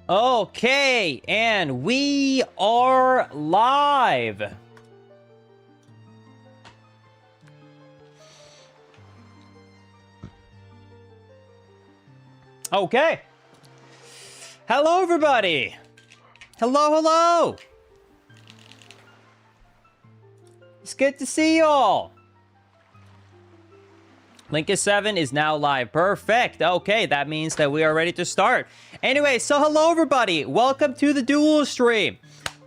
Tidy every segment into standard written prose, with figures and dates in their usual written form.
Okay, and we are live. Okay. Hello, everybody. Hello. It's good to see y'all. Linkus 7 is now live. Perfect. Okay, that means that we are ready to start. Anyway, so hello everybody. Welcome to the dual stream.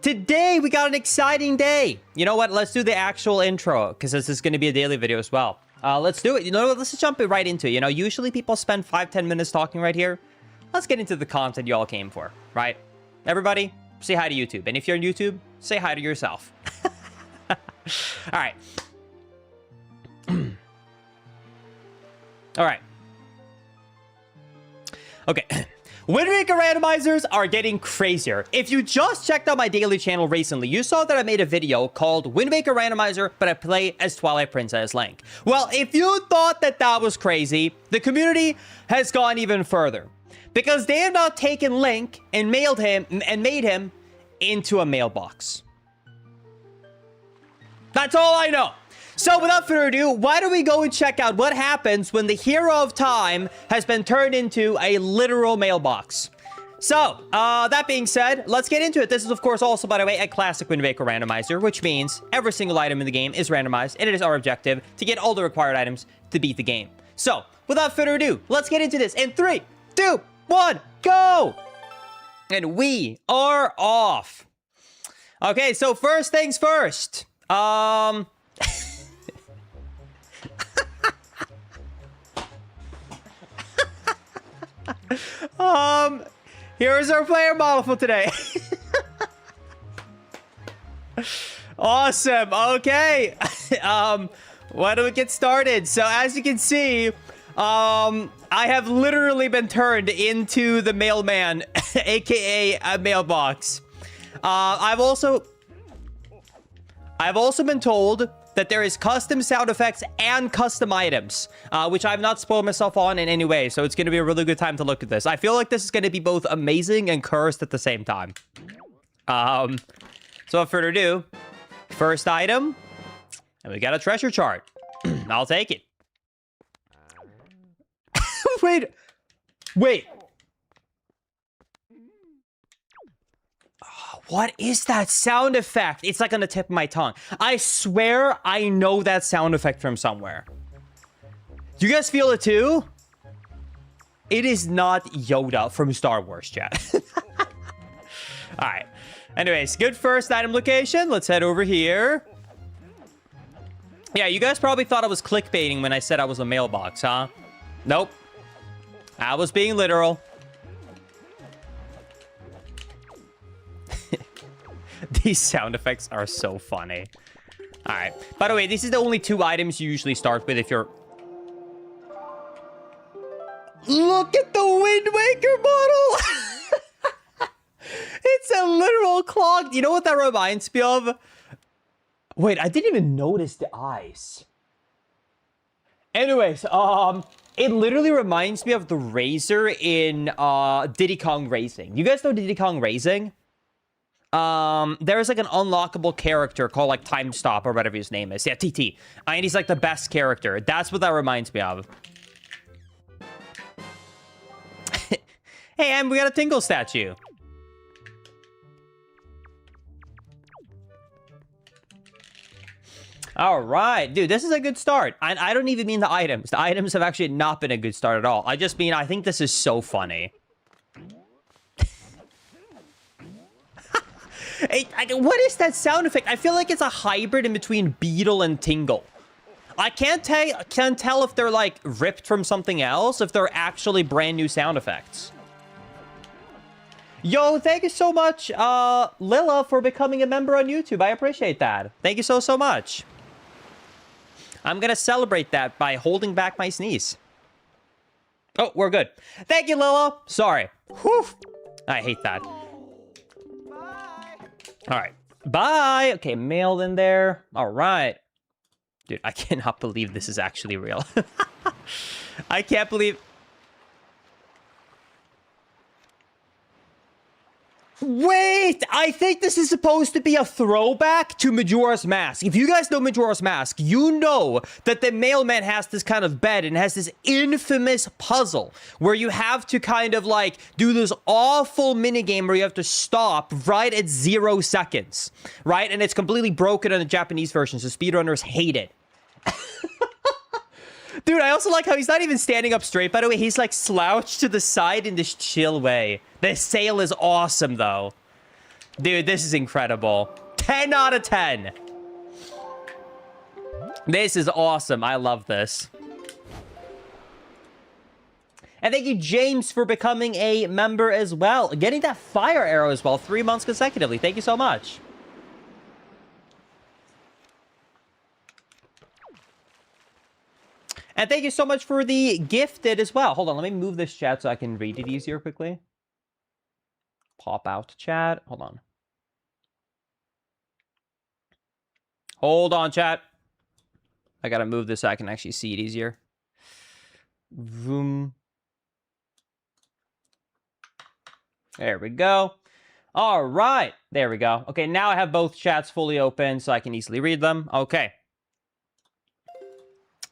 Today we got an exciting day. You know what? Let's do the actual intro because this is going to be a daily video as well. Let's do it. You know what? Let's just jump right into it. You know, usually people spend 5-10 minutes talking right here. Let's get into the content you all came for, right? Everybody, say hi to YouTube. And if you're on YouTube, say hi to yourself. All right. All right. Okay. Wind Waker randomizers are getting crazier. If you just checked out my daily channel recently, you saw that I made a video called Wind Waker randomizer, but I play as Twilight Princess Link. Well, if you thought that that was crazy, the community has gone even further. Because they have now taken Link and made him into a mailbox. That's all I know. So without further ado, why don't we go and check out what happens when the hero of time has been turned into a literal mailbox. So, that being said, let's get into it. This is, of course, also, by the way, a classic Wind Waker randomizer, which means every single item in the game is randomized, and it is our objective to get all the required items to beat the game. So, without further ado, let's get into this in 3, 2, 1, go! And we are off. Okay, so first things first. Here's our player model for today. Awesome. Okay. Why don't we get started? So as you can see, I have literally been turned into the mailman, aka a mailbox. I've also been told that there is custom sound effects and custom items, which I've not spoiled myself on in any way. So it's going to be a really good time to look at this. I feel like this is going to be both amazing and cursed at the same time. So without further ado, first item, and we got a treasure chart. I'll take it. Wait. What is that sound effect? It's like on the tip of my tongue. I swear I know that sound effect from somewhere. Do you guys feel it too? It is not Yoda from Star Wars, chat. All right. Anyways, good first item location. Let's head over here. Yeah, you guys probably thought I was clickbaiting when I said I was a mailbox, huh? Nope. I was being literal. These sound effects are so funny. All right. By the way, this is the only 2 items you usually start with if you're... Look at the Wind Waker model! It's a literal clock. You know what that reminds me of? Wait, I didn't even notice the eyes. Anyways, it literally reminds me of the Razor in Diddy Kong Racing. You guys know Diddy Kong Racing? There's like an unlockable character called like Time Stop or whatever his name is. Yeah, TT. And he's like the best character. That's what that reminds me of. Hey, and we got a Tingle statue. All right, dude, this is a good start. And I don't even mean the items. The items have actually not been a good start at all. I just mean, I think this is so funny. What is that sound effect? I feel like it's a hybrid in between Beetle and Tingle. I can't tell if they're like ripped from something else, if they're actually brand new sound effects. Yo, thank you so much, Lila, for becoming a member on YouTube. I appreciate that. Thank you so much. I'm gonna celebrate that by holding back my sneeze. Oh, we're good. Thank you, Lila. Sorry. Whew. I hate that. All right. Bye. Okay, mailed in there. All right. Dude, I cannot believe this is actually real. I can't believe... Wait, I think this is supposed to be a throwback to Majora's Mask. If you guys know Majora's Mask, you know that the mailman has this kind of bed and has this infamous puzzle where you have to kind of like do this awful minigame where you have to stop right at 0 seconds, right? And it's completely broken in the Japanese version, so speedrunners hate it. Dude, I also like how he's not even standing up straight, by the way. He's like slouched to the side in this chill way. The sail is awesome, though. Dude, this is incredible. 10 out of 10. This is awesome. I love this. And thank you, James, for becoming a member as well. Getting that fire arrow as well, 3 months consecutively. Thank you so much. And thank you so much for the gifted as well. Hold on, let me move this chat so I can read it easier quickly. Pop out chat. Hold on. Hold on, chat. I gotta move this so I can actually see it easier. Vroom. There we go. All right. There we go. Okay, now I have both chats fully open so I can easily read them. Okay.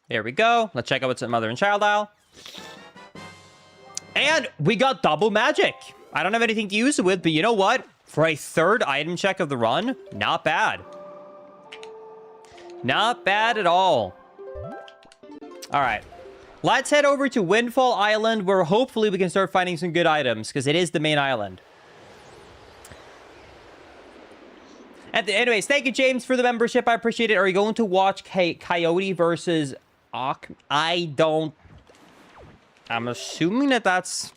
There we go. Let's check out what's in Mother and Child aisle. And we got double magic. I don't have anything to use it with, but you know what? For a third item check of the run, not bad. Not bad at all. All right. Let's head over to Windfall Island, where hopefully we can start finding some good items, because it is the main island. Anyways, thank you, James, for the membership. I appreciate it. Are you going to watch Coyote versus... I'm assuming that that's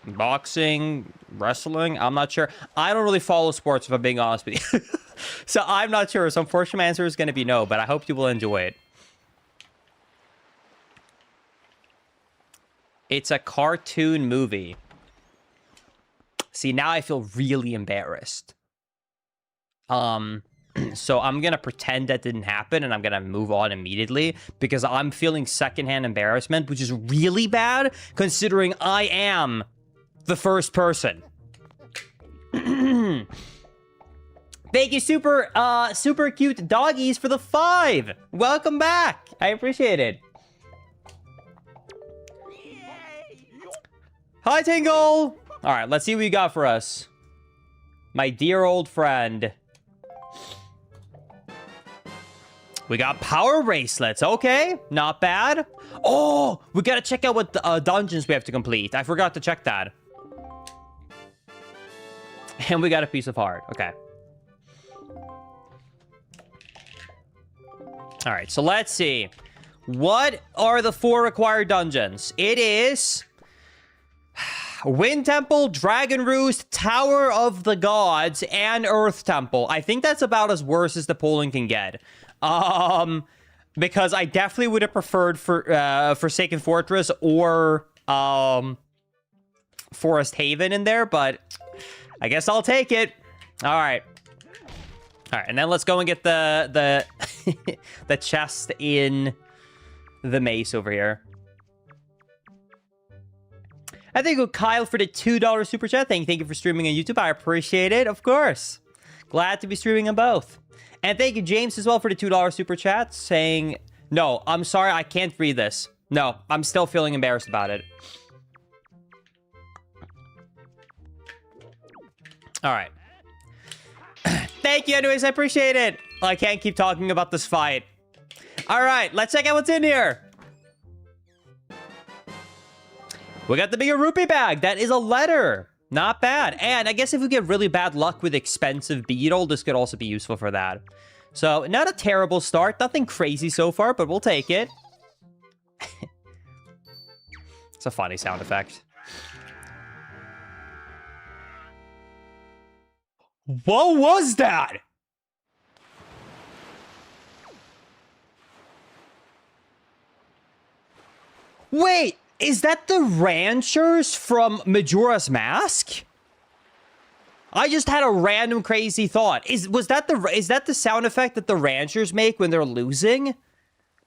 boxing, wrestling. I'm not sure. I don't really follow sports, if I'm being honest with you. So I'm not sure. So unfortunately, my answer is going to be no, but I hope you will enjoy it. It's a cartoon movie. See, now I feel really embarrassed. So I'm going to pretend that didn't happen and I'm going to move on immediately because I'm feeling secondhand embarrassment, which is really bad considering I am the first person. Thank you, super cute doggies for the 5. Welcome back. I appreciate it. Hi, Tingle. All right, let's see what you got for us. My dear old friend. We got power bracelets. Okay, not bad. Oh, we gotta check out what dungeons we have to complete. I forgot to check that. And we got a piece of heart. Okay. All right, so let's see. What are the 4 required dungeons? It is... Wind Temple, Dragon Roost, Tower of the Gods, and Earth Temple. I think that's about as worse as the polling can get. Because I definitely would have preferred Forsaken Fortress or Forest Haven in there, but I guess I'll take it. All right. All right, and then let's go and get the the chest in the mace over here. I thank you, Kyle, for the $2 super chat. Thank you for streaming on YouTube. I appreciate it, of course. Glad to be streaming on both. And thank you, James, as well, for the $2 super chat, saying, no, I'm sorry, I can't read this. No, I'm still feeling embarrassed about it. All right. Thank you, anyways, I appreciate it. I can't keep talking about this fight. All right, let's check out what's in here. We got the bigger rupee bag. That is a letter. Not bad. And I guess if we get really bad luck with expensive beetle, this could also be useful for that. So, not a terrible start. Nothing crazy so far, but we'll take it. It's a funny sound effect. What was that? Wait, is that the ranchers from Majora's Mask? I just had a random crazy thought. Is that the sound effect that the ranchers make when they're losing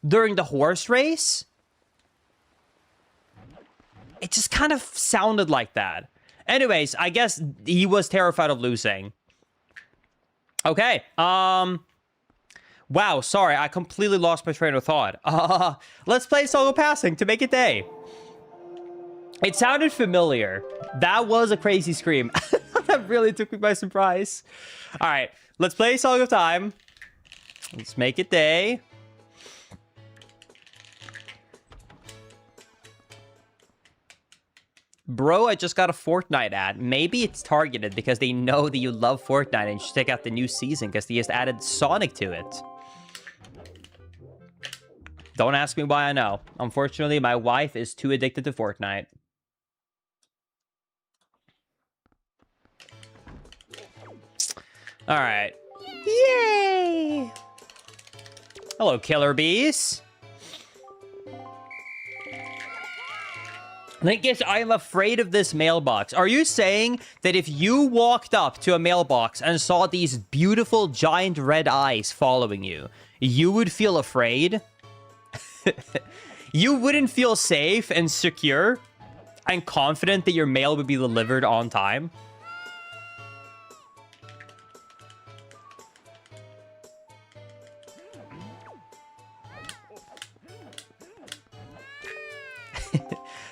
during the horse race? It just kind of sounded like that. Anyways, I guess he was terrified of losing. Okay. Wow, sorry, I completely lost my train of thought. Let's play solo passing to make it day. It sounded familiar. That was a crazy scream. That really took me by surprise. All right, let's play Song of Time. Let's make it day. Bro, I just got a Fortnite ad. Maybe it's targeted because they know that you love Fortnite and you should check out the new season because they just added Sonic to it. Don't ask me why I know. Unfortunately, my wife is too addicted to Fortnite. All right. Yay! Hello, killer bees. Linkus, I am afraid of this mailbox. Are you saying that if you walked up to a mailbox and saw these beautiful giant red eyes following you, you would feel afraid? You wouldn't feel safe and secure and confident that your mail would be delivered on time?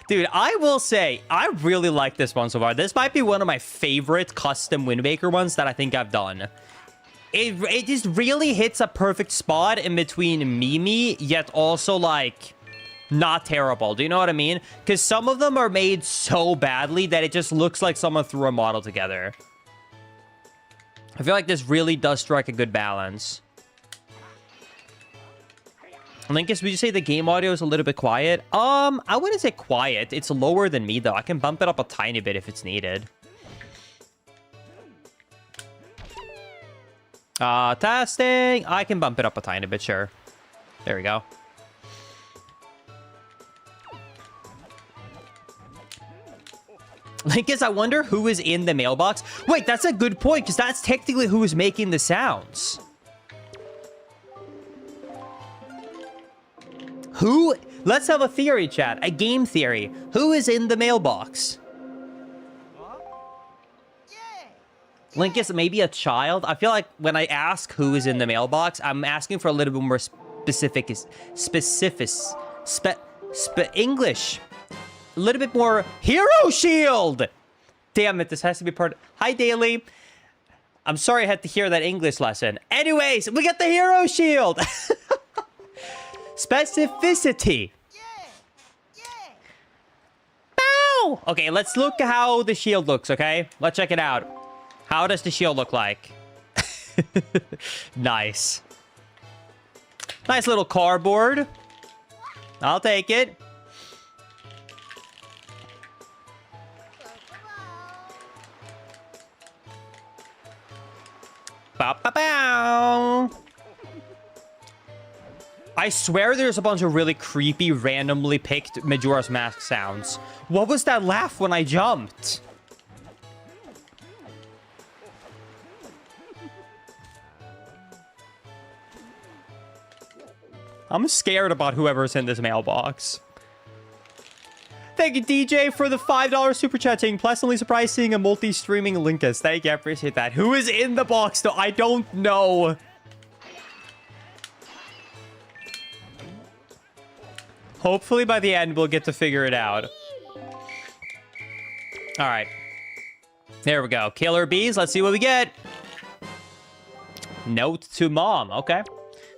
Dude, I will say, I really like this one so far. This might be one of my favorite custom Wind Waker ones that I think I've done. It just really hits a perfect spot in between Mimi, yet also, like, not terrible. Do you know what I mean? Because some of them are made so badly that it just looks like someone threw a model together. I feel like this really does strike a good balance. Linkus, would you say the game audio is a little bit quiet? I wouldn't say quiet. It's lower than me, though. I can bump it up a tiny bit if it's needed. Testing. I can bump it up a tiny bit, sure. There we go. Linkus, I wonder who is in the mailbox. Wait, that's a good point, because that's technically who is making the sounds. Who? Let's have a theory, chat. A game theory. Who is in the mailbox? Linkus, maybe a child? I feel like when I ask who is in the mailbox, I'm asking for a little bit more English. A little bit more hero shield. Damn it, this has to be part of... Hi, Daily. I'm sorry I had to hear that English lesson. Anyways, we got the hero shield. Specificity. Bow! Okay, let's look how the shield looks, okay? Let's check it out. How does the shield look like? Nice. Nice little cardboard. I'll take it. Bow. I swear there's a bunch of really creepy, randomly picked Majora's Mask sounds. What was that laugh when I jumped? I'm scared about whoever's in this mailbox. Thank you, DJ, for the $5 super chat. Saying pleasantly surprised seeing a multi-streaming Linkus. Thank you, I appreciate that. Who is in the box, though? I don't know. Hopefully by the end, we'll get to figure it out. All right. There we go. Killer bees. Let's see what we get. Note to mom. Okay.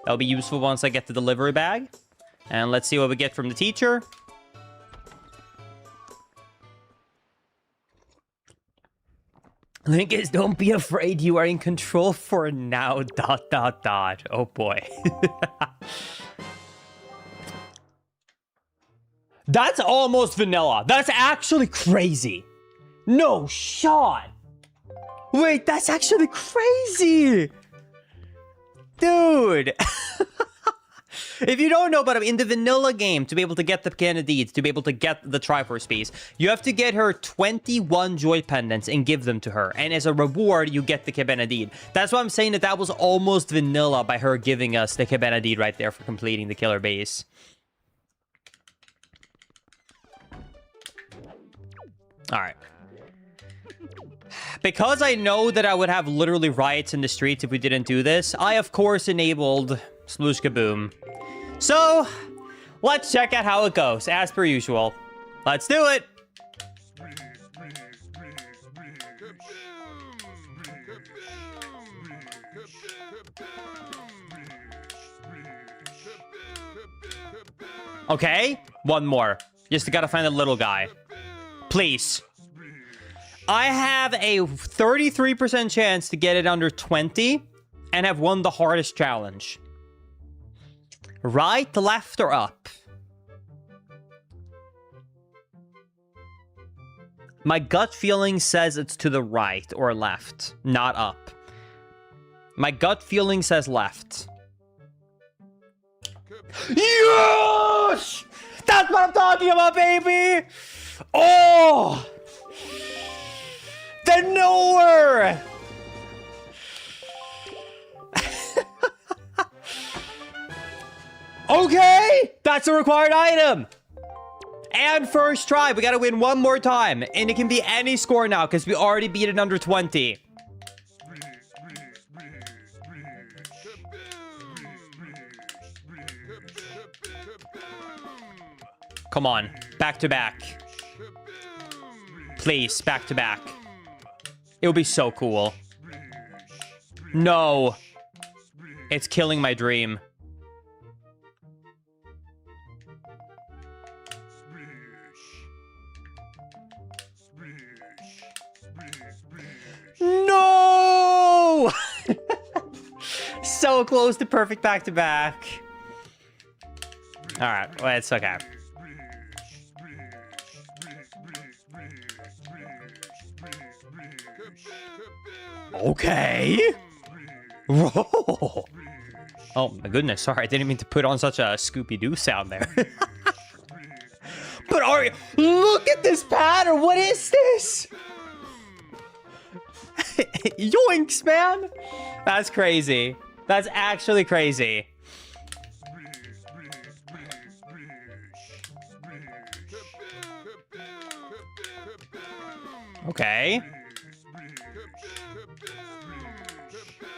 That'll be useful once I get the delivery bag. And let's see what we get from the teacher. Linkus, don't be afraid. You are in control for now. ... Oh, boy. That's almost vanilla. That's actually crazy. No shot. Wait, that's actually crazy. Dude. If you don't know, but in the vanilla game, to be able to get the Canadeeds, to be able to get the Triforce piece, you have to get her 21 Joy Pendants and give them to her. And as a reward, you get the Cabenadeed. That's why I'm saying that that was almost vanilla by her giving us the Cabenadeed right there for completing the killer base. All right. Because I know that I would have literally riots in the streets if we didn't do this, I, of course, enabled Sploosh Kaboom. So, let's check out how it goes, as per usual. Let's do it! Okay, one more. Just gotta find the little guy. Please. I have a 33% chance to get it under 20 and have won the hardest challenge. Right, left, or up? My gut feeling says it's to the right or left, not up. My gut feeling says left. Yes! That's what I'm talking about, baby! Oh! The knower! Okay! That's a required item! And first try. We gotta win one more time. And it can be any score now, because we already beat it under 20. Come on. Back to back. Please, back to back. It would be so cool. No. It's killing my dream. No! So close to perfect back to back. All right, well, it's okay. Okay. Whoa. Oh my goodness, sorry, I didn't mean to put on such a Scooby-Doo sound there. But are you... Look at this pattern, what is this? Yoinks, man. That's crazy. That's actually crazy. Okay.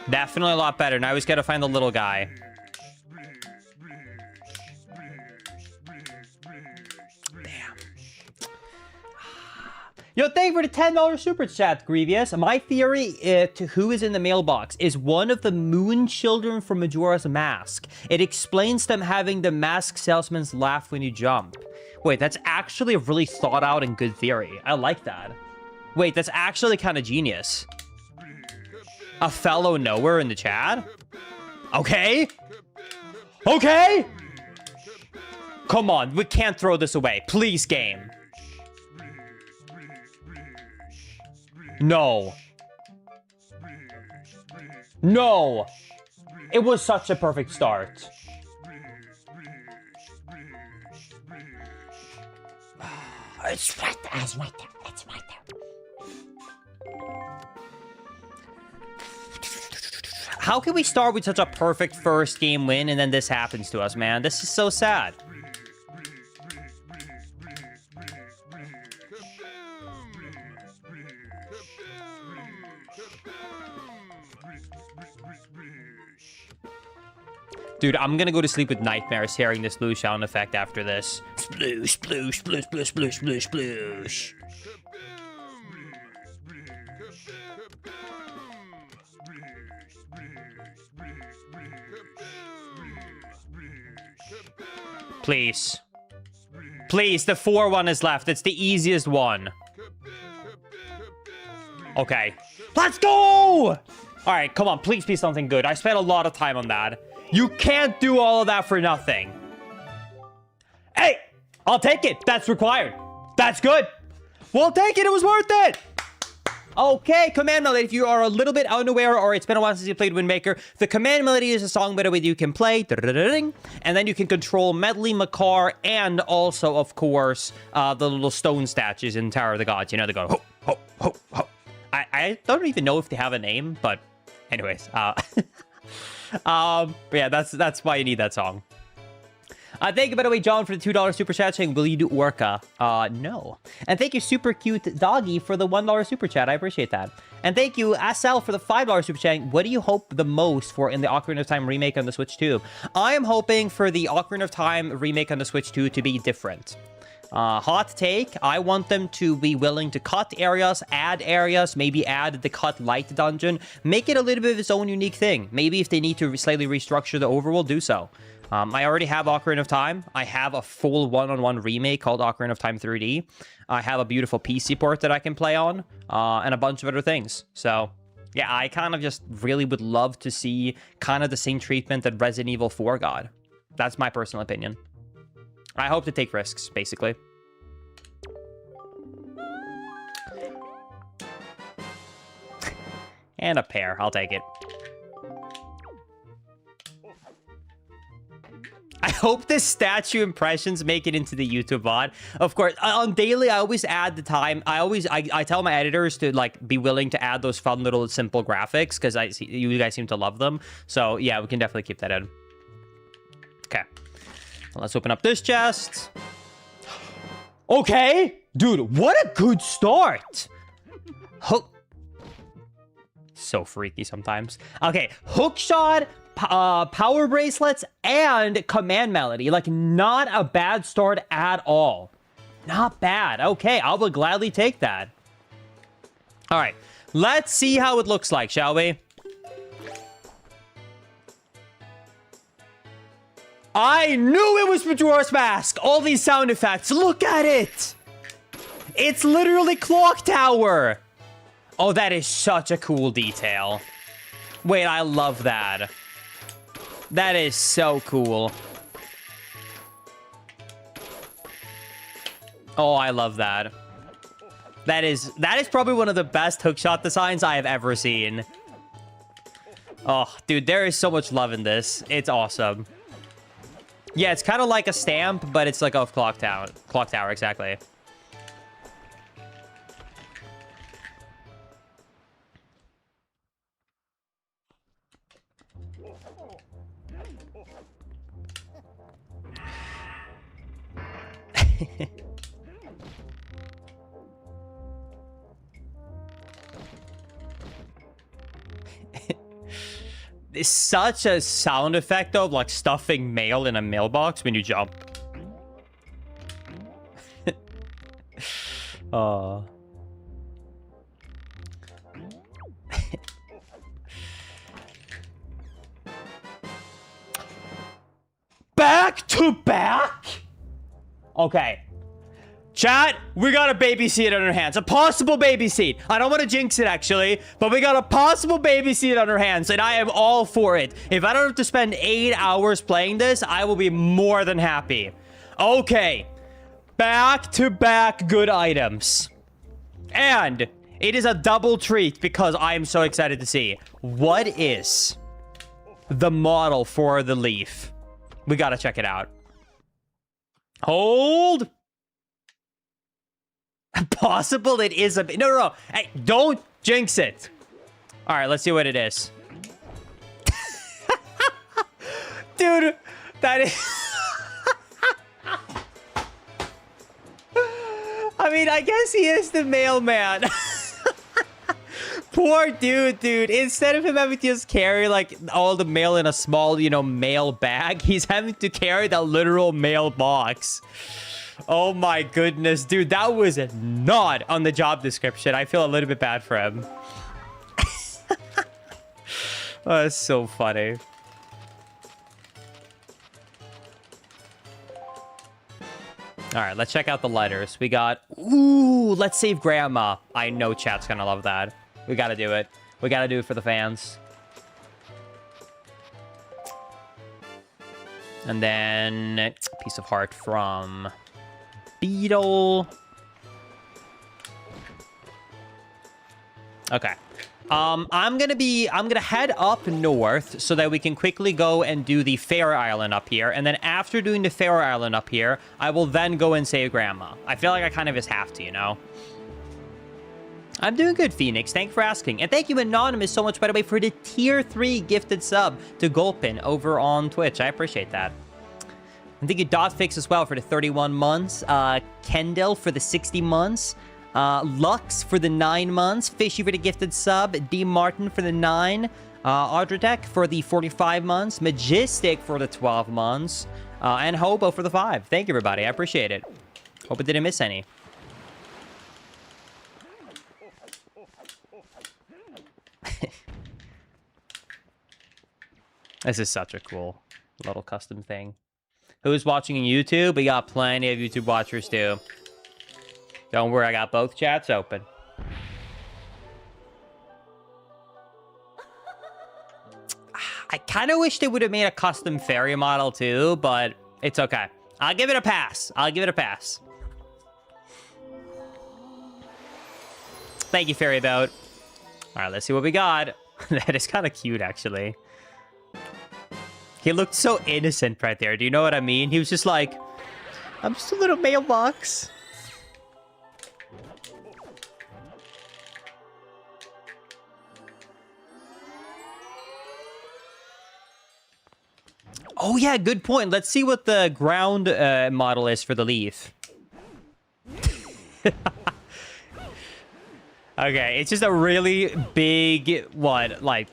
Definitely a lot better. Now we just gotta find the little guy. Damn. Yo, thank you for the $10 super chat, Grievous. My theory to who is in the mailbox is one of the moon children from Majora's Mask. It explains them having the mask salesman's laugh when you jump. Wait, that's actually a really thought out and good theory. I like that. Wait, that's actually kind of genius. A fellow knower in the chat? Okay. Okay. Come on, we can't throw this away. Please, game. No. No. It was such a perfect start. It's right there. It's right there. It's right there. How can we start with such a perfect first game win and then this happens to us, man? This is so sad. Dude, I'm gonna go to sleep with nightmares hearing this blue sound effect after this. Sploosh, sploosh, sploosh, sploosh, sploosh, sploosh, sploosh. Please. Please, the 4-1 is left. It's the easiest one. Okay. Let's go! All right, come on. Please be something good. I spent a lot of time on that. You can't do all of that for nothing. Hey, I'll take it. That's required. That's good. We'll take it. It was worth it. Okay, command melody. If you are a little bit unaware or it's been a while since you played Windmaker, the command melody is a song by you can play, and then you can control Medley, Makar, and also, of course, the little stone statues in Tower of the Gods. You know, they go, ho, ho, ho, ho. I don't even know if they have a name, but anyways, but yeah, that's why you need that song. Thank you, by the way, John, for the $2 super chat saying, will you do Orca? No. And thank you, super cute doggy, for the $1 super chat. I appreciate that. And thank you, SL, for the $5 super chat. What do you hope the most for in the Ocarina of Time remake on the Switch 2? I am hoping for the Ocarina of Time remake on the Switch 2 to be different. Hot take, I want them to be willing to cut areas, maybe add the cut light dungeon, make it a little bit of its own unique thing. Maybe if they need to slightly restructure the overworld, do so. I already have Ocarina of Time. I have a full one-on-one remake called Ocarina of Time 3D. I have a beautiful PC port that I can play on, and a bunch of other things. So, yeah, I kind of just really would love to see kind of the same treatment that Resident Evil 4 got. That's my personal opinion. I hope to take risks, basically. And a pear. I'll take it. I hope the statue impressions make it into the YouTube VOD. Of course, on daily, I always add the time. I tell my editors to, like, be willing to add those fun little simple graphics, because you guys seem to love them. So, yeah, we can definitely keep that in. Okay. Let's open up this chest. Okay. Dude, what a good start. So freaky sometimes. Okay, hookshot, power bracelets, and command melody. Like, not a bad start at all. Not bad. Okay, I will gladly take that. All right, let's see how it looks like, shall we? I knew it was Majora's Mask. All these sound effects. Look at it. It's literally Clock Tower. Oh, that is such a cool detail. Wait, I love that. That is so cool. Oh, I love that. That is probably one of the best hookshot designs I have ever seen. Oh, dude, there is so much love in this. It's awesome. Yeah, it's kind of like a stamp, but it's like off Clock Tower. Clock Tower, exactly. It's such a sound effect of like stuffing mail in a mailbox when you jump. Oh. Back to back? Okay. Chat, we got a baby seat on our hands. A possible baby seat. I don't want to jinx it, actually, but we got a possible baby seat on our hands, and I am all for it. If I don't have to spend 8 hours playing this, I will be more than happy. Okay. Back-to-back good items. And it is a double treat because I am so excited to see. What is the model for the Leaf? We gotta check it out. Hold. Possible it is a... No. Hey, don't jinx it. All right, let's see what it is. Dude, that is... I mean, I guess he is the mailman. Poor dude. Instead of him having to just carry, like, all the mail in a small, you know, mail bag, he's having to carry that literal mailbox. Oh my goodness, dude, that was not on the job description. I feel a little bit bad for him. Oh, that's so funny. All right, let's check out the letters. We got, ooh, let's save Grandma. I know chat's gonna love that. We gotta do it. We gotta do it for the fans. And then a piece of heart from Beetle. Okay. I'm gonna head up north so that we can quickly go and do the Fair Island up here. And then after doing the Fair Island up here, I will then go and save Grandma. I feel like I kind of just have to, you know? I'm doing good, Phoenix. Thanks for asking. And thank you, Anonymous, so much, by the way, for the tier 3 gifted sub to Gulpin over on Twitch. I appreciate that. Thank you, Dotfix, as well, for the 31 months. Kendall for the 60 months. Lux for the 9 months. Fishy for the gifted sub. D. Martin for the 9. Audratech for the 45 months. Majestic for the 12 months. And Hobo for the 5. Thank you, everybody. I appreciate it. Hope I didn't miss any. This is such a cool little custom thing. Who's watching on YouTube? We got plenty of YouTube watchers, too. Don't worry, I got both chats open. I kind of wish they would have made a custom fairy model, too, but it's okay. I'll give it a pass. I'll give it a pass. Thank you, Fairy Boat. All right, let's see what we got. That is kind of cute, actually. He looked so innocent right there. Do you know what I mean? He was just like, I'm just a little mailbox. Oh, yeah, good point. Let's see what the ground model is for the leaf. Okay, it's just a really big, what, like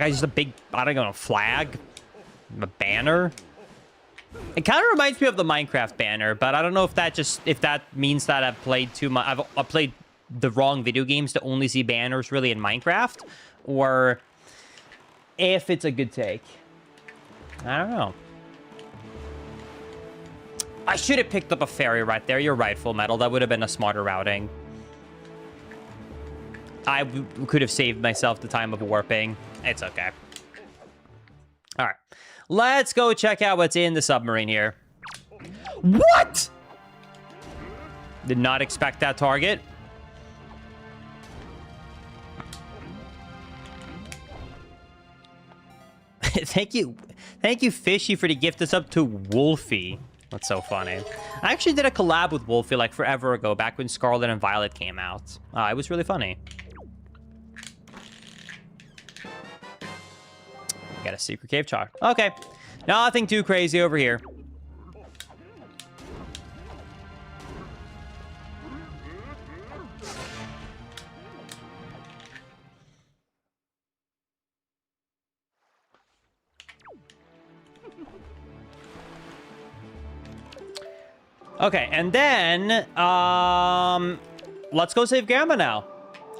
just a big, I don't know, a flag? A banner? It kind of reminds me of the Minecraft banner, but I don't know if that means that I've played too much. I've played the wrong video games to only see banners really in Minecraft, or if it's a good take. I don't know. I should have picked up a fairy right there. You're right, Full Metal. That would have been a smarter routing. I could have saved myself the time of warping. It's okay. All right. Let's go check out what's in the submarine here. What? Did not expect that target. Thank you, Fishy, for the gift us up to Wolfie. That's so funny. I actually did a collab with Wolfie like forever ago, back when Scarlet and Violet came out. It was really funny. Got a secret cave chart. Okay. Nothing too crazy over here. Okay, and then, let's go save Gamma now.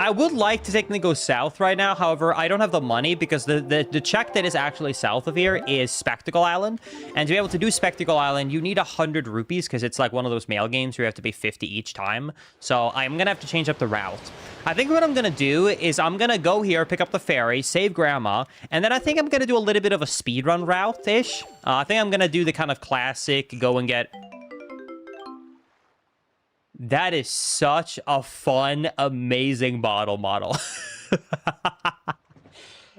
I would like to technically go south right now. However, I don't have the money because the check that is actually south of here is Spectacle Island. And to be able to do Spectacle Island, you need 100 rupees because it's like one of those mail games where you have to pay 50 each time. So I'm going to have to change up the route. I think what I'm going to do is I'm going to go here, pick up the ferry, save Grandma, and then I think I'm going to do a little bit of a speedrun route-ish. I think I'm going to do the kind of classic go and get... That is such a fun, amazing bottle model.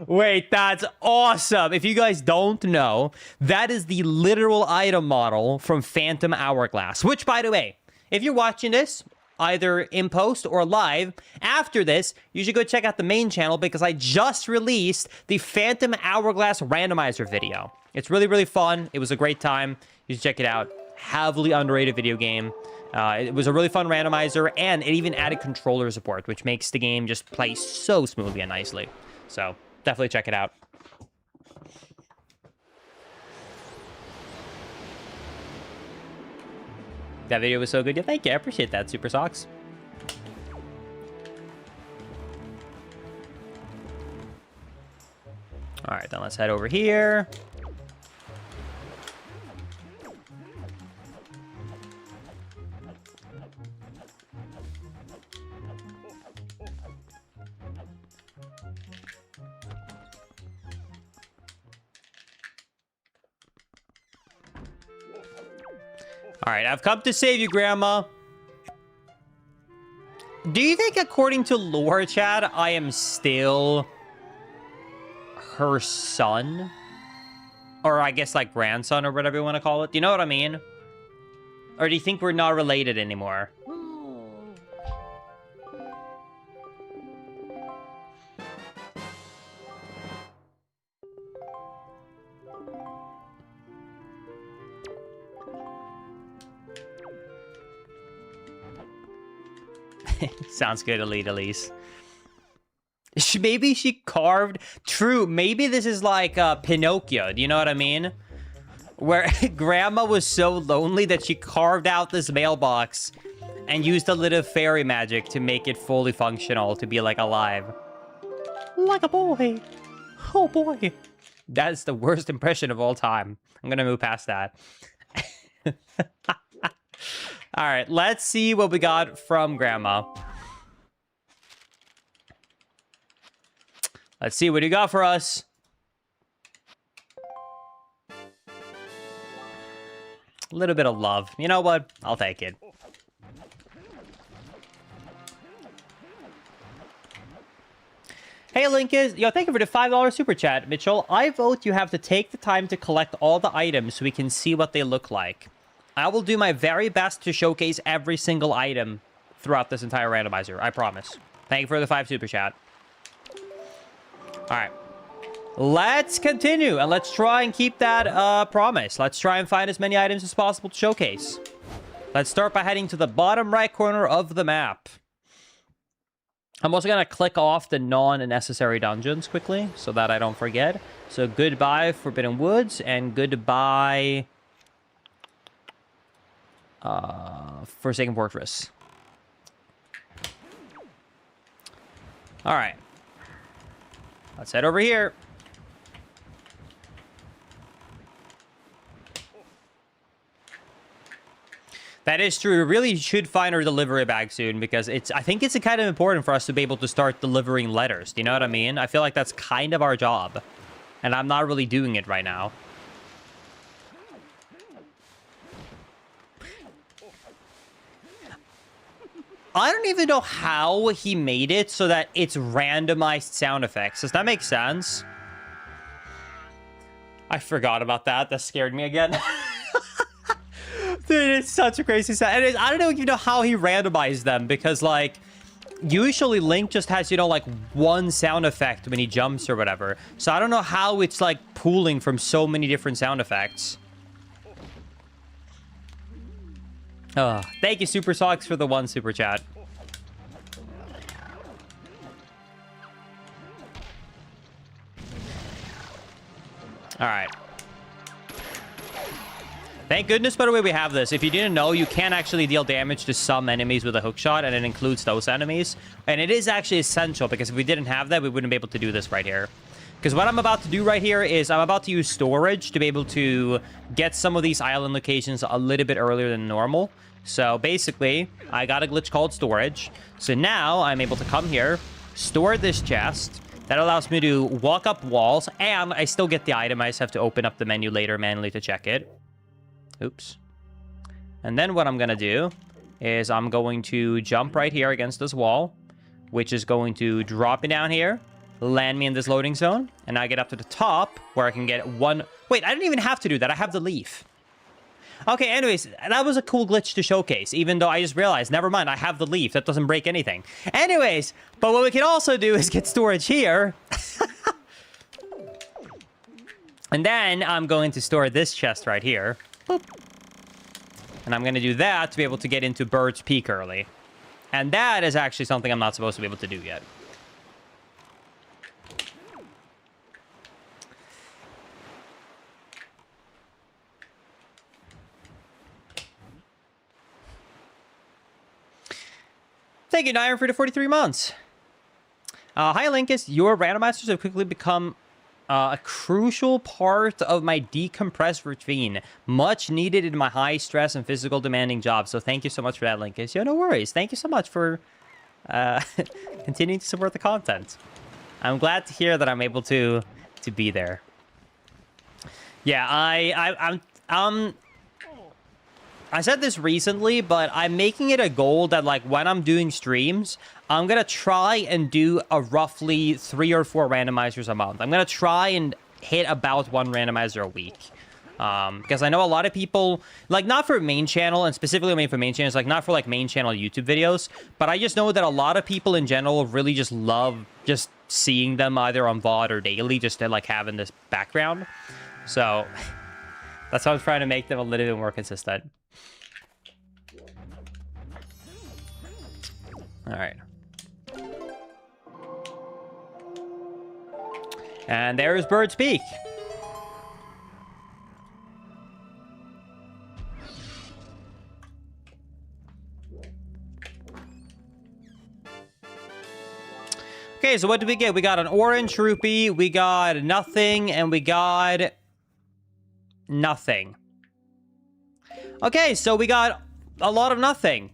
Wait, that's awesome. If you guys don't know, that is the literal item model from Phantom Hourglass. Which, by the way, if you're watching this, either in post or live, after this, you should go check out the main channel because I just released the Phantom Hourglass randomizer video. It's really, really fun. It was a great time. You should check it out. Heavily underrated video game. It was a really fun randomizer, and it even added controller support, which makes the game just play so smoothly and nicely. So, definitely check it out. That video was so good. Yeah, thank you. I appreciate that, Super Socks. All right, then let's head over here. All right, I've come to save you, Grandma. Do you think, according to lore, Chad, I am still her son? Or I guess, like, grandson or whatever you want to call it? Do you know what I mean? Or do you think we're not related anymore? Sounds good, Elise. Maybe she carved... True, maybe this is like Pinocchio, do you know what I mean? Where Grandma was so lonely that she carved out this mailbox and used a little fairy magic to make it fully functional, to be like alive. Like a boy. Oh boy. That's the worst impression of all time. I'm gonna move past that. All right, let's see what we got from Grandma. Let's see what you got for us. A little bit of love. You know what? I'll take it. Hey, Linkus. Yo, thank you for the $5 super chat, Mitchell. I vote you have to take the time to collect all the items so we can see what they look like. I will do my very best to showcase every single item throughout this entire randomizer. I promise. Thank you for the 5 super chat. All right. Let's continue, and let's try and keep that promise. Let's try and find as many items as possible to showcase. Let's start by heading to the bottom right corner of the map. I'm also going to click off the non-necessary dungeons quickly so that I don't forget. So goodbye Forbidden Woods, and goodbye Forsaken Fortress. All right. Let's head over here. That is true. We really should find our delivery bag soon, because I think it's kind of important for us to be able to start delivering letters. Do you know what I mean? I feel like that's kind of our job, and I'm not really doing it right now. I don't even know how he made it so that it's randomized sound effects. Does that make sense? I forgot about that. That scared me again. Dude, it's such a crazy sound. And I don't even know how he randomized them, because, like, usually Link just has, you know, like, one sound effect when he jumps or whatever. So I don't know how it's, like, pooling from so many different sound effects. Oh, thank you, Super Socks, for the 1 super chat. All right. Thank goodness, by the way, we have this. If you didn't know, you can actually deal damage to some enemies with a hook shot, and it includes those enemies. And it is actually essential, because if we didn't have that, we wouldn't be able to do this right here. Because what I'm about to do right here is I'm about to use storage to be able to get some of these island locations a little bit earlier than normal. So basically, I got a glitch called storage. So now I'm able to come here, store this chest. That allows me to walk up walls, and I still get the item. I just have to open up the menu later manually to check it. Oops. And then what I'm going to do is I'm going to jump right here against this wall, which is going to drop me down here, land me in this loading zone, and I get up to the top where I can get one... Wait, I didn't even have to do that. I have the leaf. Okay, anyways, that was a cool glitch to showcase, even though I just realized, never mind, I have the leaf. That doesn't break anything. Anyways, but what we can also do is get storage here. And then I'm going to store this chest right here. Boop. And I'm going to do that to be able to get into Bird's Peak early. And that is actually something I'm not supposed to be able to do yet. Thank you, Nair, for the 43 months. Hi, Linkus. Your randomizers have quickly become a crucial part of my decompressed routine. Much needed in my high stress and physical demanding job. So thank you so much for that, Linkus. Yo, no worries. Thank you so much for continuing to support the content. I'm glad to hear that I'm able to be there. Yeah, I said this recently, but I'm making it a goal that, like, when I'm doing streams, I'm going to try and do a roughly 3 or 4 randomizers a month. I'm going to try and hit about 1 randomizer a week. Because I know a lot of people, like, not for main channel, and specifically made for main channels, like, not for, like, main channel YouTube videos, but I just know that a lot of people in general really just love just seeing them either on VOD or daily, just to, like, have in this background. So that's how I'm trying to make them a little bit more consistent. All right. And there's Bird's Peak. Okay, so what did we get? We got an orange rupee, we got nothing, and we got nothing. Okay, so we got a lot of nothing.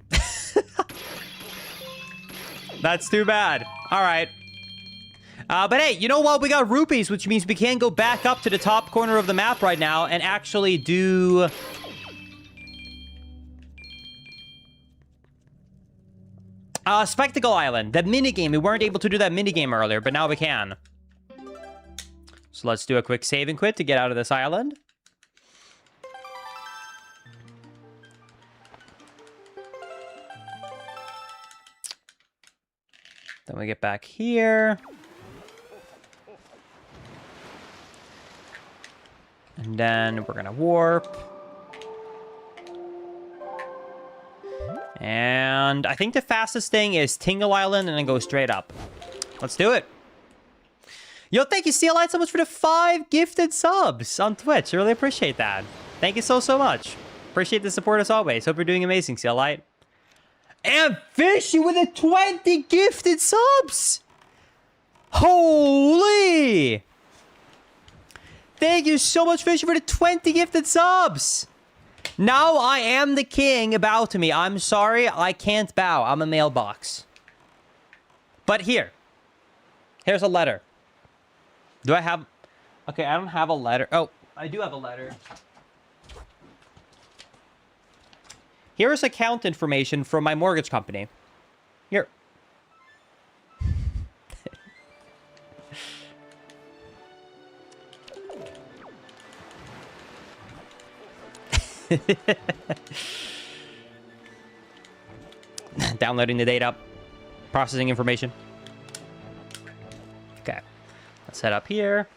That's too bad. All right. But hey, you know what? We got rupees, which means we can go back up to the top corner of the map right now and actually do... Spectacle Island, that minigame. We weren't able to do that minigame earlier, but now we can. So let's do a quick save and quit to get out of this island. Then we get back here. And then we're gonna warp. And I think the fastest thing is Tingle Island and then go straight up. Let's do it. Yo, thank you, CLite, so much for the 5 gifted subs on Twitch. I really appreciate that. Thank you so much. Appreciate the support as always. Hope you're doing amazing, CLite. And Fishy with the 20 gifted subs. Holy. Thank you so much, Fishy, for the 20 gifted subs. Now I am the king. Bow to me. I'm sorry, I can't bow. I'm a mailbox. But here's a letter. Do I have... Okay, I don't have a letter. Oh, I do have a letter. Here's account information from my mortgage company. Here. Downloading the data. Processing information. Okay. Let's head up here.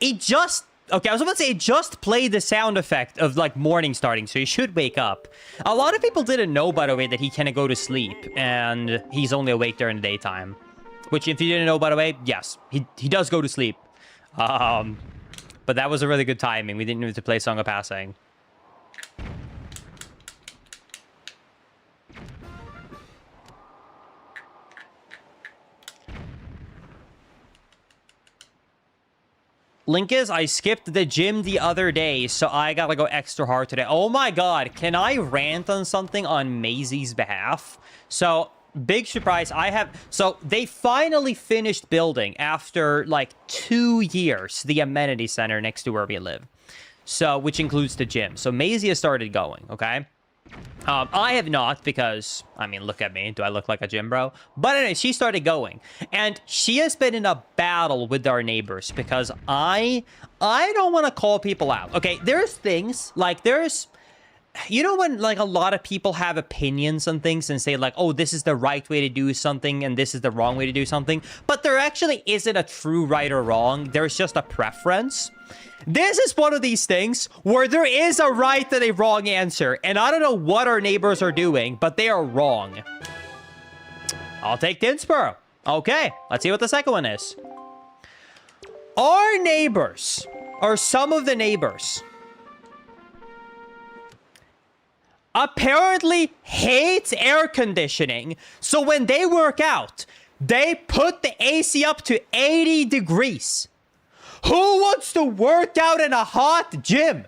It just... Okay, I was about to say it just played the sound effect of, like, morning starting, so you should wake up. A lot of people didn't know, by the way, that he can go to sleep, and he's only awake during the daytime. Which, if you didn't know, by the way, yes, he does go to sleep. But that was a really good timing. We didn't need to play Song of Passing. Link is, I skipped the gym the other day, so I gotta go extra hard today. Oh my god, can I rant on something on Maisie's behalf? So, big surprise, so they finally finished building after like 2 years, the amenity center next to where we live. So, which includes the gym. So Maisie has started going, okay? I have not because, I mean, look at me. Do I look like a gym bro? But anyway, she started going. And she has been in a battle with our neighbors because I don't want to call people out. Okay, there's things, like there's... You know when, like, a lot of people have opinions on things and say, like, oh, this is the right way to do something and this is the wrong way to do something, but there actually isn't a true right or wrong. There's just a preference. This is one of these things where there is a right and a wrong answer, and I don't know what our neighbors are doing, but they are wrong. I'll take Dinsboro. Okay, let's see what the second one is. Our neighbors, or some of the neighbors, apparently hates air conditioning, so when they work out, they put the AC up to 80 degrees. Who wants to work out in a hot gym?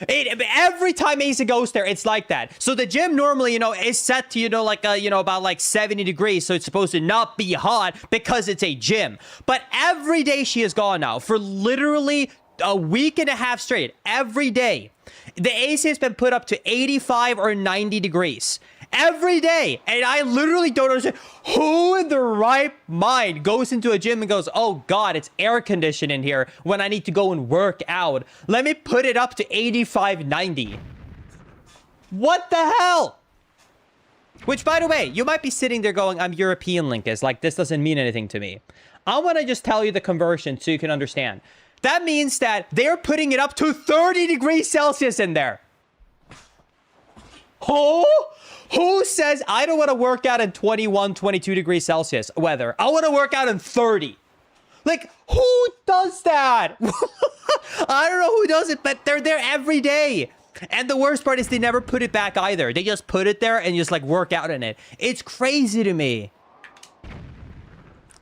Every time AC goes there, it's like that. So the gym normally, is set to, like, about like 70 degrees. So it's supposed to not be hot because it's a gym. But every day she has gone now for literally a week and a half straight. Every day. The AC has been put up to 85 or 90 degrees. Every day. And I literally don't understand. Who in their right mind goes into a gym and goes, oh god, it's air conditioned in here when I need to go and work out. Let me put it up to 85, 90. What the hell? Which, by the way, you might be sitting there going, I'm European, Linkus. Like, this doesn't mean anything to me. I want to just tell you the conversion so you can understand. That means that they're putting it up to 30 degrees Celsius in there. Who says I don't want to work out in 21, 22 degrees Celsius weather? I want to work out in 30. Like, who does that? I don't know who does it, but they're there every day. And the worst part is they never put it back either. They just put it there and just like work out in it. It's crazy to me.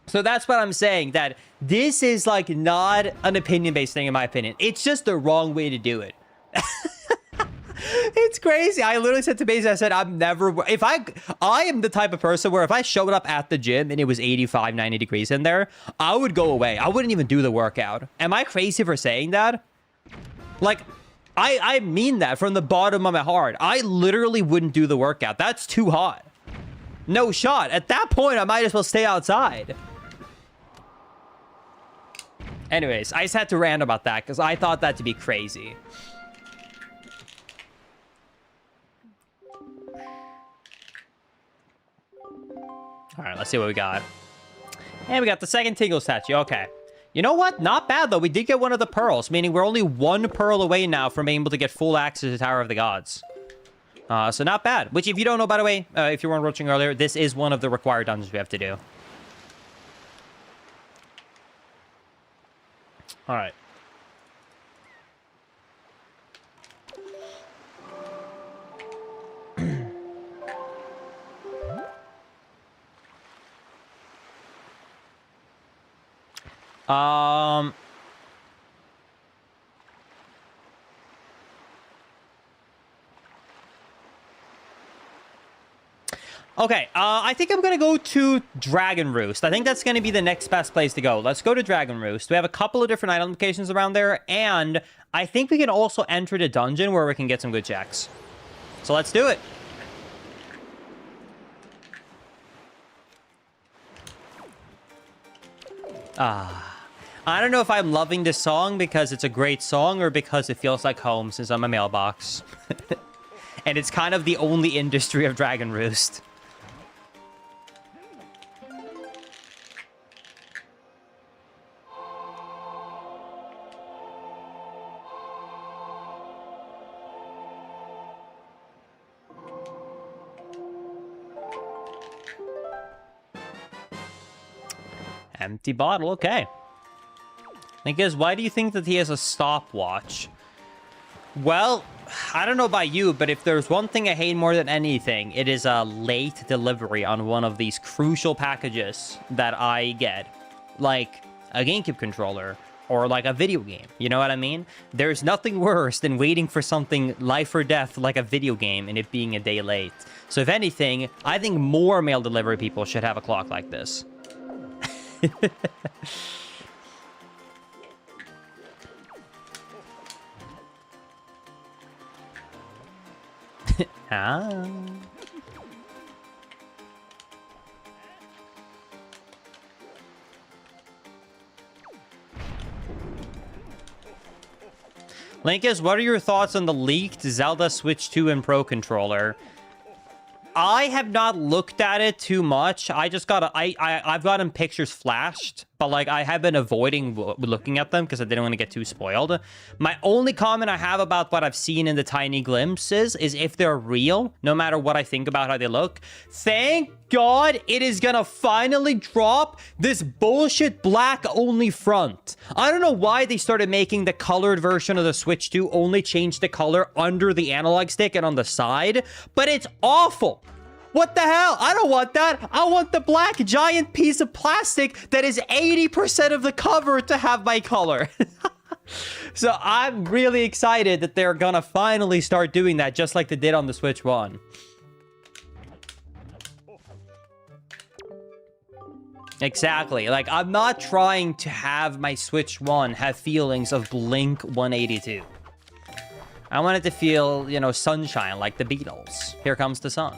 So that's what I'm saying, that this is like not an opinion-based thing in my opinion. It's just the wrong way to do it. It's crazy. I literally said to Basie, I said, I'm never, if I am the type of person where if I showed up at the gym and it was 85, 90 degrees in there, I would go away. I wouldn't even do the workout. Am I crazy for saying that? Like, I mean that from the bottom of my heart. I literally wouldn't do the workout. That's too hot. No shot. At that point, I might as well stay outside. Anyways, I just had to rant about that because I thought that to be crazy. All right, let's see what we got. And we got the second Tingle statue. Okay. You know what? Not bad, though. We did get one of the pearls, meaning we're only one pearl away now from being able to get full access to Tower of the Gods. So not bad. Which, if you don't know, by the way, if you weren't watching earlier, this is one of the required dungeons we have to do. All right. Okay, I think I'm gonna go to Dragon Roost. I think that's gonna be the next best place to go. Let's go to Dragon Roost. We have a couple of different item locations around there, and I think we can also enter the dungeon where we can get some good checks. So let's do it. I don't know if I'm loving this song because it's a great song or because it feels like home since I'm a mailbox. And it's kind of the only industry of Dragon Roost. Empty bottle, okay. I guess, why do you think that he has a stopwatch? Well, I don't know about you, but if there's one thing I hate more than anything, it is a late delivery on one of these crucial packages that I get. Like a GameCube controller or like a video game. You know what I mean? There's nothing worse than waiting for something life or death like a video game and it being a day late. So if anything, I think more mail delivery people should have a clock like this. Ah. Linkus, what are your thoughts on the leaked Zelda Switch 2 and Pro controller? I have not looked at it too much. I just got I've gotten pictures flashed, but like I have been avoiding looking at them because I didn't want to get too spoiled. My only comment I have about what I've seen in the tiny glimpses is if they're real, no matter what I think about how they look. Thank God it is gonna finally drop this bullshit black only front. I don't know why they started making the colored version of the Switch 2 only change the color under the analog stick and on the side, but it's awful. What the hell? I don't want that. I want the black giant piece of plastic that is 80% of the cover to have my color. So I'm really excited that they're gonna finally start doing that just like they did on the Switch 1. Exactly. Like, I'm not trying to have my Switch 1 have feelings of Blink 182. I want it to feel, you know, sunshine like the Beatles. Here comes the sun.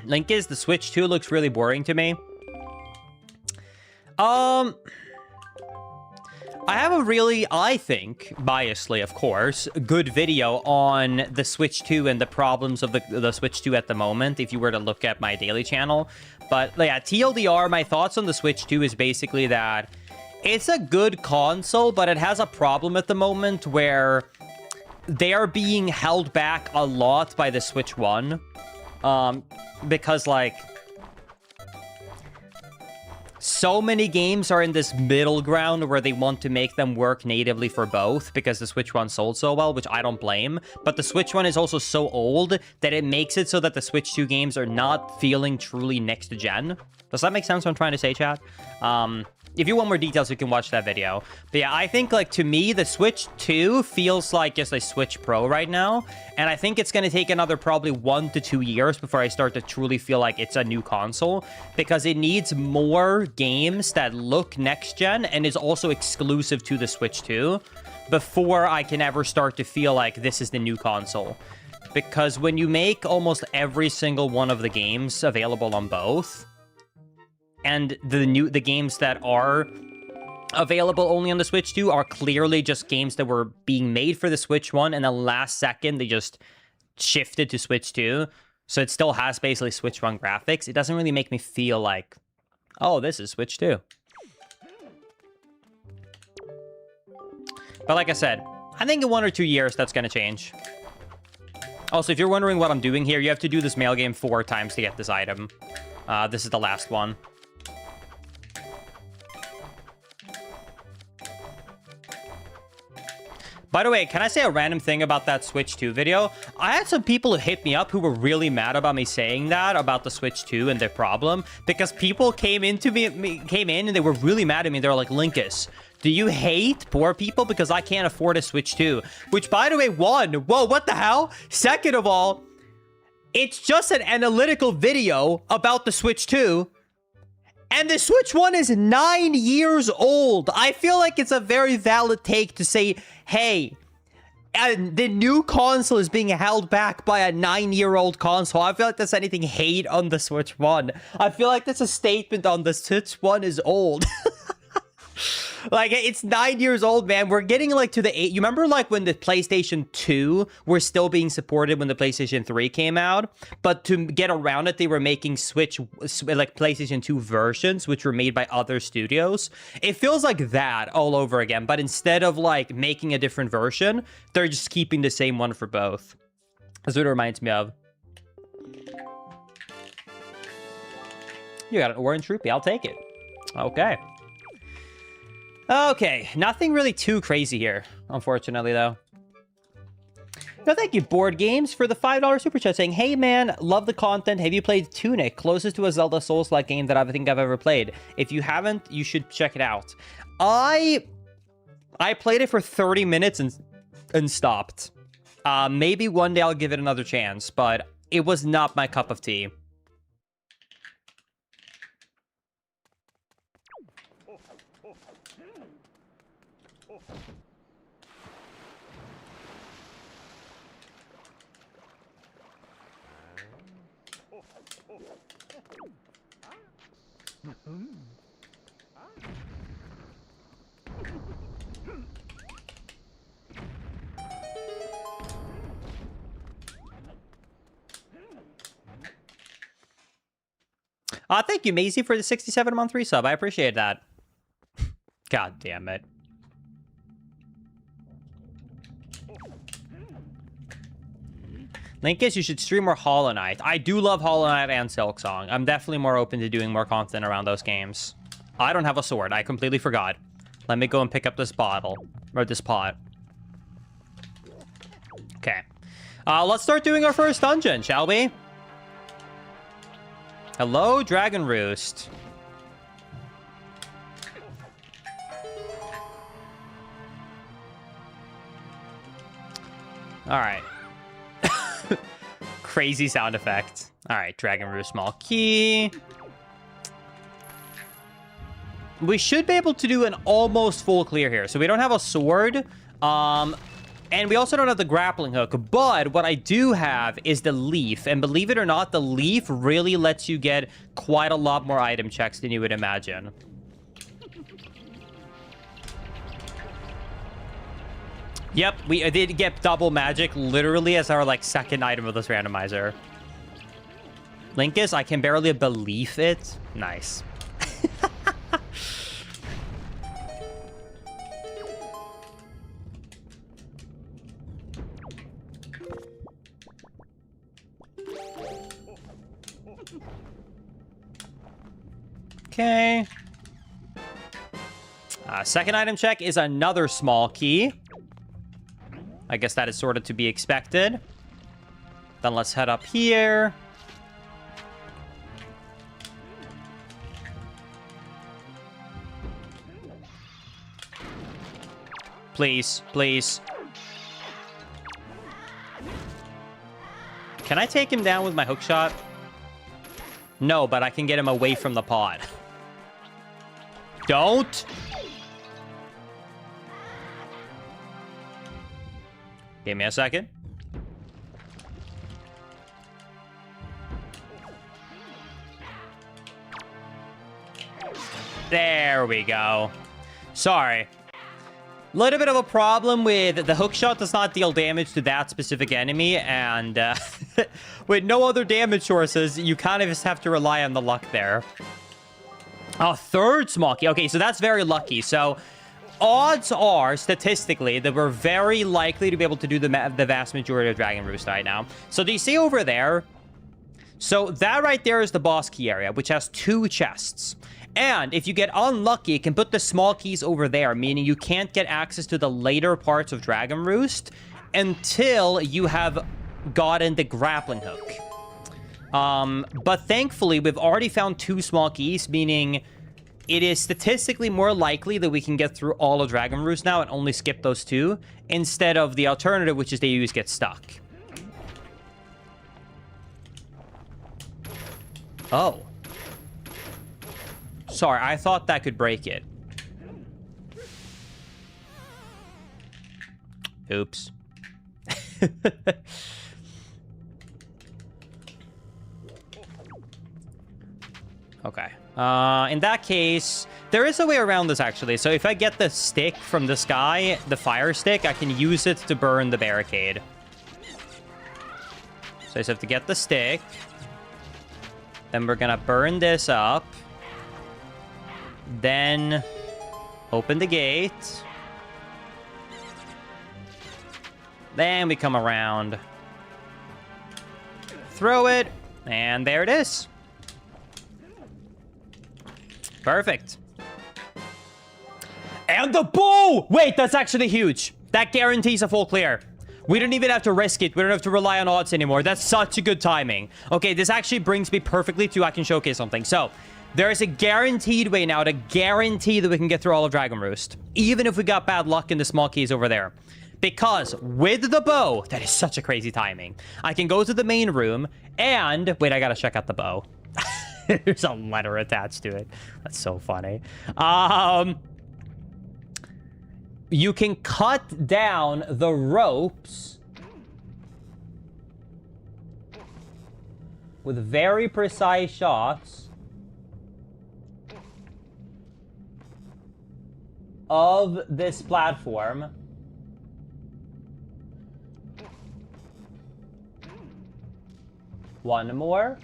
Link is the Switch 2 looks really boring to me. I have a really, I think, biasly, of course, good video on the Switch 2 and the problems of the Switch 2 at the moment, if you were to look at my daily channel. But yeah, TLDR, my thoughts on the Switch 2 is basically that it's a good console, but it has a problem at the moment where they are being held back a lot by the Switch 1. Because, like, so many games are in this middle ground where they want to make them work natively for both because the Switch 1 sold so well, which I don't blame. But the Switch 1 is also so old that it makes it so that the Switch 2 games are not feeling truly next gen. Does that make sense what I'm trying to say, chat? If you want more details, you can watch that video. But yeah, I think, like, to me, the Switch 2 feels like just a Switch Pro right now. And I think it's going to take another probably 1 to 2 years before I start to truly feel like it's a new console. Because it needs more games that look next-gen and is also exclusive to the Switch 2 before I can ever start to feel like this is the new console. Because when you make almost every single one of the games available on both, and the games that are available only on the Switch 2 are clearly just games that were being made for the Switch 1, and then last second they just shifted to Switch 2. So it still has basically Switch 1 graphics. It doesn't really make me feel like, oh, this is Switch 2. But like I said, I think in 1 or 2 years that's going to change. Also, if you're wondering what I'm doing here, you have to do this mail game 4 times to get this item. This is the last one. By the way, can I say a random thing about that Switch 2 video? I had some people who hit me up who were really mad about me saying that about the Switch 2 and their problem, because people came in and they were really mad at me. They were like, Linkus, do you hate poor people because I can't afford a Switch 2? Which, by the way, one, whoa, what the hell? Second of all, it's just an analytical video about the Switch 2. And the Switch 1 is 9 years old. I feel like it's a very valid take to say, hey, the new console is being held back by a 9-year-old console. I feel like that's anything hate on the Switch 1. I feel like that's a statement on the Switch 1 is old. Like, it's 9 years old, man. We're getting, like, to the 8. You remember, like, when the PlayStation 2 were still being supported when the PlayStation 3 came out? But to get around it, they were making PlayStation 2 versions, which were made by other studios. It feels like that all over again. But instead of, like, making a different version, they're just keeping the same one for both. That's what it reminds me of. You got an orange rupee. I'll take it. Okay. Okay, nothing really too crazy here, unfortunately, though. No, thank you, Board Games, for the $5 super chat saying, hey, man, love the content. Have you played Tunic? Closest to a Zelda Souls-like game that I think I've ever played. If you haven't, you should check it out. I played it for 30 minutes and stopped. Maybe one day I'll give it another chance, but it was not my cup of tea. Thank you, Maisie, for the 67-month resub. I appreciate that. God damn it. Linkus, you should stream more Hollow Knight. I do love Hollow Knight and Silksong. I'm definitely more open to doing more content around those games. I don't have a sword. I completely forgot. Let me go and pick up this bottle. Or this pot. Okay. Let's start doing our first dungeon, shall we? Hello, Dragon Roost. Alright. Crazy sound effect. Alright, Dragon Roost, small key. We should be able to do an almost full clear here. So we don't have a sword. And we also don't have the grappling hook. But what I do have is the leaf. And believe it or not, the leaf really lets you get quite a lot more item checks than you would imagine. Yep, we did get double magic literally as our, like, second item of this randomizer. Linkus, I can barely believe it. Nice. Okay. Second item check is another small key. I guess that is sort of to be expected. Then let's head up here. Please, please. Can I take him down with my hook shot? No, but I can get him away from the pod. Don't! Give me a second. There we go. Sorry. Little bit of a problem with the hook shot does not deal damage to that specific enemy, and with no other damage sources, you kind of just have to rely on the luck there. A third small key. Okay, so that's very lucky. So odds are, statistically, that we're very likely to be able to do the vast majority of Dragon Roost right now. So do you see over there? So that right there is the boss key area, which has 2 chests. And if you get unlucky, you can put the small keys over there, meaning you can't get access to the later parts of Dragon Roost until you have gotten the grappling hook. But thankfully, we've already found 2 small keys, meaning it is statistically more likely that we can get through all of Dragon Roost now and only skip those 2, instead of the alternative, which is they always get stuck. Oh. Sorry, I thought that could break it. Oops. Okay. In that case, there is a way around this, actually. So if I get the stick from this guy, the fire stick, I can use it to burn the barricade. So I just have to get the stick. Then we're gonna burn this up. Then open the gate. Then we come around. Throw it. And there it is. Perfect. And the bow! Wait, that's actually huge. That guarantees a full clear. We don't even have to risk it. We don't have to rely on odds anymore. That's such a good timing. Okay, this actually brings me perfectly to I can showcase something. So, there is a guaranteed way now to guarantee that we can get through all of Dragon Roost, even if we got bad luck in the small keys over there. Because with the bow, that is such a crazy timing. I can go to the main room and... Wait, I gotta check out the bow. There's a letter attached to it. That's so funny. You can cut down the ropes with very precise shots of this platform. One more.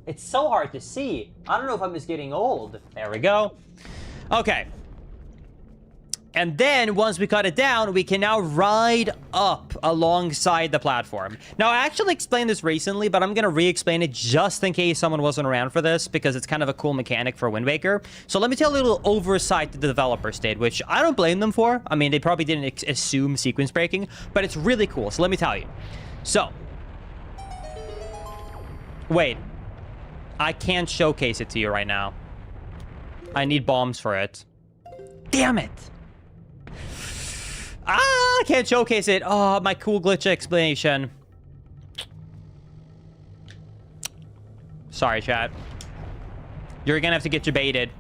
It's so hard to see. I don't know if I'm just getting old. There we go. Okay. And then, once we cut it down, we can now ride up alongside the platform. Now, I actually explained this recently, but I'm going to re-explain it just in case someone wasn't around for this, because it's kind of a cool mechanic for Wind Waker. So let me tell you a little oversight that the developers did, which I don't blame them for. I mean, they probably didn't assume sequence breaking, but it's really cool. So let me tell you. So. Wait. I can't showcase it to you right now. I need bombs for it. Damn it! I can't showcase it. Oh, my cool glitch explanation. Sorry, chat. You're gonna have to get debated.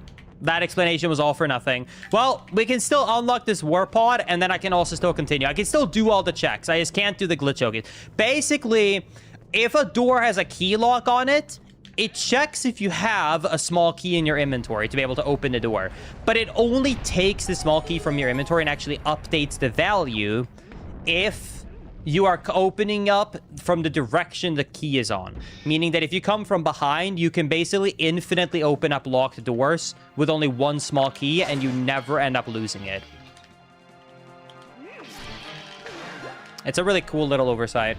That explanation was all for nothing. Well, we can still unlock this warp pod, and then I can also still continue. I can still do all the checks. I just can't do the glitch showcase. Basically, if a door has a key lock on it, it checks if you have a small key in your inventory to be able to open the door. But it only takes the small key from your inventory and actually updates the value if you are opening up from the direction the key is on. Meaning that if you come from behind, you can basically infinitely open up locked doors with only one small key, and you never end up losing it. It's a really cool little oversight.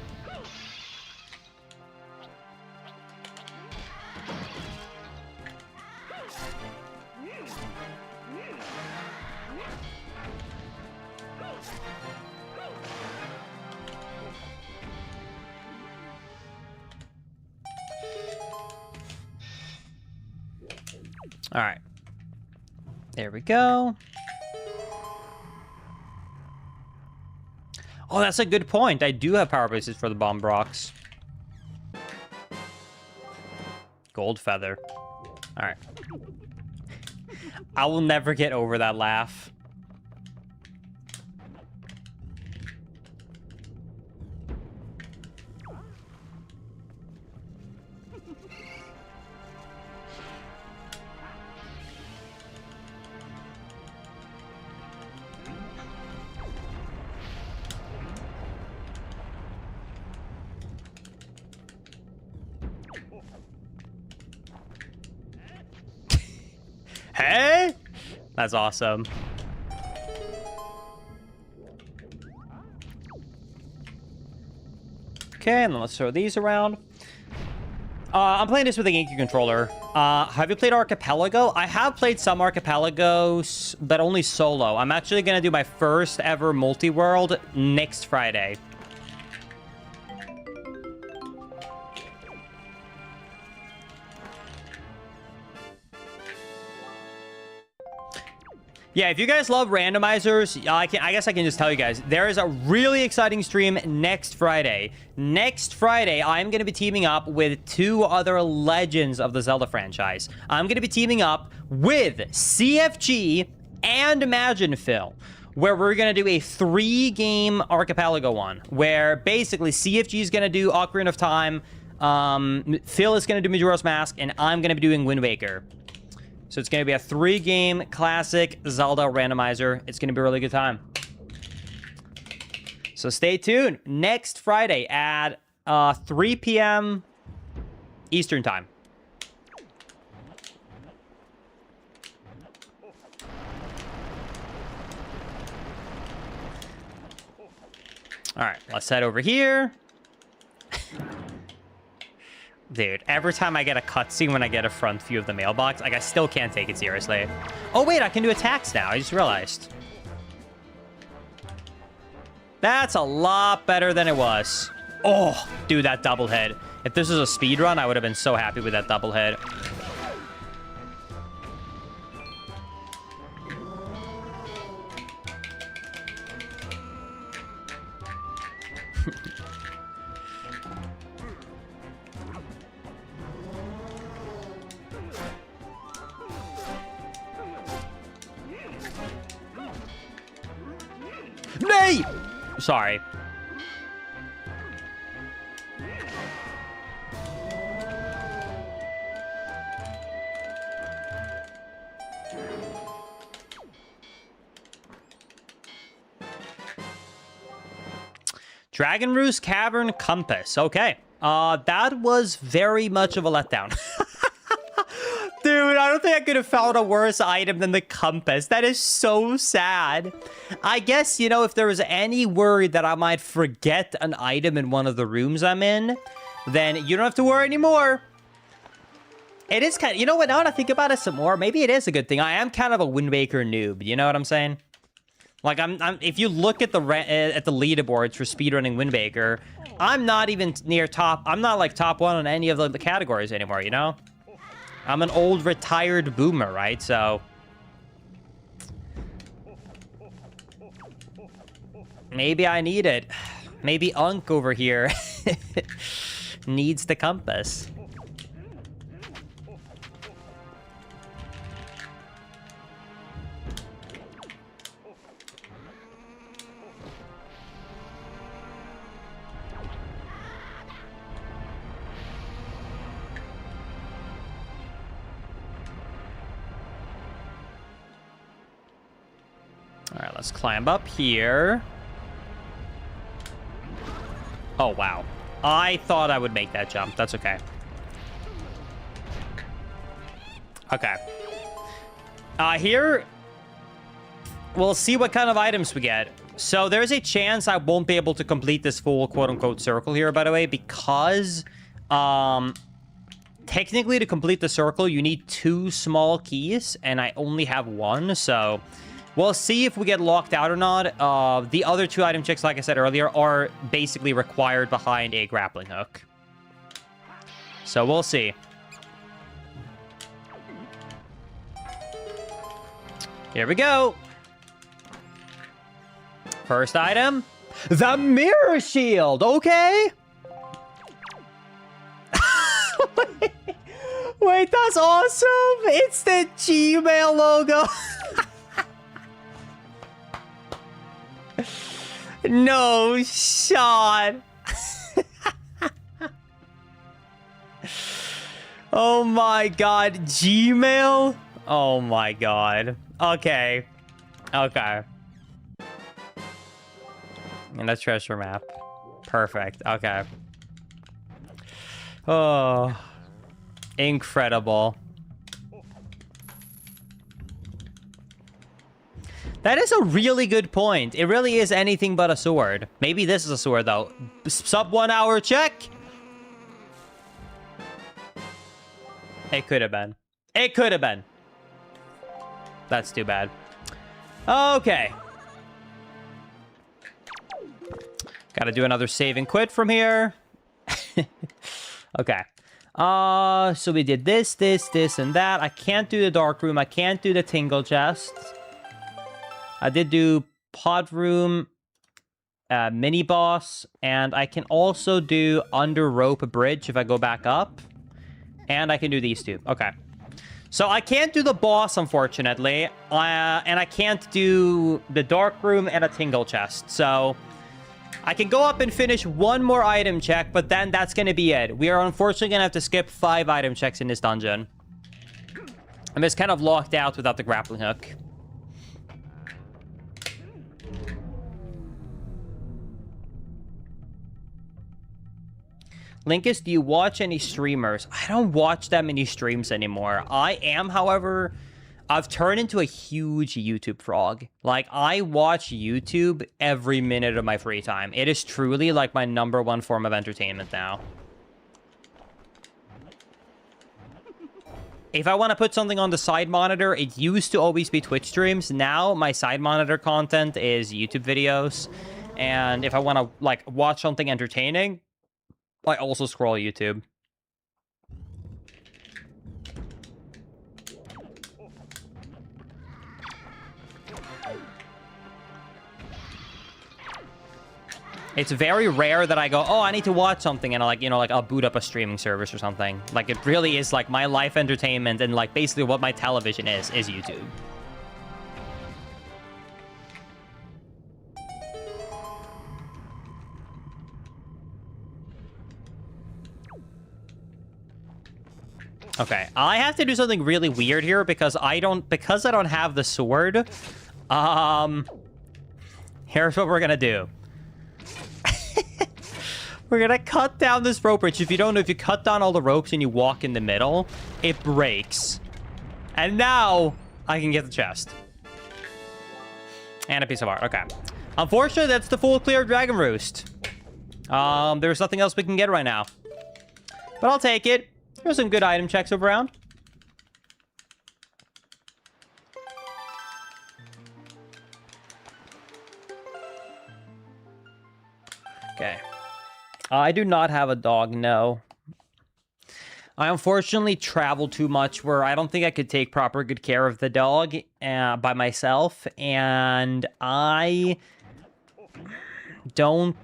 All right. There we go. Oh, that's a good point. I do have power bases for the bomb rocks. Gold feather. All right. I will never get over that laugh. Hey! That's awesome. Okay, and then let's throw these around. I'm playing this with a GameCube controller. Have you played Archipelago? I have played some Archipelagos, but only solo. I'm actually going to do my first ever multi-world next Friday. Yeah, if you guys love randomizers, I guess I can just tell you guys, there is a really exciting stream next Friday. Next Friday, I'm going to be teaming up with 2 other legends of the Zelda franchise. I'm going to be teaming up with CFG and Imagine Phil, where we're going to do a 3-game Archipelago one, where basically CFG is going to do Ocarina of Time, Phil is going to do Majora's Mask, and I'm going to be doing Wind Waker. So it's going to be a 3-game classic Zelda randomizer. It's going to be a really good time. So stay tuned. Next Friday at 3 p.m. Eastern Time. All right, let's head over here. Dude, every time I get a cutscene when I get a front view of the mailbox, like, I still can't take it seriously. Oh, wait, I can do attacks now. I just realized. That's a lot better than it was. Oh, dude, that double hit. If this was a speed run, I would have been so happy with that double hit. Nay! Sorry. Dragon Roost Cavern Compass. Okay. That was very much of a letdown. Dude, I don't think I could have found a worse item than the compass. That is so sad. I guess, you know, if there was any worry that I might forget an item in one of the rooms I'm in, then you don't have to worry anymore. It is kind of, you know what, now that I think about it some more, maybe it is a good thing. I am kind of a Wind Waker noob, you know what I'm saying? Like, if you look at the leaderboards for speedrunning Wind Waker, I'm not even near top. I'm not like top 1 on any of the categories anymore, you know? I'm an old retired boomer, right? So maybe I need it. Maybe Unk over here needs the compass. All right, let's climb up here. Oh, wow. I thought I would make that jump. That's okay. Okay. Here, we'll see what kind of items we get. So there's a chance I won't be able to complete this full quote-unquote circle here, by the way, because technically to complete the circle, you need 2 small keys, and I only have 1, so we'll see if we get locked out or not. The other 2 item checks, like I said earlier, are basically required behind a grappling hook. So we'll see. Here we go. First item, the mirror shield. Okay. Wait, that's awesome. It's the Gmail logo. No shot. Oh my god, Gmail? Oh my god. Okay. Okay. And a treasure map. Perfect. Okay. Oh. Incredible. That is a really good point. It really is anything but a sword. Maybe this is a sword, though. Sub 1 hour check. It could have been. It could have been. That's too bad. Okay. Gotta do another save and quit from here. Okay. So we did this, and that. I can't do the dark room. I can't do the tingle chest. I did do pod room, mini boss, and I can also do under rope bridge if I go back up. And I can do these 2. Okay. So I can't do the boss, unfortunately. And I can't do the dark room and a tingle chest. So I can go up and finish 1 more item check, but then that's going to be it. We are unfortunately going to have to skip 5 item checks in this dungeon. I'm just kind of locked out without the grappling hook. Linkus, do you watch any streamers? I don't watch that many streams anymore. I am, however, I've turned into a huge YouTube frog. Like, I watch YouTube every minute of my free time. It is truly, like, my #1 form of entertainment now. If I want to put something on the side monitor, it used to always be Twitch streams. Now, my side monitor content is YouTube videos. And if I want to, like, watch something entertaining, I also scroll YouTube. It's very rare that I go, oh, I need to watch something, and I I'll boot up a streaming service or something. Like, it really is like my life entertainment, and like basically what my television is YouTube. Okay, I have to do something really weird here because I don't have the sword. Here's what we're gonna do. We're gonna cut down this rope bridge. If you don't know, if you cut down all the ropes and you walk in the middle, it breaks. And now I can get the chest. And a piece of art. Okay. Unfortunately, that's the full clear Dragon Roost. There's nothing else we can get right now. But I'll take it. There's some good item checks around. Okay. I do not have a dog, no. I unfortunately travel too much where I don't think I could take proper good care of the dog by myself. And I don't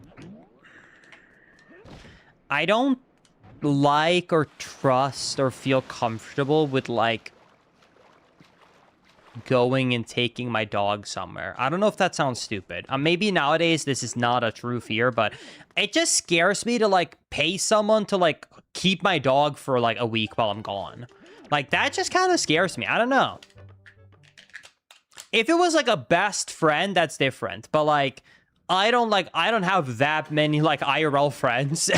like or trust or feel comfortable with like going and taking my dog somewhere. I don't know if that sounds stupid. Maybe nowadays this is not a true fear, but it just scares me to like pay someone to like keep my dog for like a week while I'm gone. Like that just kind of scares me. I don't know. If it was like a best friend, that's different. But like, I don't have that many like IRL friends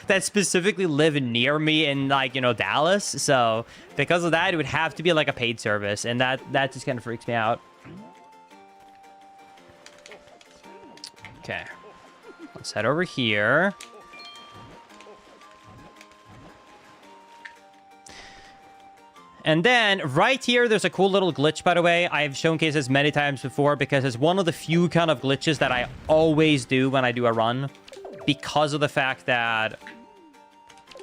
that specifically live near me in like, you know, Dallas. So because of that, it would have to be like a paid service. And that just kind of freaks me out. Okay. Let's head over here. And then right here, there's a cool little glitch, by the way. I've showcased this many times before because it's one of the few kind of glitches that I always do when I do a run, because of the fact that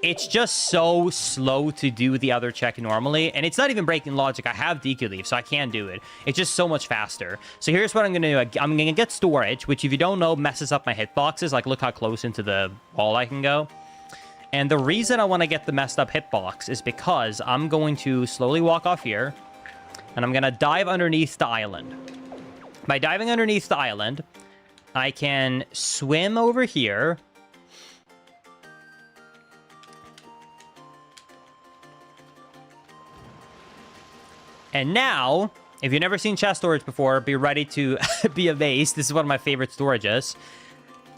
it's just so slow to do the other check normally. And it's not even breaking logic. I have DQ leave, so I can do it. It's just so much faster. So here's what I'm going to do. I'm going to get storage, which if you don't know, messes up my hitboxes. Like, look how close into the wall I can go. And the reason I want to get the messed up hitbox is because I'm going to slowly walk off here, and I'm going to dive underneath the island. By diving underneath the island, I can swim over here. And now, if you've never seen chest storage before, be ready to be amazed. This is one of my favorite storages.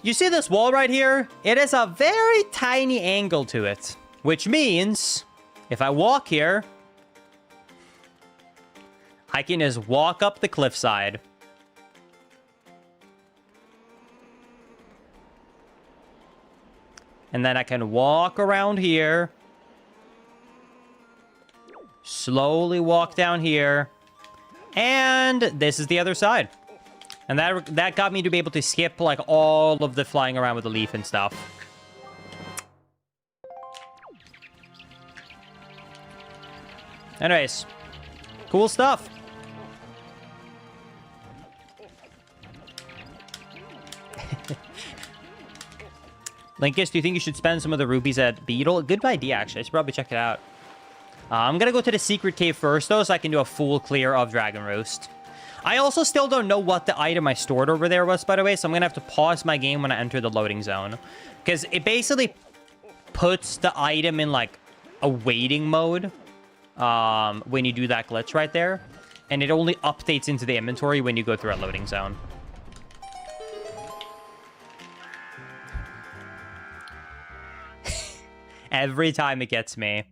You see this wall right here? It has a very tiny angle to it, which means if I walk here, I can just walk up the cliffside. And then I can walk around here. Slowly walk down here. And this is the other side. And that got me to be able to skip, like, all of the flying around with the leaf and stuff. Anyways. Cool stuff. Linkus, do you think you should spend some of the rupees at Beetle? Good idea, actually. I should probably check it out. I'm gonna go to the secret cave first, though, so I can do a full clear of Dragon Roost. I also still don't know what the item I stored over there was, by the way, so I'm going to have to pause my game when I enter the loading zone. Because it basically puts the item in, like, a waiting mode when you do that glitch right there. And it only updates into the inventory when you go through a loading zone. Every time it gets me.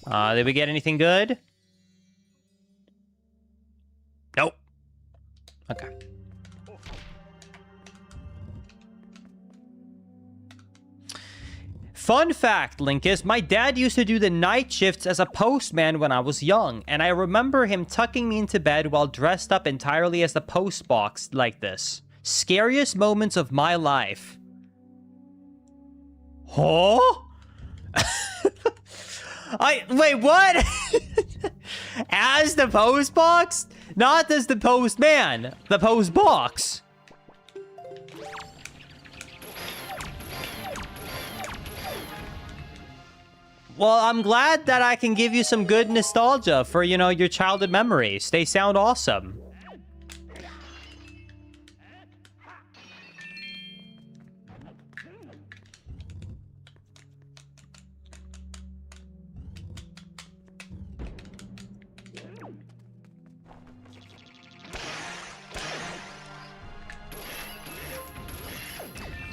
Did we get anything good? Nope. Okay. Fun fact, Linkus, my dad used to do the night shifts as a postman when I was young, and I remember him tucking me into bed while dressed up entirely as the post box like this. Scariest moments of my life. Huh? Wait, what? As the post box? Not as the postman. The post box. Well, I'm glad that I can give you some good nostalgia for, you know, your childhood memories. They sound awesome.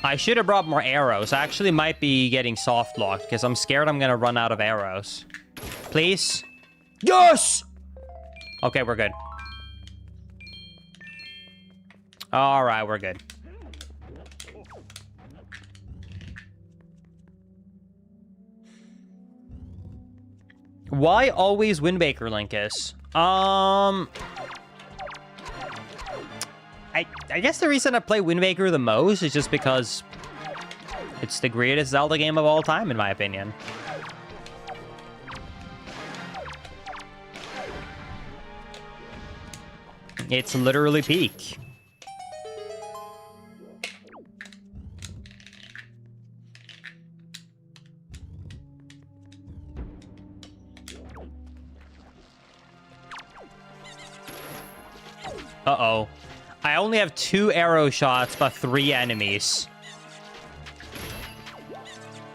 I should have brought more arrows. I actually might be getting soft locked because I'm scared I'm going to run out of arrows. Please? Yes! Okay, we're good. All right, we're good. Why always Windbaker, Linkus? I guess the reason I play Wind Waker the most is just because it's the greatest Zelda game of all time, in my opinion. It's literally peak. Uh-oh. I only have 2 arrow shots, but 3 enemies.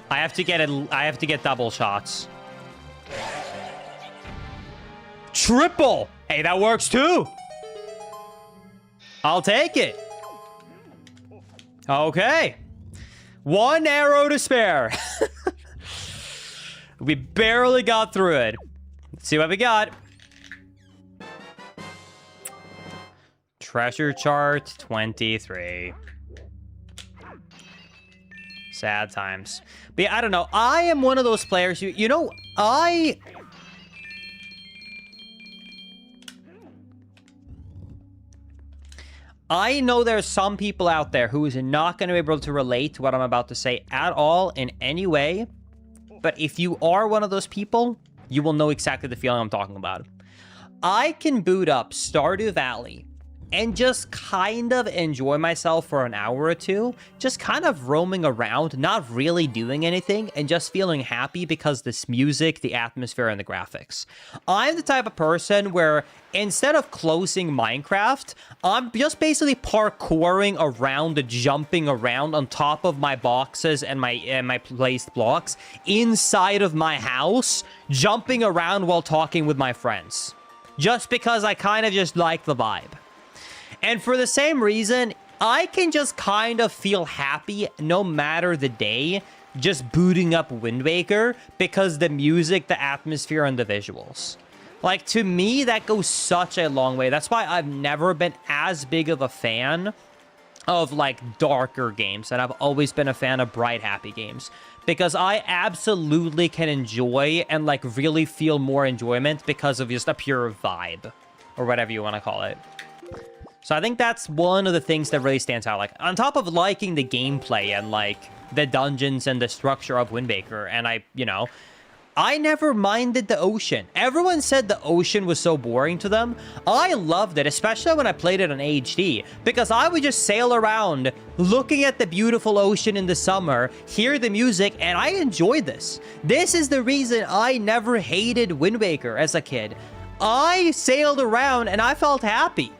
I have to get double shots. triple. Hey, that works too. I'll take it. Okay. 1 arrow to spare. We barely got through it. Let's see what we got. Treasure chart 23. Sad times. But yeah, I don't know. I am one of those players who, you know, I know there's some people out there who is not going to be able to relate to what I'm about to say at all in any way. But if you are one of those people, you will know exactly the feeling I'm talking about. I can boot up Stardew Valley and just kind of enjoy myself for an hour or two, just kind of roaming around, not really doing anything, and just feeling happy because this music, the atmosphere, and the graphics. I'm the type of person where instead of closing Minecraft, I'm just basically parkouring around, jumping around on top of my boxes and my placed blocks inside of my house, jumping around while talking with my friends. Just because I kind of just like the vibe. And for the same reason, I can just kind of feel happy no matter the day just booting up Wind Waker because the music, the atmosphere, and the visuals. Like, to me, that goes such a long way. That's why I've never been as big of a fan of, like, darker games. And I've always been a fan of bright, happy games. Because I absolutely can enjoy and, like, really feel more enjoyment because of just a pure vibe. Or whatever you want to call it. So I think that's one of the things that really stands out. Like, on top of liking the gameplay and, like, the dungeons and the structure of Wind Waker, and I never minded the ocean. Everyone said the ocean was so boring to them. I loved it, especially when I played it on HD, because I would just sail around looking at the beautiful ocean in the summer, hear the music, and I enjoyed this. This is the reason I never hated Wind Waker as a kid. I sailed around and I felt happy.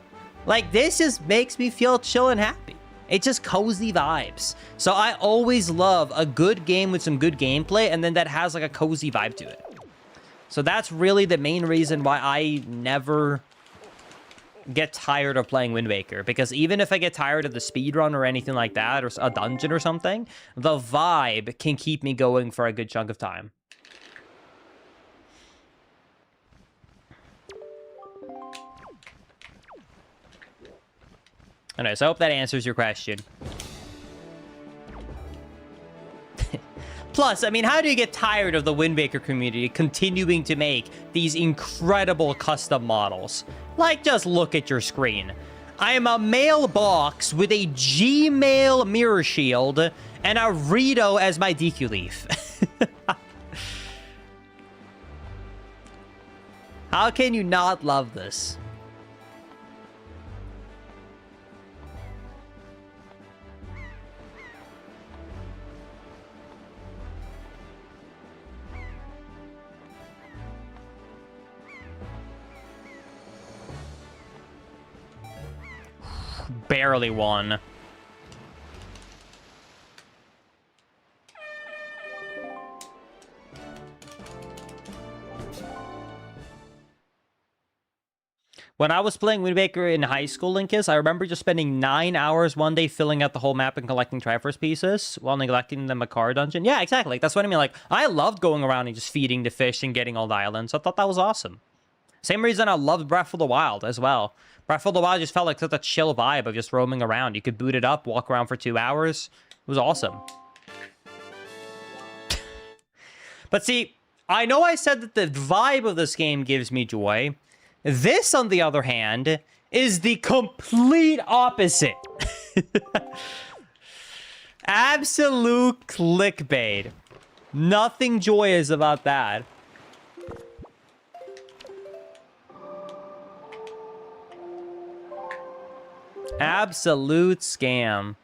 Like, this just makes me feel chill and happy. It's just cozy vibes. So I always love a good game with some good gameplay, and then that has, like, a cozy vibe to it. So that's really the main reason why I never get tired of playing Wind Waker. Because even if I get tired of the speedrun or anything like that, or a dungeon or something, the vibe can keep me going for a good chunk of time. Anyway, so I hope that answers your question. Plus, I mean, how do you get tired of the Wind Waker community continuing to make these incredible custom models? Like, just look at your screen. I am a mailbox with a Gmail mirror shield and a Rito as my DQ leaf. How can you not love this? Barely won. When I was playing Wind Waker in high school, Linkus, I remember just spending 9 hours one day filling out the whole map and collecting Triforce pieces while neglecting the Makar dungeon. Yeah, exactly. That's what I mean. Like, I loved going around and just feeding the fish and getting all the islands. I thought that was awesome. Same reason I loved Breath of the Wild as well. Breath of the Wild just felt like such a chill vibe of just roaming around. You could boot it up, walk around for 2 hours. It was awesome. But see, I know I said that the vibe of this game gives me joy. This, on the other hand, is the complete opposite. Absolute clickbait. Nothing joyous about that. Absolute scam.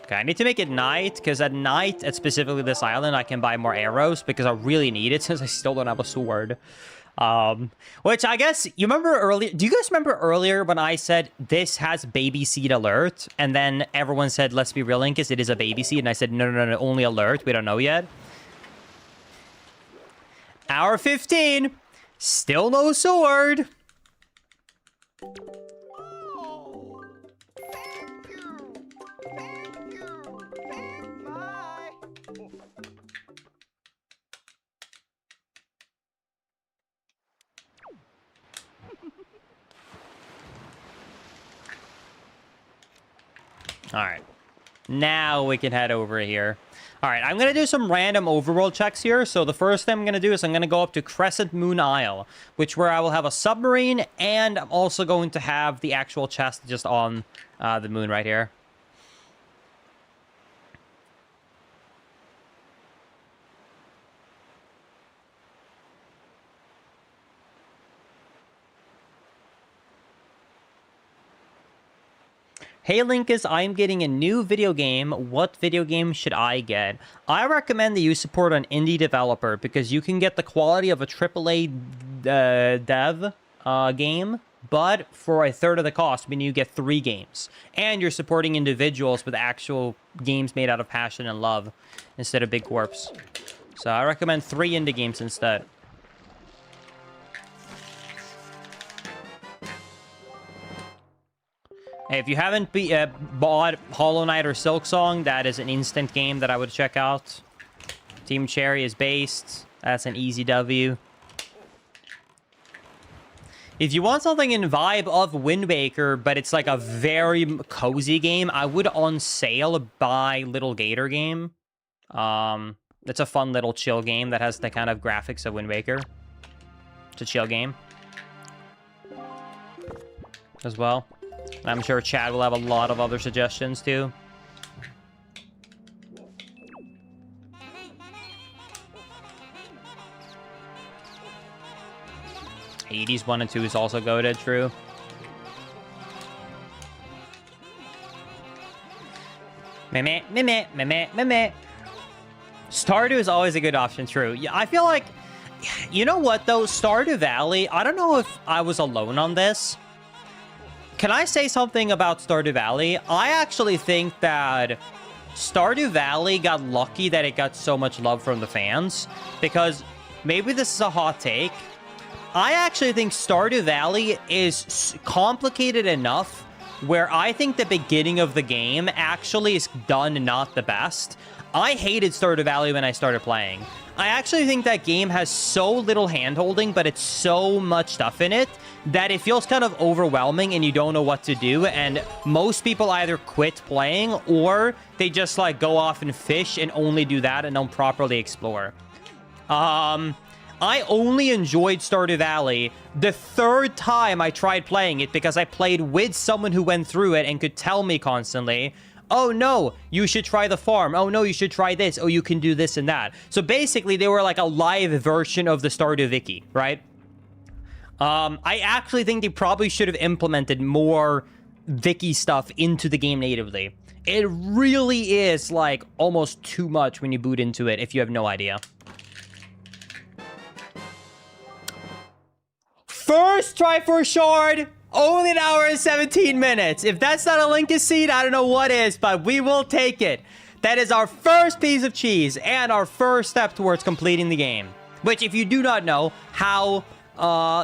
Okay, I need to make it night, because at night, at specifically this island, I can buy more arrows, because I really need it, since I still don't have a sword. Which I guess, you remember earlier, do you guys remember earlier when I said, this has baby seed alert, and then everyone said, let's be real, Linkus, it is a baby seed, and I said, no, only alert, we don't know yet. Hour 15, still no sword. All right, now we can head over here. All right, I'm going to do some random overworld checks here. So the first thing I'm going to do is I'm going to go up to Crescent Moon Isle, where I will have a submarine, and I'm also going to have the actual chest just on the moon right here. Hey Linkus, I'm getting a new video game. What video game should I get? I recommend that you support an indie developer because you can get the quality of a AAA dev game, but for a third of the cost, meaning you get 3 games. And you're supporting individuals with actual games made out of passion and love instead of big corps. So I recommend 3 indie games instead. Hey, if you haven't bought Hollow Knight or Silksong, that is an instant game that I would check out. Team Cherry is based. That's an easy W. If you want something in vibe of Wind Waker, but it's like a very cozy game, I would on sale buy Little Gator Game. It's a fun little chill game that has the kind of graphics of Wind Waker. It's a chill game. As well. I'm sure Chad will have a lot of other suggestions, too. Hades 1 and 2 is also goated, true. Meh. Stardew is always a good option, true. Yeah, I feel like... You know what, though? Stardew Valley, I don't know if I was alone on this. Can I say something about Stardew Valley? I actually think that Stardew Valley got lucky that it got so much love from the fans. Because maybe this is a hot take. I actually think Stardew Valley is complicated enough where I think the beginning of the game actually is done not the best. I hated Stardew Valley when I started playing. I actually think that game has so little handholding, but it's so much stuff in it that it feels kind of overwhelming and you don't know what to do. And most people either quit playing or they just like go off and fish and only do that and don't properly explore. I only enjoyed Stardew Valley the 3rd time I tried playing it because I played with someone who went through it and could tell me constantly, oh no, you should try the farm. Oh no, you should try this. Oh, you can do this and that. So basically, they were like a live version of the Stardew Wiki, right? I actually think they probably should have implemented more Wiki stuff into the game natively. It really is like almost too much when you boot into it if you have no idea. First try for shard, only an hour and 17 minutes. If that's not a Linkus seed, I don't know what is, but we will take it. That is our first piece of cheese and our first step towards completing the game. Which, if you do not know how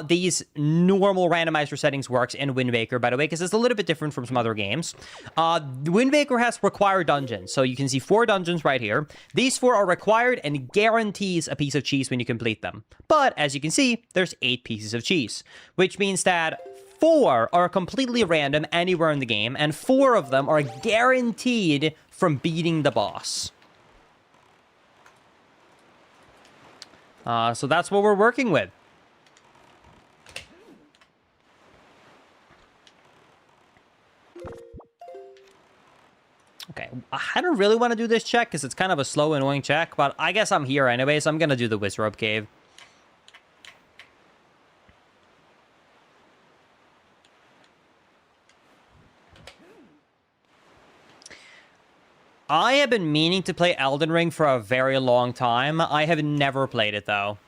these normal randomizer settings works in Wind Waker, by the way, because it's a little bit different from some other games. Wind Waker has required dungeons. So you can see 4 dungeons right here. These 4 are required and guarantees a piece of cheese when you complete them. But as you can see, there's 8 pieces of cheese, which means that 4 are completely random anywhere in the game, and 4 of them are guaranteed from beating the boss. So that's what we're working with. Okay, I don't really want to do this check because it's kind of a slow, annoying check, but I guess I'm here anyway, so I'm going to do the Wizrobe Cave. I have been meaning to play Elden Ring for a very long time. I have never played it, though.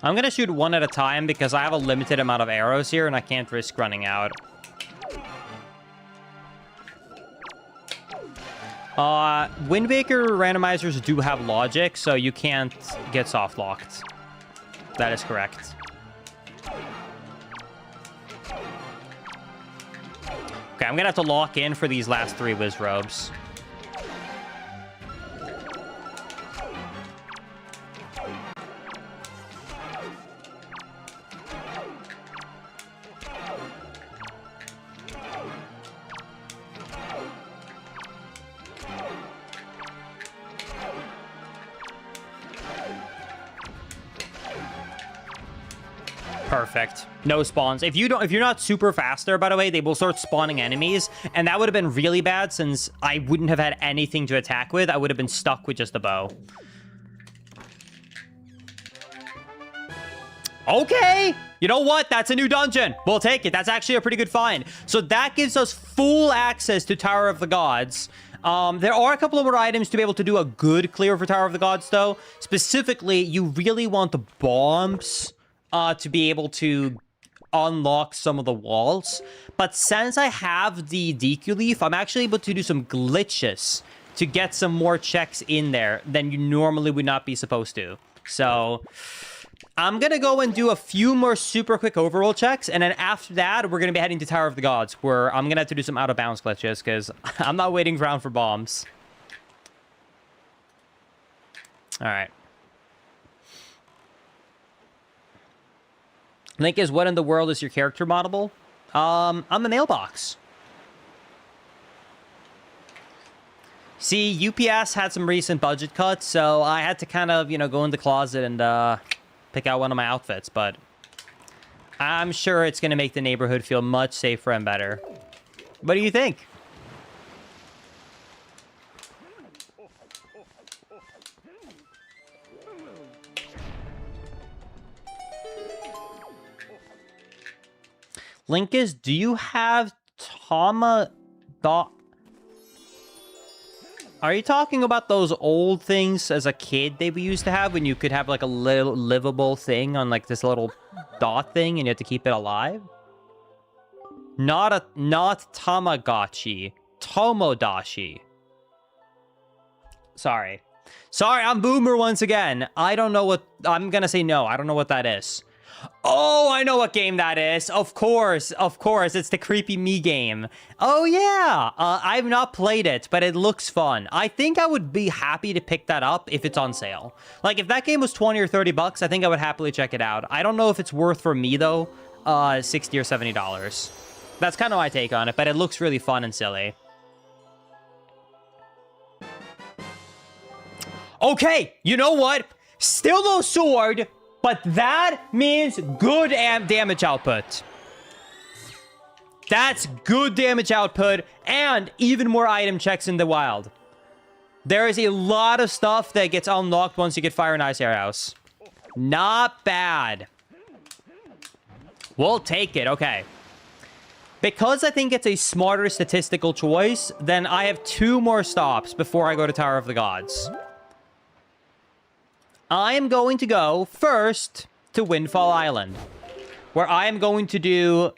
I'm gonna shoot one at a time because I have a limited amount of arrows here and I can't risk running out. Wind Waker randomizers do have logic, so you can't get soft locked. That is correct. Okay, I'm gonna have to lock in for these last 3 Wiz Robes. Perfect. No spawns. If you're not super fast there, by the way, they will start spawning enemies, and that would have been really bad since I wouldn't have had anything to attack with. I would have been stuck with just a bow. Okay. You know what? That's a new dungeon. We'll take it. That's actually a pretty good find. So that gives us full access to Tower of the Gods. There are a couple of more items to be able to do a good clear for Tower of the Gods, though. Specifically, you really want the bombs to be able to unlock some of the walls. But since I have the DQ leaf, I'm actually able to do some glitches to get some more checks in there than you normally would not be supposed to. So I'm going to go and do a few more super quick overroll checks. And then after that, we're going to be heading to Tower of the Gods, where I'm going to have to do some out-of-bounds glitches because I'm not waiting around for bombs. All right. Link is, what in the world is your character moddable? I'm the mailbox. See, UPS had some recent budget cuts, so I had to kind of, you know, go in the closet and pick out one of my outfits, but I'm sure it's going to make the neighborhood feel much safer and better. What do you think? Linkus, do you have Tama... Are you talking about those old things as a kid they used to have when you could have like a little livable thing on like this little dot thing and you had to keep it alive? Not Tamagotchi. Tomodachi. Sorry, I'm boomer once again. I don't know what... I'm gonna say no. I don't know what that is. Oh, I know what game that is. Of course. It's the Creepy Me game. Oh, yeah. I've not played it, but it looks fun. I think I would be happy to pick that up if it's on sale. Like, if that game was 20 or 30 bucks, I think I would happily check it out. I don't know if it's worth for me, though, $60 or $70. That's kind of my take on it, but it looks really fun and silly. Okay, you know what? Still no sword, but that means good damage output. That's good damage output and even more item checks in the wild. There is a lot of stuff that gets unlocked once you get Fire and Ice Arrows. Not bad. We'll take it, okay. Because I think it's a smarter statistical choice, then I have 2 more stops before I go to Tower of the Gods. I am going to go first to Windfall Island, where I am going to do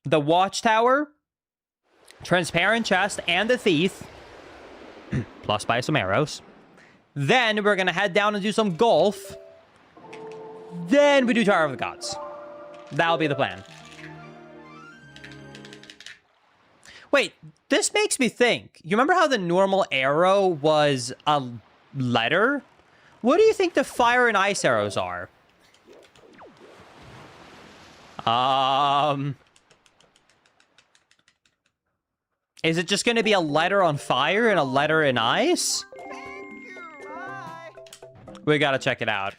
the Watchtower, Transparent Chest, and the Thief, plus buy some arrows. Then we're going to head down and do some golf. Then we do Tower of the Gods. That'll be the plan. Wait, this makes me think. You remember how the normal arrow was a letter? What do you think the Fire and Ice Arrows are? Is it just going to be a letter on fire and a letter in ice? We gotta check it out.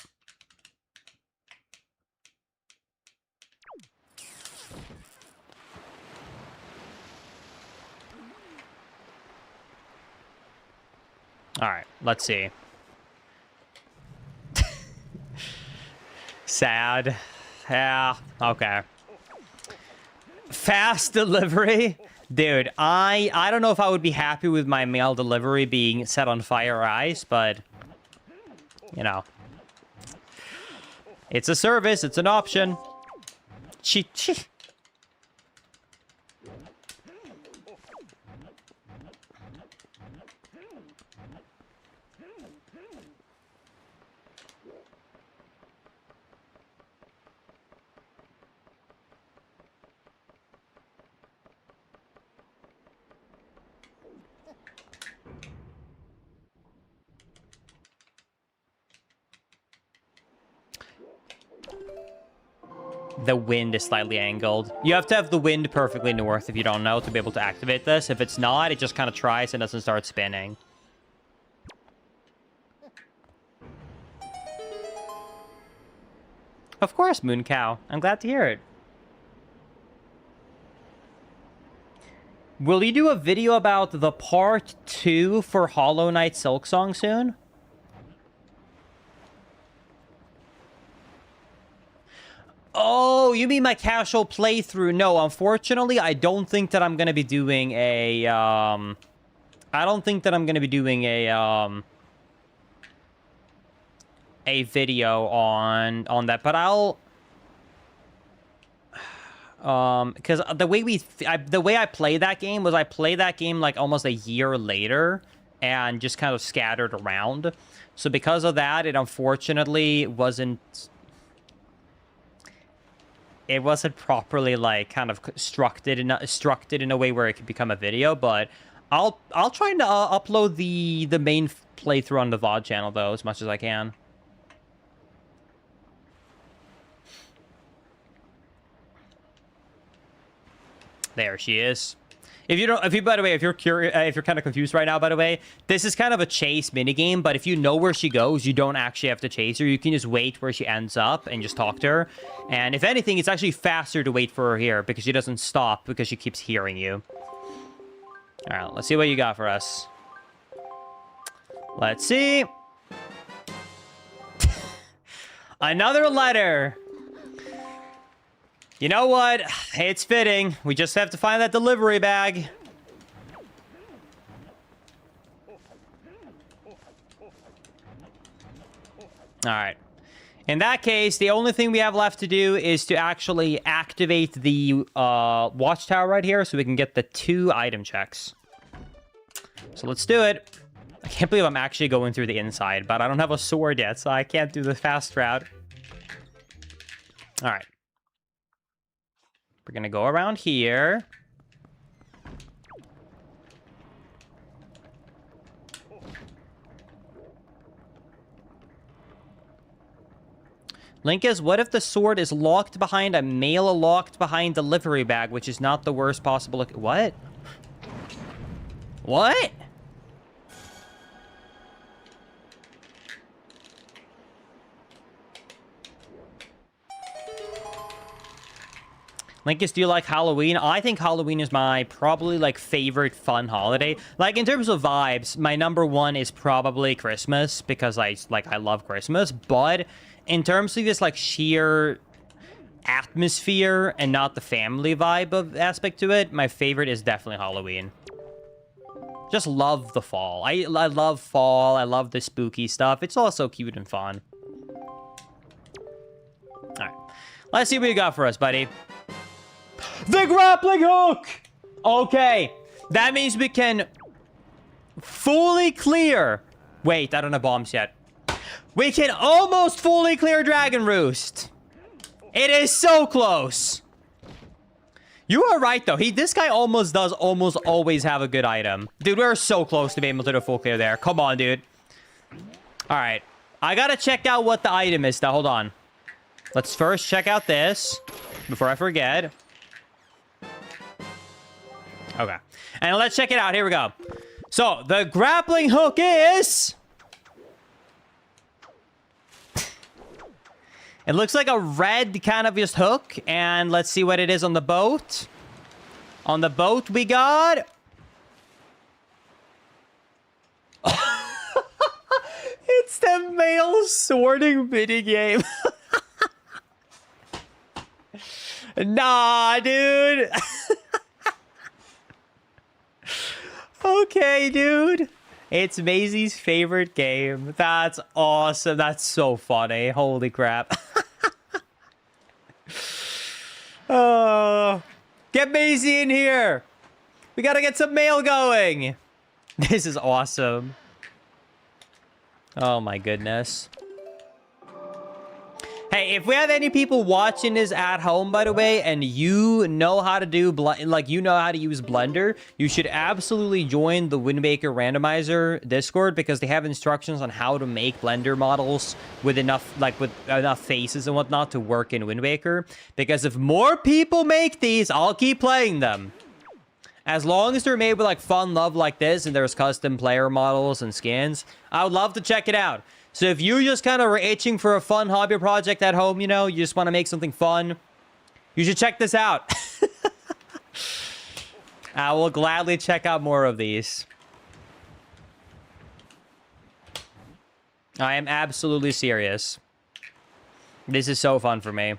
All right, let's see. Sad. Yeah, okay. Fast delivery? Dude, I don't know if I would be happy with my mail delivery being set on fire or ice, but... You know. It's a service, it's an option. Chi. The wind is slightly angled. You have to have the wind perfectly north, if you don't know, to be able to activate this. If it's not, it just kind of tries and doesn't start spinning. Of course, Moon Cow. I'm glad to hear it. Will you do a video about the part 2 for Hollow Knight Silksong soon? Oh, you mean my casual playthrough? No, unfortunately, I don't think that I'm gonna be doing a, I don't think that I'm gonna be doing a video on that, but I'll, because the way I play that game was I played that game like almost a year later and just kind of scattered around. So because of that, it unfortunately wasn't properly like kind of structured in a way where it could become a video, but I'll try to upload the main playthrough on the VOD channel though as much as I can. There she is. By the way, if you're curious, if you're kind of confused right now, by the way, this is kind of a chase minigame, but if you know where she goes, you don't actually have to chase her. You can just wait where she ends up and just talk to her. And if anything, it's actually faster to wait for her here because she doesn't stop because she keeps hearing you. All right, let's see what you got for us. Let's see. Another letter. You know what? It's fitting. We just have to find that delivery bag. All right. In that case, the only thing we have left to do is to actually activate the watchtower right here so we can get the 2 item checks. So let's do it. I can't believe I'm actually going through the inside, but I don't have a sword yet, so I can't do the fast route. All right. We're going to go around here. Link is, what if the sword is locked behind a mail locked behind delivery bag, which is not the worst possible... What? What? Linkus, do you like Halloween? I think Halloween is my probably like favorite fun holiday. Like in terms of vibes, my number 1 is probably Christmas because I love Christmas. But in terms of just like sheer atmosphere and not the family vibe of aspect to it, my favorite is definitely Halloween. Just love the fall. I love fall. I love the spooky stuff. It's all so cute and fun. All right, let's see what you got for us, buddy. The grappling hook! Okay, that means we can fully clear... Wait, I don't have bombs yet. We can almost fully clear Dragon Roost. It is so close. You are right, though. This guy almost always have a good item. Dude, we're so close to being able to do a full clear there. Come on, dude. All right. I gotta check out what the item is, though. Hold on. Let's first check out this before I forget. Okay. And let's check it out. Here we go. So, the grappling hook is... It looks like a red kind of just hook. And let's see what it is on the boat. On the boat we got... It's the male sorting minigame. Nah, dude. Okay, dude. It's Maisie's favorite game. That's awesome. That's so funny. Holy crap. Oh, get Maisie in here. We gotta get some mail going. This is awesome. Oh my goodness. Hey, if we have any people watching this at home, by the way, and you know how to do, you know how to use Blender, you should absolutely join the Wind Waker Randomizer Discord, because they have instructions on how to make Blender models with enough, with enough faces and whatnot to work in Wind Waker. Because if more people make these, I'll keep playing them. As long as they're made with, fun love like this, and there's custom player models and skins, I would love to check it out. So if you just kind of are itching for a fun hobby project at home, you know, you just want to make something fun, you should check this out. I will gladly check out more of these. I am absolutely serious. This is so fun for me.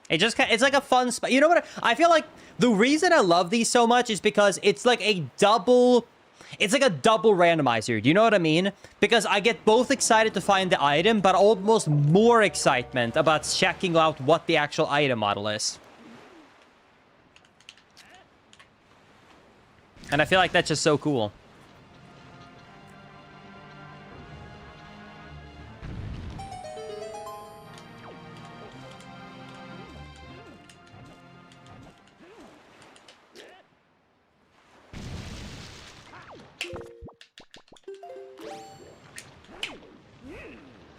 It's like a fun spot. You know what? I feel like the reason I love these so much is because it's like a double... It's like a double randomizer. Do you know what I mean? Because I get both excited to find the item, but almost more excitement about checking out what the actual item model is. And I feel like that's just so cool.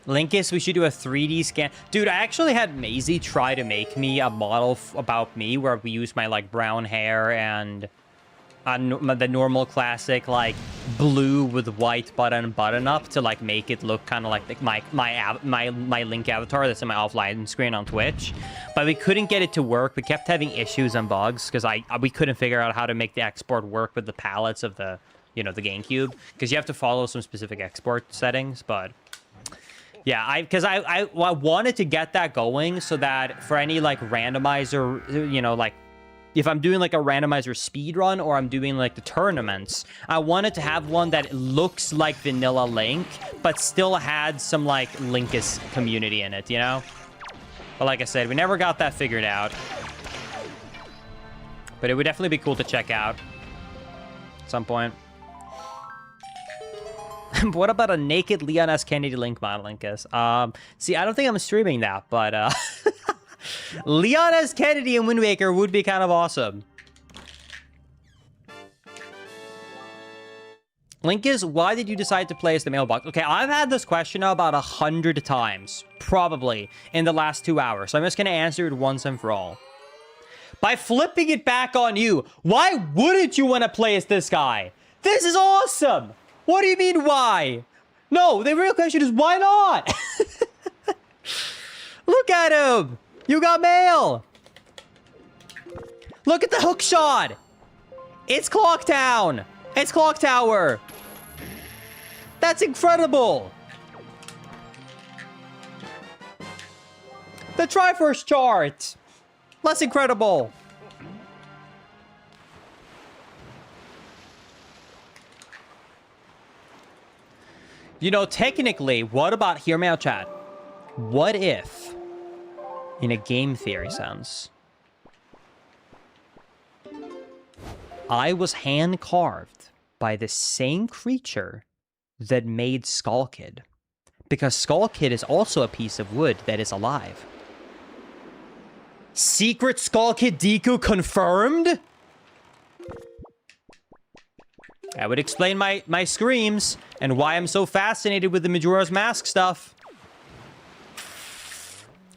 Linkus, we should do a 3D scan. Dude, I actually had Maisie try to make me a model about me where we use my, brown hair and the normal classic, blue with white button up to, make it look kind of like my Link avatar that's in my offline screen on Twitch. But we couldn't get it to work. We kept having issues and bugs because we couldn't figure out how to make the export work with the palettes of the, the GameCube. Because you have to follow some specific export settings, but... Yeah, because I wanted to get that going so that for any, randomizer, if I'm doing, a randomizer speed run or I'm doing, the tournaments, I wanted to have one that looks like vanilla Link, but still had some, Linkus community in it, you know? But like I said, we never got that figured out. But it would definitely be cool to check out at some point. What about a naked Leon S. Kennedy Link model, Linkus? See, I don't think I'm streaming that, but Leon S. Kennedy and Wind Waker would be kind of awesome. Linkus, why did you decide to play as the mailbox? Okay, I've had this question now about 100 times, probably, in the last 2 hours. So I'm just going to answer it once and for all. By flipping it back on you, why wouldn't you want to play as this guy? This is awesome! What do you mean, why? No, the real question is, why not? Look at him! You got mail! Look at the hook shot! It's Clock Town! It's Clock Tower! That's incredible! The Triforce chart! That's incredible! You know, technically, what about, hear me out, chat. What if, in a game theory sense, I was hand-carved by the same creature that made Skull Kid? Because Skull Kid is also a piece of wood that is alive. Secret Skull Kid Deku confirmed? That would explain my screams and why I'm so fascinated with the Majora's Mask stuff.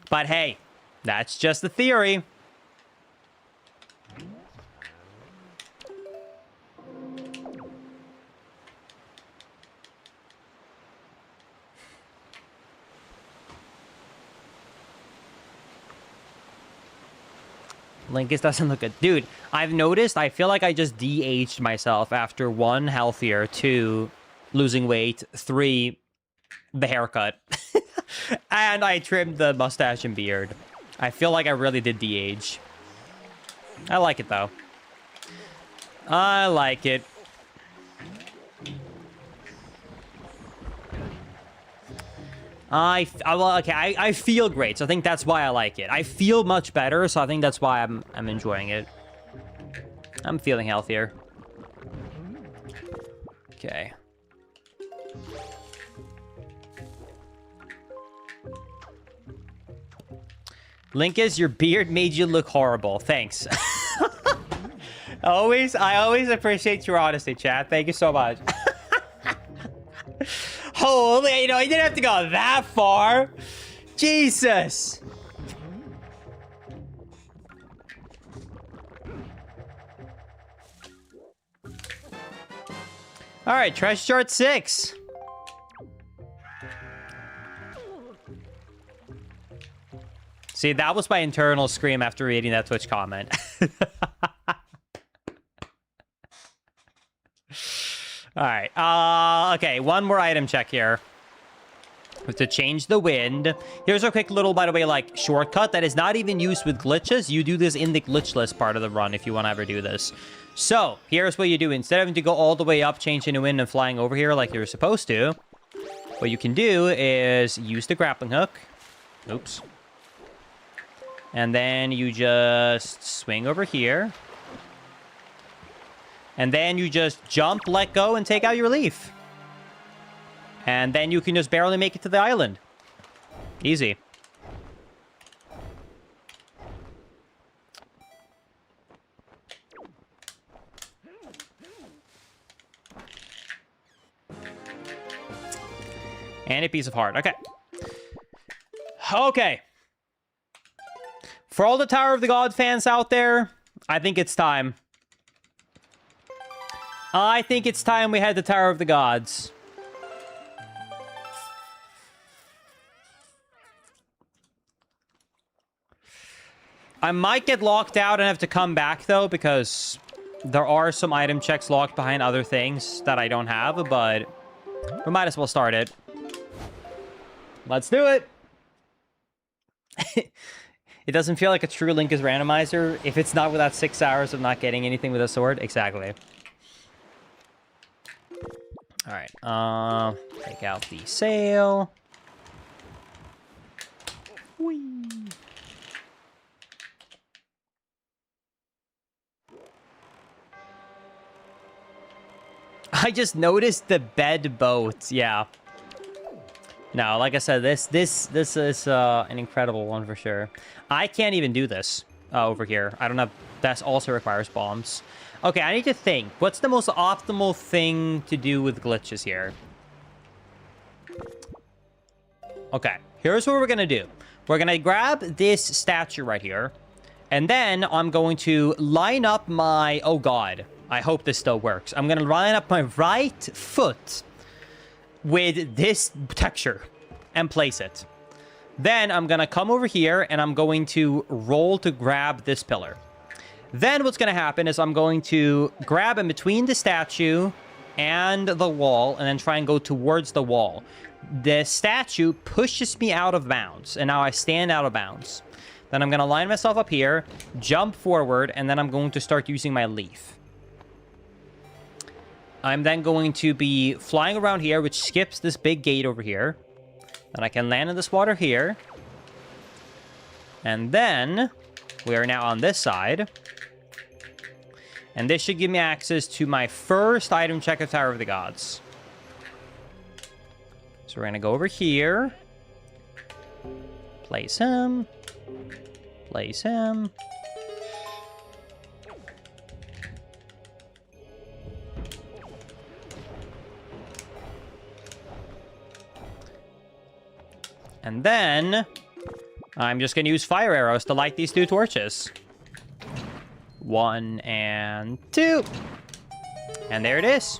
But hey, that's just a theory. Linkus doesn't look good. Dude, I've noticed, I feel like I just de-aged myself after 1, healthier, 2, losing weight, 3, the haircut. And I trimmed the mustache and beard. I feel like I really did de-age. I like it, though. I like it. I feel great, so I think that's why I like it. I feel much better, so I think that's why I'm enjoying it. I'm feeling healthier. Okay. Linkus, your beard made you look horrible. Thanks. I always appreciate your honesty, chat. Thank you so much. Holy, you know, you didn't have to go that far. Jesus. All right, treasure chart 6. See, that was my internal scream after reading that Twitch comment. All right. Okay, one more item check here. To change the wind. Here's a quick little, by the way, like, shortcut that is not even used with glitches. You do this in the glitchless part of the run if you want to ever do this. So, here's what you do. Instead of having to go all the way up, changing the wind, and flying over here like you're supposed to, what you can do is use the grappling hook. Oops. And then you just swing over here. And then you just jump, let go, and take out your leaf. And then you can just barely make it to the island. Easy. And a piece of heart. Okay. Okay. For all the Tower of the God fans out there, I think it's time. I think it's time we head to Tower of the Gods. I might get locked out and have to come back, though, because there are some item checks locked behind other things that I don't have, but we might as well start it. Let's do it! It doesn't feel like a true Linkus randomizer if it's not without 6 hours of not getting anything with a sword. Exactly. Alright, take out the sail. Whee. I just noticed the bed boat. Yeah. No, like I said, this is an incredible one for sure. I can't even do this over here. I don't have... That also requires bombs. Okay, I need to think. What's the most optimal thing to do with glitches here? Okay, here's what we're going to do. We're going to grab this statue right here. And then I'm going to line up my... Oh, God. I hope this still works. I'm going to line up my right foot with this texture and place it. Then I'm going to come over here and I'm going to roll to grab this pillar. Then what's going to happen is I'm going to grab in between the statue and the wall and then try and go towards the wall. The statue pushes me out of bounds, and now I stand out of bounds. Then I'm going to line myself up here, jump forward, and then I'm going to start using my leaf. I'm then going to be flying around here, which skips this big gate over here. Then I can land in this water here. And then we are now on this side. And this should give me access to my first item check of Tower of the Gods. So we're going to go over here. Place him. Place him. And then I'm just going to use fire arrows to light these 2 torches. 1 and 2. And there it is.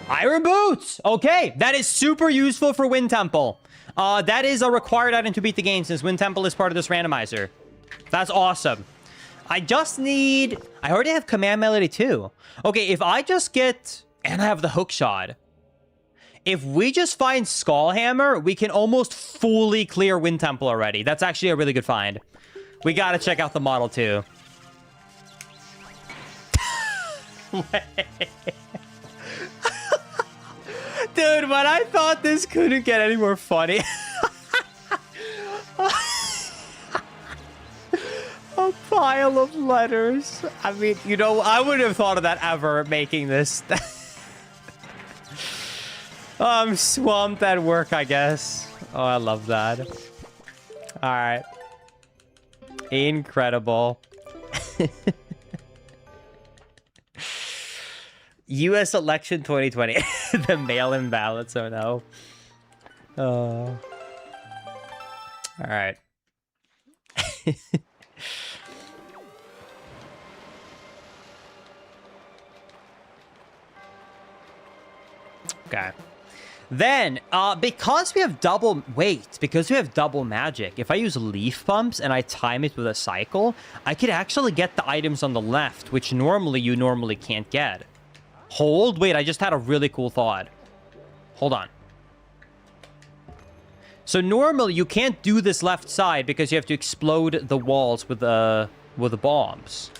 Iron boots. Okay, that is super useful for Wind Temple. That is a required item to beat the game since Wind Temple is part of this randomizer. That's awesome. I just need... I already have Command Melody too. Okay, if I just get... And I have the hook shot. If we just find Skull Hammer, we can almost fully clear Wind Temple already. That's actually a really good find. We gotta check out the model too. Dude, when I thought this couldn't get any more funny. A pile of letters. I mean, you know, I wouldn't have thought of that ever making this. I'm swamped at work, I guess. Oh, I love that. All right. Incredible. U.S. election 2020. The mail-in ballots, oh no. Oh. All right. Okay. Then, because we have double... Wait, because we have double magic, if I use leaf pumps and I time it with a cycle, I could actually get the items on the left, which normally you can't get. Hold. Wait, I just had a really cool thought. Hold on. So normally you can't do this left side because you have to explode the walls with the bombs.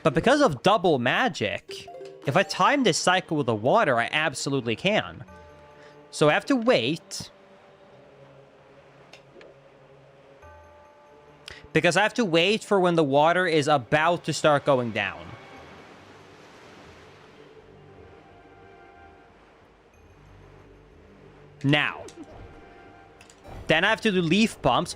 But because of double magic, if I time this cycle with the water, I absolutely can. So I have to wait. Because I have to wait for when the water is about to start going down. Now. Then I have to do leaf pumps.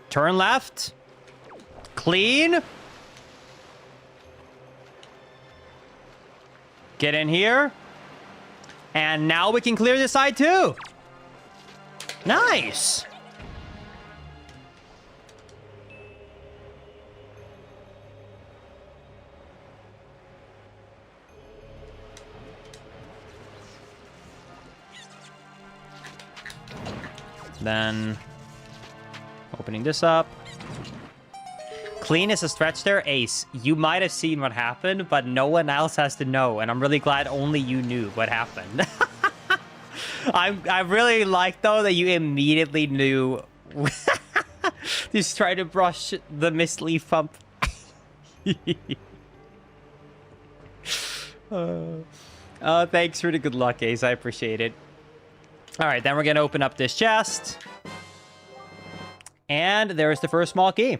Turn left. Clean. Get in here. And now we can clear this side too. Nice. Then opening this up. Clean is a stretch there. Ace, you might have seen what happened, but no one else has to know. And I'm really glad only you knew what happened. I really like, though, that you immediately knew. Just try to brush the mist leaf pump. Thanks for the good luck, Ace. I appreciate it. All right, then we're going to open up this chest. And there's the first small key.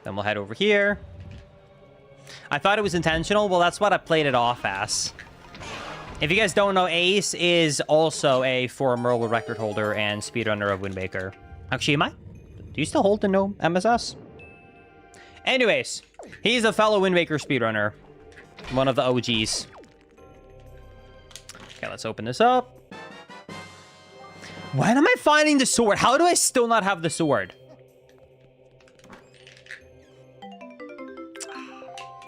Then we'll head over here. I thought it was intentional. Well, that's what I played it off as. If you guys don't know, Ace is also a former world record holder and speedrunner of Wind Waker. Actually, am I? Do you still hold the no MSS? Anyways, he's a fellow Wind Waker speedrunner. One of the OGs. Okay, let's open this up. When am I finding the sword? How do I still not have the sword?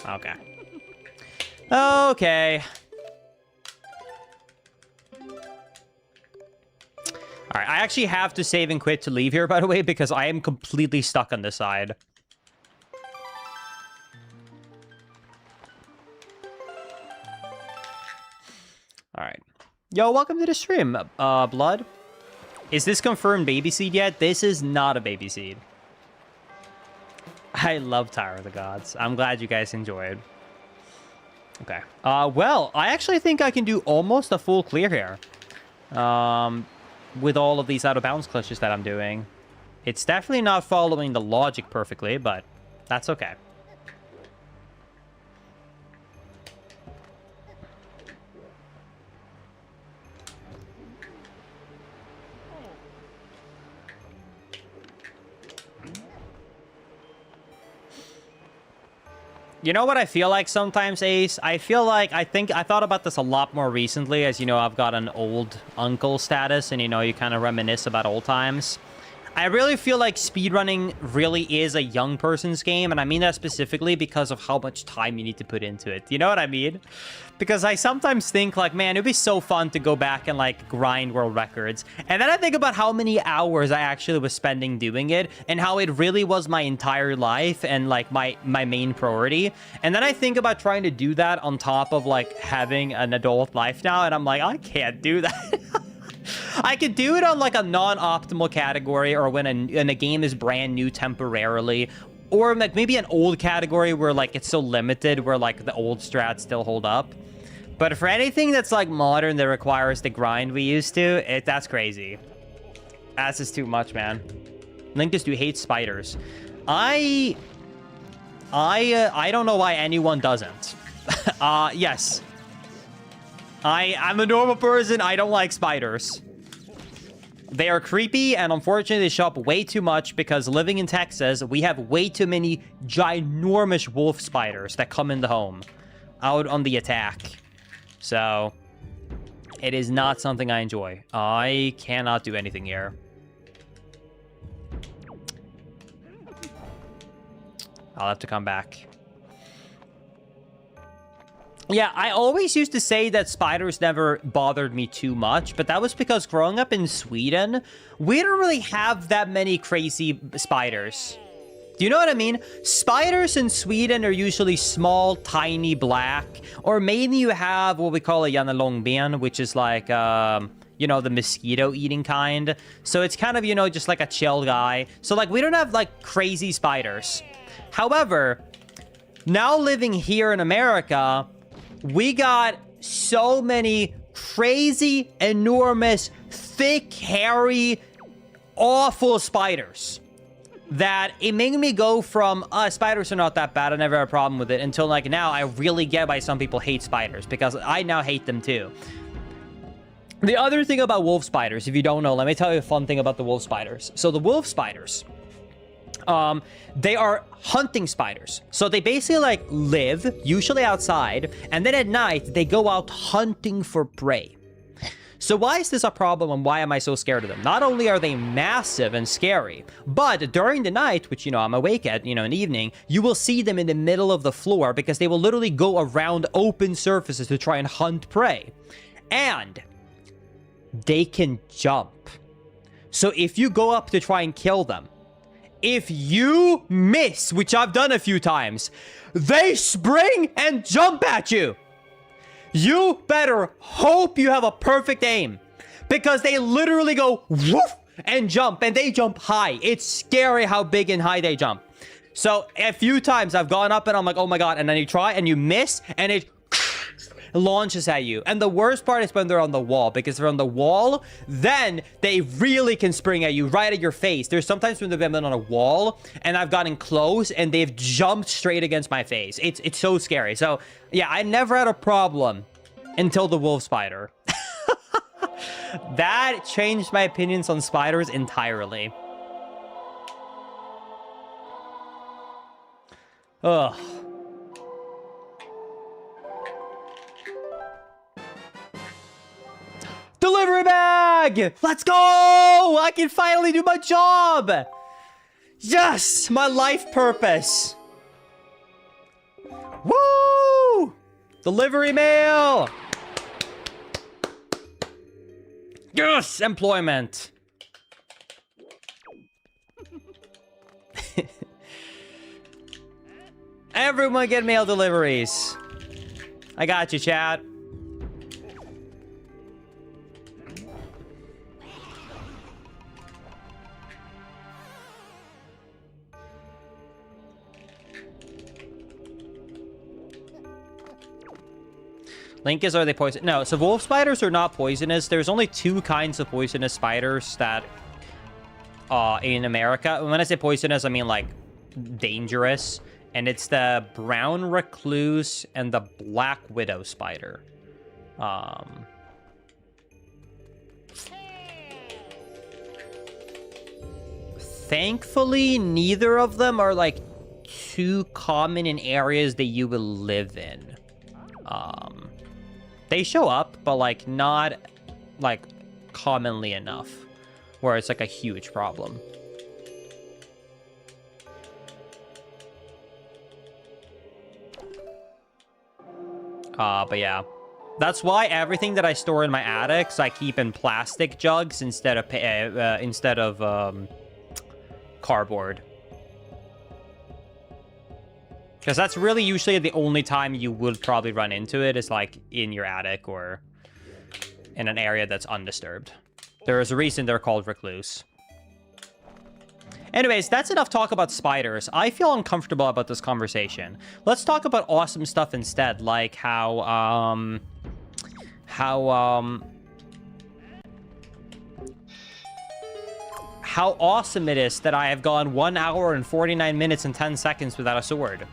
Okay. Okay. All right, I actually have to save and quit to leave here, by the way, because I am completely stuck on this side. All right. Yo, welcome to the stream, Blood. Is this confirmed baby seed yet? This is not a baby seed. I love Tower of the Gods. I'm glad you guys enjoyed. Okay. Well, I actually think I can do almost a full clear here. With all of these out-of-bounds clutches that I'm doing. It's definitely not following the logic perfectly, but that's okay. You know what I feel like sometimes, Ace? I feel like, I thought about this a lot more recently, as you know, I've got an old uncle status, and you know, you kind of reminisce about old times. I really feel like speedrunning really is a young person's game, and I mean that specifically because of how much time you need to put into it. You know what I mean? Because I sometimes think, like, man, it'd be so fun to go back and, like, grind world records. And then I think about how many hours I actually was spending doing it, and how it really was my entire life and, like, my main priority. And then I think about trying to do that on top of, like, having an adult life now, and I'm like, I can't do that. I could do it on, like, a non-optimal category, or when a game is brand new temporarily, or, like, maybe an old category where, like, it's so limited where, like, the old strats still hold up. But for anything that's, like, modern that requires the grind we used to, that's crazy. That's just too much, man. Linkus, do you hate spiders? I don't know why anyone doesn't. Yes. I'm a normal person. I don't like spiders. They are creepy, and unfortunately, they show up way too much because living in Texas, we have way too many ginormous wolf spiders that come in the home out on the attack. So, it is not something I enjoy. I cannot do anything here. I'll have to come back. Yeah, I always used to say that spiders never bothered me too much, but that was because growing up in Sweden, we don't really have that many crazy spiders. Do you know what I mean? Spiders in Sweden are usually small, tiny, black, or mainly you have what we call a långben, which is like, you know, the mosquito-eating kind. So it's kind of, you know, just like a chill guy. So, like, we don't have, like, crazy spiders. However, now living here in America, we got so many crazy, enormous, thick, hairy, awful spiders that it made me go from, spiders are not that bad, I never had a problem with it, until, like, now I really get why some people hate spiders, because I now hate them too. The other thing about wolf spiders, if you don't know, let me tell you a fun thing about the wolf spiders. So the wolf spiders, they are hunting spiders. So they basically, like, live, usually outside, and then at night, they go out hunting for prey. So why is this a problem, and why am I so scared of them? Not only are they massive and scary, but during the night, which, you know, I'm awake at, you know, in the evening, you will see them in the middle of the floor, because they will literally go around open surfaces to try and hunt prey. And they can jump. So if you go up to try and kill them, if you miss, which I've done a few times, they spring and jump at you. You better hope you have a perfect aim, because they literally go woof and jump, and they jump high. It's scary how big and high they jump. So a few times I've gone up and I'm like, oh my god, and then you try and you miss and it launches at you. And the worst part is when they're on the wall, because they're on the wall, then they really can spring at you right at your face. There's sometimes when they've been on a wall and I've gotten close and they've jumped straight against my face. It's so scary. So yeah, I never had a problem until the wolf spider. That changed my opinions on spiders entirely. Ugh. Delivery bag! Let's go! I can finally do my job! Yes! My life purpose! Woo! Delivery mail! Yes! Employment! Everyone get mail deliveries. I got you, chat. Linkus, are they poison? No, so wolf spiders are not poisonous. There's only two kinds of poisonous spiders that in America. When I say poisonous, I mean like dangerous. And it's the brown recluse and the black widow spider. Thankfully, neither of them are like too common in areas that you will live in. They show up, but like not like commonly enough where it's like a huge problem. But yeah, that's why everything that I store in my attics I keep in plastic jugs instead of cardboard. Because that's really usually the only time you would probably run into it is like in your attic or in an area that's undisturbed. There is a reason they're called recluse. Anyways, that's enough talk about spiders. I feel uncomfortable about this conversation. Let's talk about awesome stuff instead, like how awesome it is that I have gone 1 hour and 49 minutes and 10 seconds without a sword.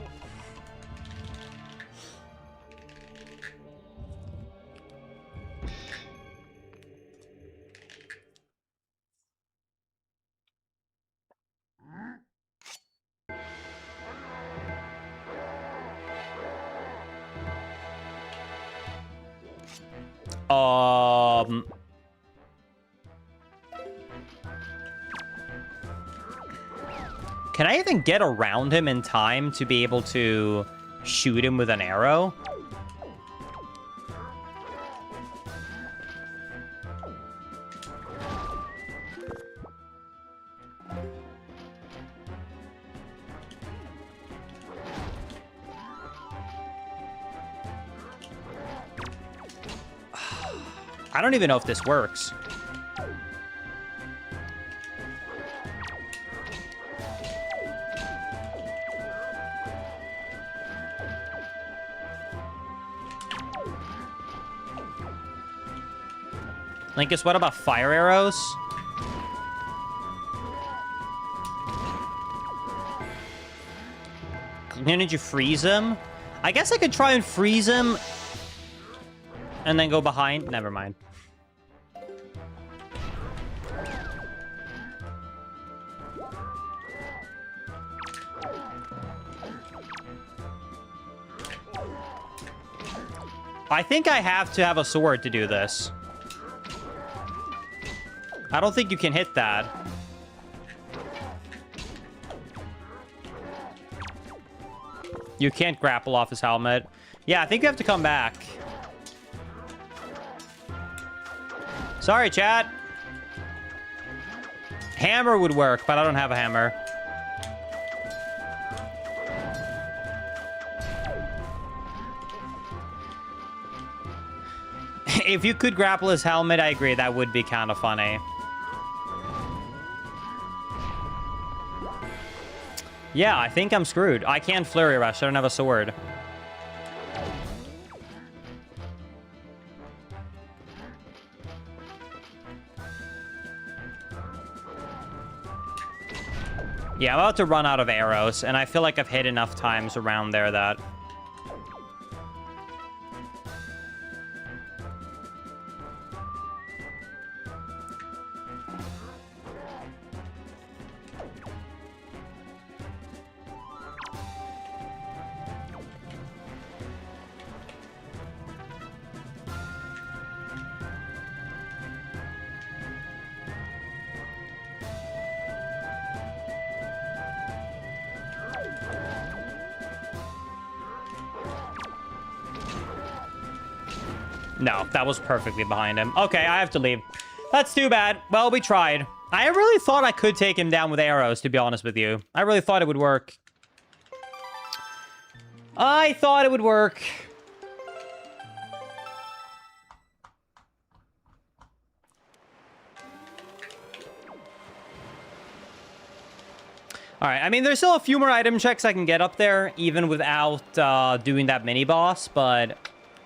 Can I even get around him in time to be able to shoot him with an arrow? I don't even know if this works. Linkus, what about fire arrows? Did you freeze him? I guess I could try and freeze him and then go behind. Never mind. I think I have to have a sword to do this. I don't think you can hit that. You can't grapple off his helmet. Yeah, I think you have to come back. Sorry, chat. Hammer would work, but I don't have a hammer. If you could grapple his helmet, I agree. That would be kind of funny. Yeah, I think I'm screwed. I can't flurry rush. I don't have a sword. Yeah, I'm about to run out of arrows, and I feel like I've hit enough times around there that... No, that was perfectly behind him. Okay, I have to leave. That's too bad. Well, we tried. I really thought I could take him down with arrows, to be honest with you. I really thought it would work. I thought it would work. All right, I mean, there's still a few more item checks I can get up there, even without doing that mini-boss, but...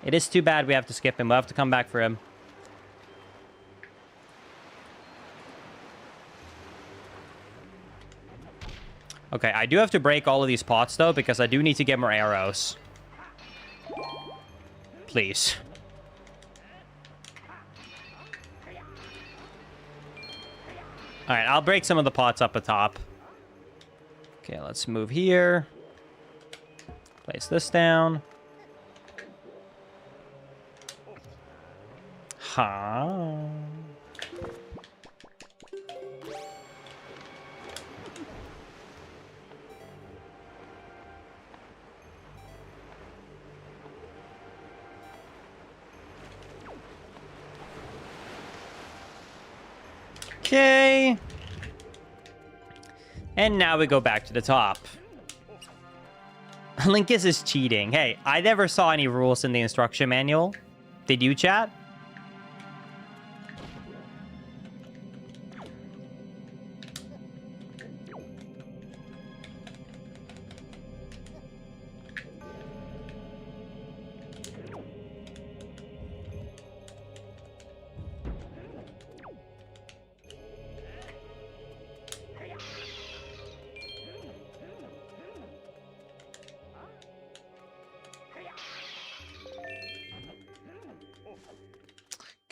It is too bad we have to skip him. We'll have to come back for him. Okay, I do have to break all of these pots, though, because I do need to get more arrows. Please. All right, I'll break some of the pots up atop. Okay, let's move here. Place this down. Huh. Okay. And now we go back to the top. Linkus is cheating. Hey, I never saw any rules in the instruction manual. Did you, chat?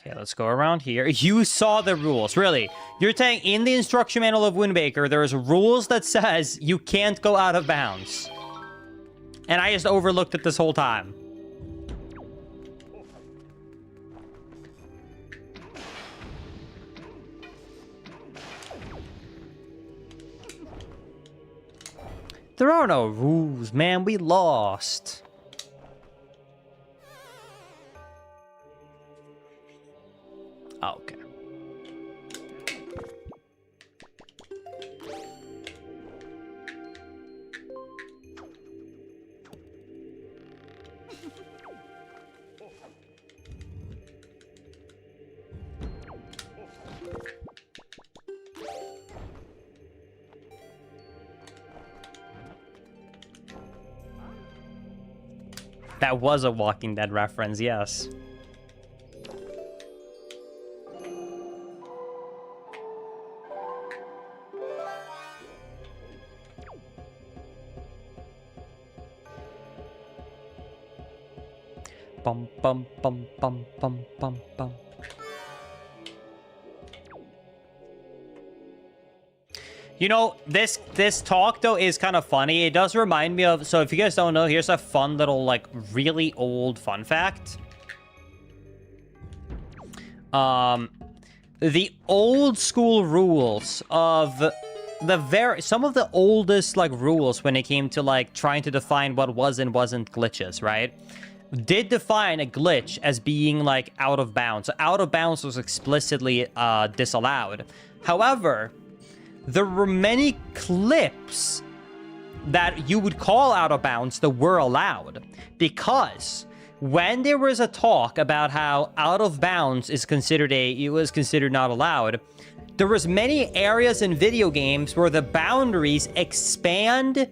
Okay, let's go around here. You saw the rules, really. You're saying in the instruction manual of Wind Waker, there's rules that says you can't go out of bounds. And I just overlooked it this whole time. There are no rules, man. We lost. Oh, okay. That was a Walking Dead reference, yes. Bum bum bum bum bum bum bum. You know, this talk though is kind of funny. It does remind me of, so if you guys don't know, here's a fun little like really old fun fact. The old school rules of some of the oldest like rules when it came to like trying to define what was and wasn't glitches, right? Did define a glitch as being like out of bounds. So out of bounds was explicitly disallowed. However, there were many clips that you would call out of bounds that were allowed, because when there was a talk about how out of bounds is considered it was considered not allowed, there was many areas in video games where the boundaries expand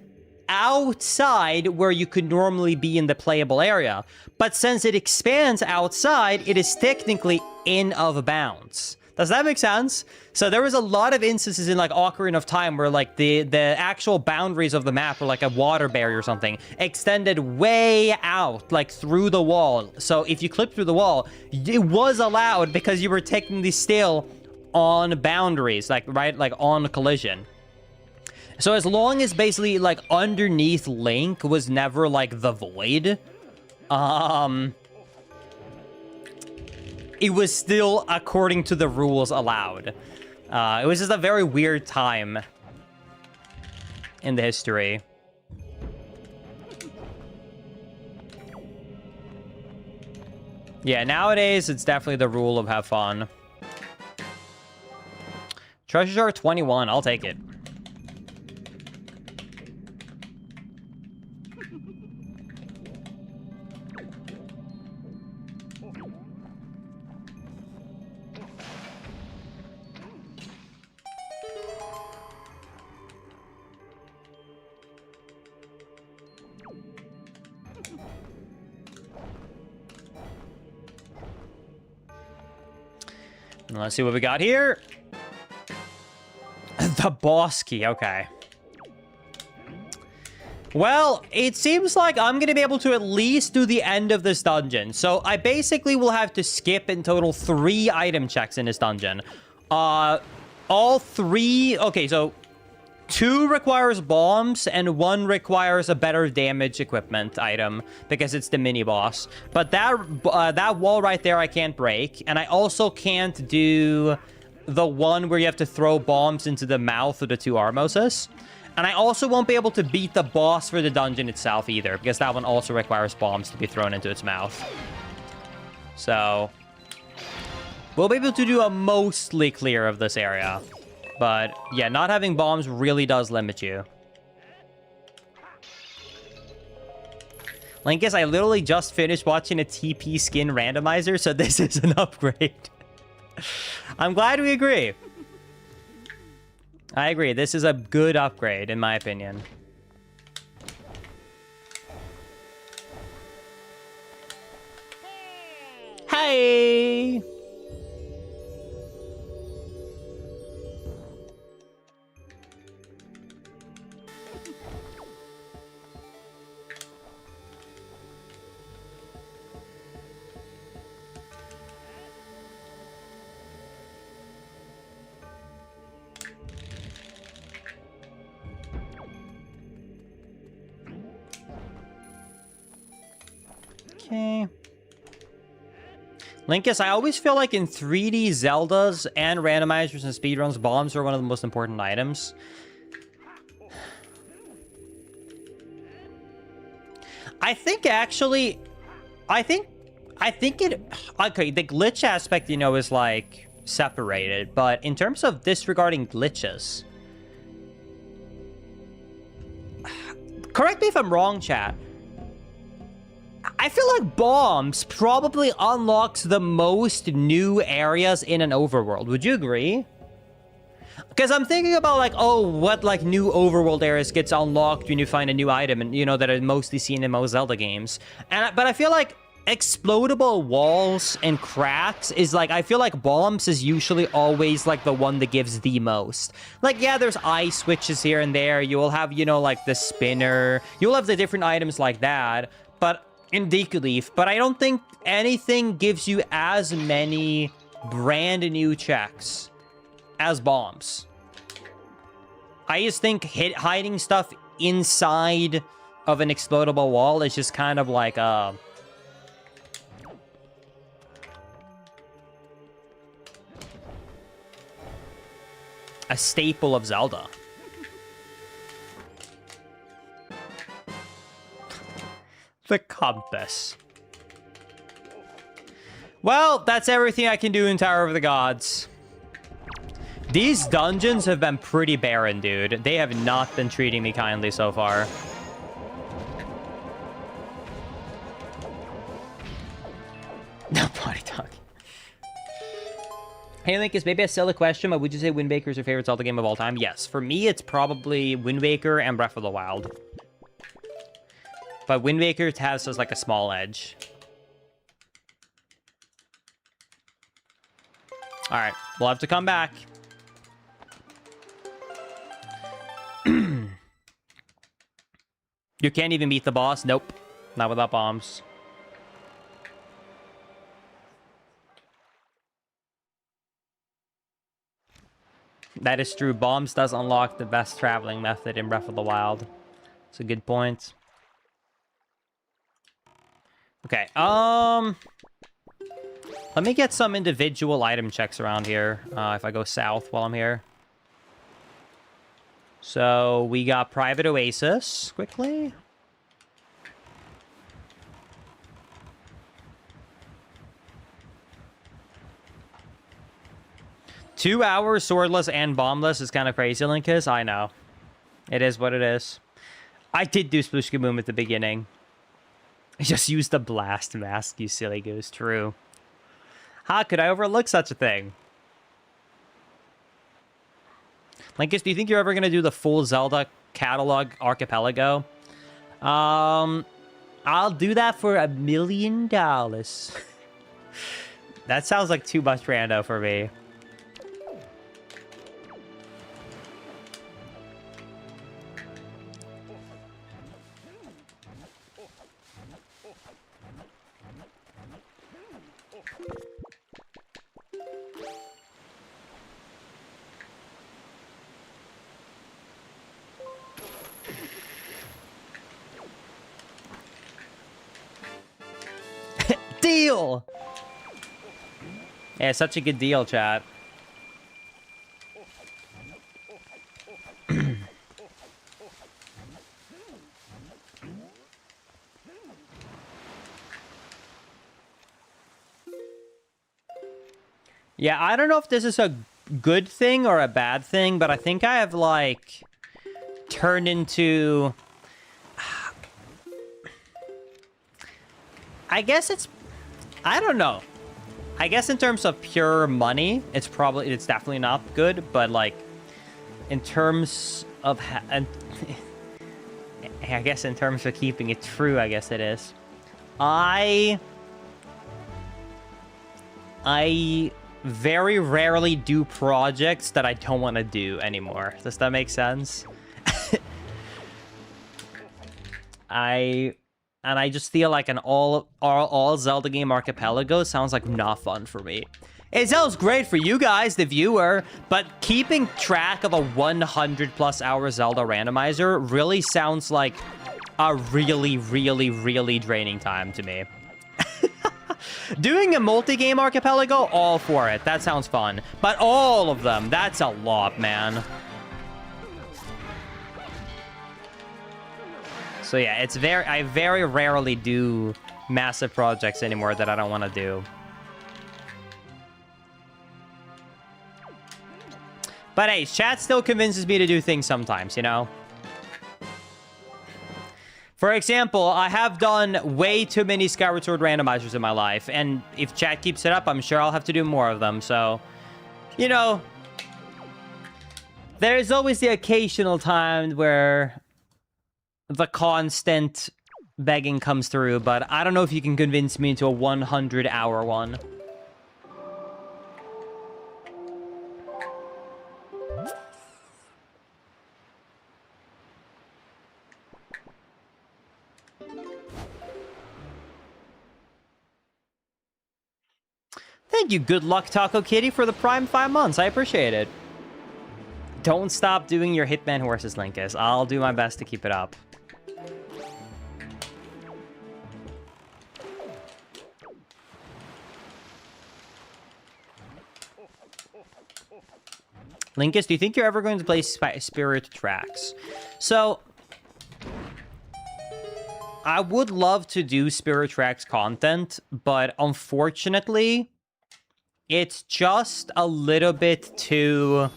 outside where you could normally be in the playable area. But since it expands outside, it is technically in of bounds. Does that make sense? So there was a lot of instances in like Ocarina of Time where like the actual boundaries of the map were like a water barrier or something extended way out, like through the wall. So if you clipped through the wall, it was allowed because you were technically still on boundaries, like right, like on collision. So as long as basically like underneath Link was never like the void, it was still according to the rules allowed. It was just a very weird time in the history. Yeah, nowadays it's definitely the rule of have fun. Treasure Jar 21, I'll take it. Let's see what we got here. The boss key, okay. Well, it seems like I'm gonna be able to at least do the end of this dungeon. So I basically will have to skip in total 3 item checks in this dungeon. All 3, okay, so 2 requires bombs, and 1 requires a better damage equipment item, because it's the mini-boss. But that wall right there I can't break, and I also can't do the one where you have to throw bombs into the mouth of the 2 Armoses. And I also won't be able to beat the boss for the dungeon itself either, because that one also requires bombs to be thrown into its mouth. So we'll be able to do a mostly clear of this area. But yeah, not having bombs really does limit you. Linkus, I literally just finished watching a TP skin randomizer, so this is an upgrade. I'm glad we agree. I agree. This is a good upgrade, in my opinion. Hey! Okay. Linkus, I always feel like in 3D Zeldas and randomizers and speedruns, bombs are one of the most important items. I think actually, I think it, okay, the glitch aspect, you know, is like separated, but in terms of disregarding glitches, correct me if I'm wrong, chat. I feel like bombs probably unlocks the most new areas in an overworld. Would you agree? Because I'm thinking about like, oh, what like new overworld areas gets unlocked when you find a new item, and you know that are mostly seen in most Zelda games. But I feel like explodable walls and cracks is like, I feel like bombs is usually always like the one that gives the most. Like, yeah, there's ice switches here and there. You will have, you know, like the spinner. You'll have the different items like that. But in Deku Leaf, but I don't think anything gives you as many brand new checks as bombs. I just think hiding stuff inside of an explodable wall is just kind of like a staple of Zelda. The compass. Well, that's everything I can do in Tower of the Gods. These dungeons have been pretty barren, dude. They have not been treating me kindly so far. No potty talk. Hey, Linkus, maybe a silly question, but would you say Wind Waker is your favorite Zelda game of all time? Yes. For me, it's probably Wind Waker and Breath of the Wild. But Wind Waker has us like a small edge. All right, we'll have to come back. You can't even beat the boss? Nope. Not without bombs. That is true. Bombs does unlock the best traveling method in Breath of the Wild. It's a good point. Okay, let me get some individual item checks around here, if I go south while I'm here. So, we got Private Oasis, quickly. Two hours swordless and bombless is kind of crazy, Linkus. I know. It is what it is. I did do Sploosh Kaboom at the beginning. I just used the blast mask, you silly goose. True. How could I overlook such a thing? Linkus, do you think you're ever going to do the full Zelda catalog archipelago? I'll do that for $1 million. That sounds like too much rando for me. deal. Yeah, such a good deal, chat. Yeah, I don't know if this is a good thing or a bad thing, but I think I have, like, turned into... I guess it's... I don't know. I guess in terms of pure money, it's definitely not good, but, like, in terms of... I guess in terms of keeping it true, I guess it is. I very rarely do projects that I don't want to do anymore. Does that make sense? I just feel like an all Zelda game archipelago sounds like not fun for me. It sounds great for you guys, the viewer, but keeping track of a 100+ hour Zelda randomizer really sounds like a really, really, really draining time to me. Doing a multi-game archipelago, all for it. That sounds fun. But all of them, that's a lot, man. So yeah, I very rarely do massive projects anymore that I don't want to do. But hey, chat still convinces me to do things sometimes, you know? For example, I have done way too many Skyward Sword randomizers in my life, and if chat keeps it up, I'm sure I'll have to do more of them, so... You know... There's always the occasional time where... the constant begging comes through, but I don't know if you can convince me into a 100-hour one. Thank you, Good Luck Taco Kitty, for the prime 5 months. I appreciate it. Don't stop doing your Hitman horses, Linkus. I'll do my best to keep it up. Linkus, do you think you're ever going to play Spirit Tracks? So, I would love to do Spirit Tracks content, but unfortunately, it's just a little bit too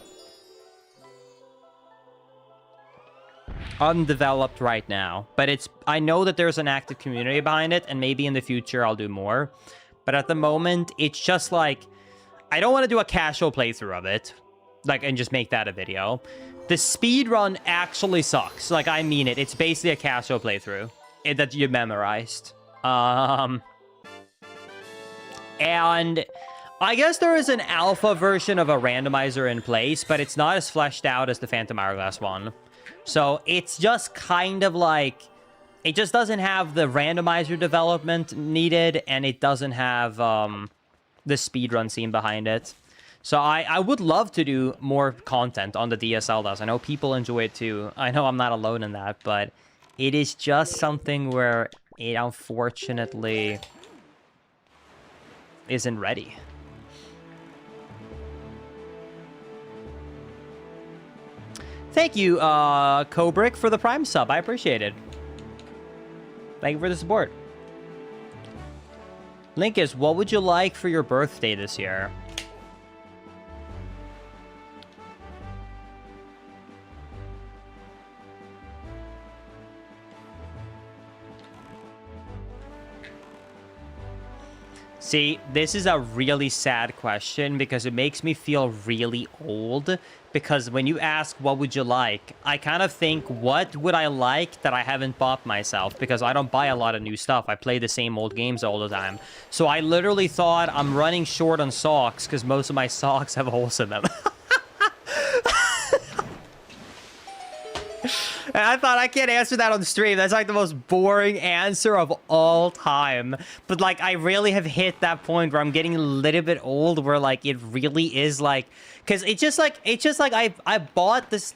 undeveloped right now. But I know that there's an active community behind it, and maybe in the future I'll do more. But at the moment, it's just like, I don't want to do a casual playthrough of it. Like, and just make that a video. The speedrun actually sucks. Like, I mean it. It's basically a casual playthrough that you memorized. And I guess there is an alpha version of a randomizer in place, but it's not as fleshed out as the Phantom Hourglass one. So it's just kind of like, it just doesn't have the randomizer development needed, and it doesn't have the speedrun scene behind it. So I would love to do more content on the DSL does. I know people enjoy it too. I know I'm not alone in that, but it is just something where it unfortunately isn't ready. Thank you, Kobrick, for the Prime sub. I appreciate it. Thank you for the support. Linkus, what would you like for your birthday this year? See, this is a really sad question because it makes me feel really old. Because when you ask, what would you like? I kind of think, what would I like that I haven't bought myself? Because I don't buy a lot of new stuff. I play the same old games all the time. So I literally thought I'm running short on socks because most of my socks have holes in them. And I thought, I can't answer that on stream. That's like the most boring answer of all time. But like, I really have hit that point where I'm getting a little bit old, where like, it really is like, because it's just like I bought this.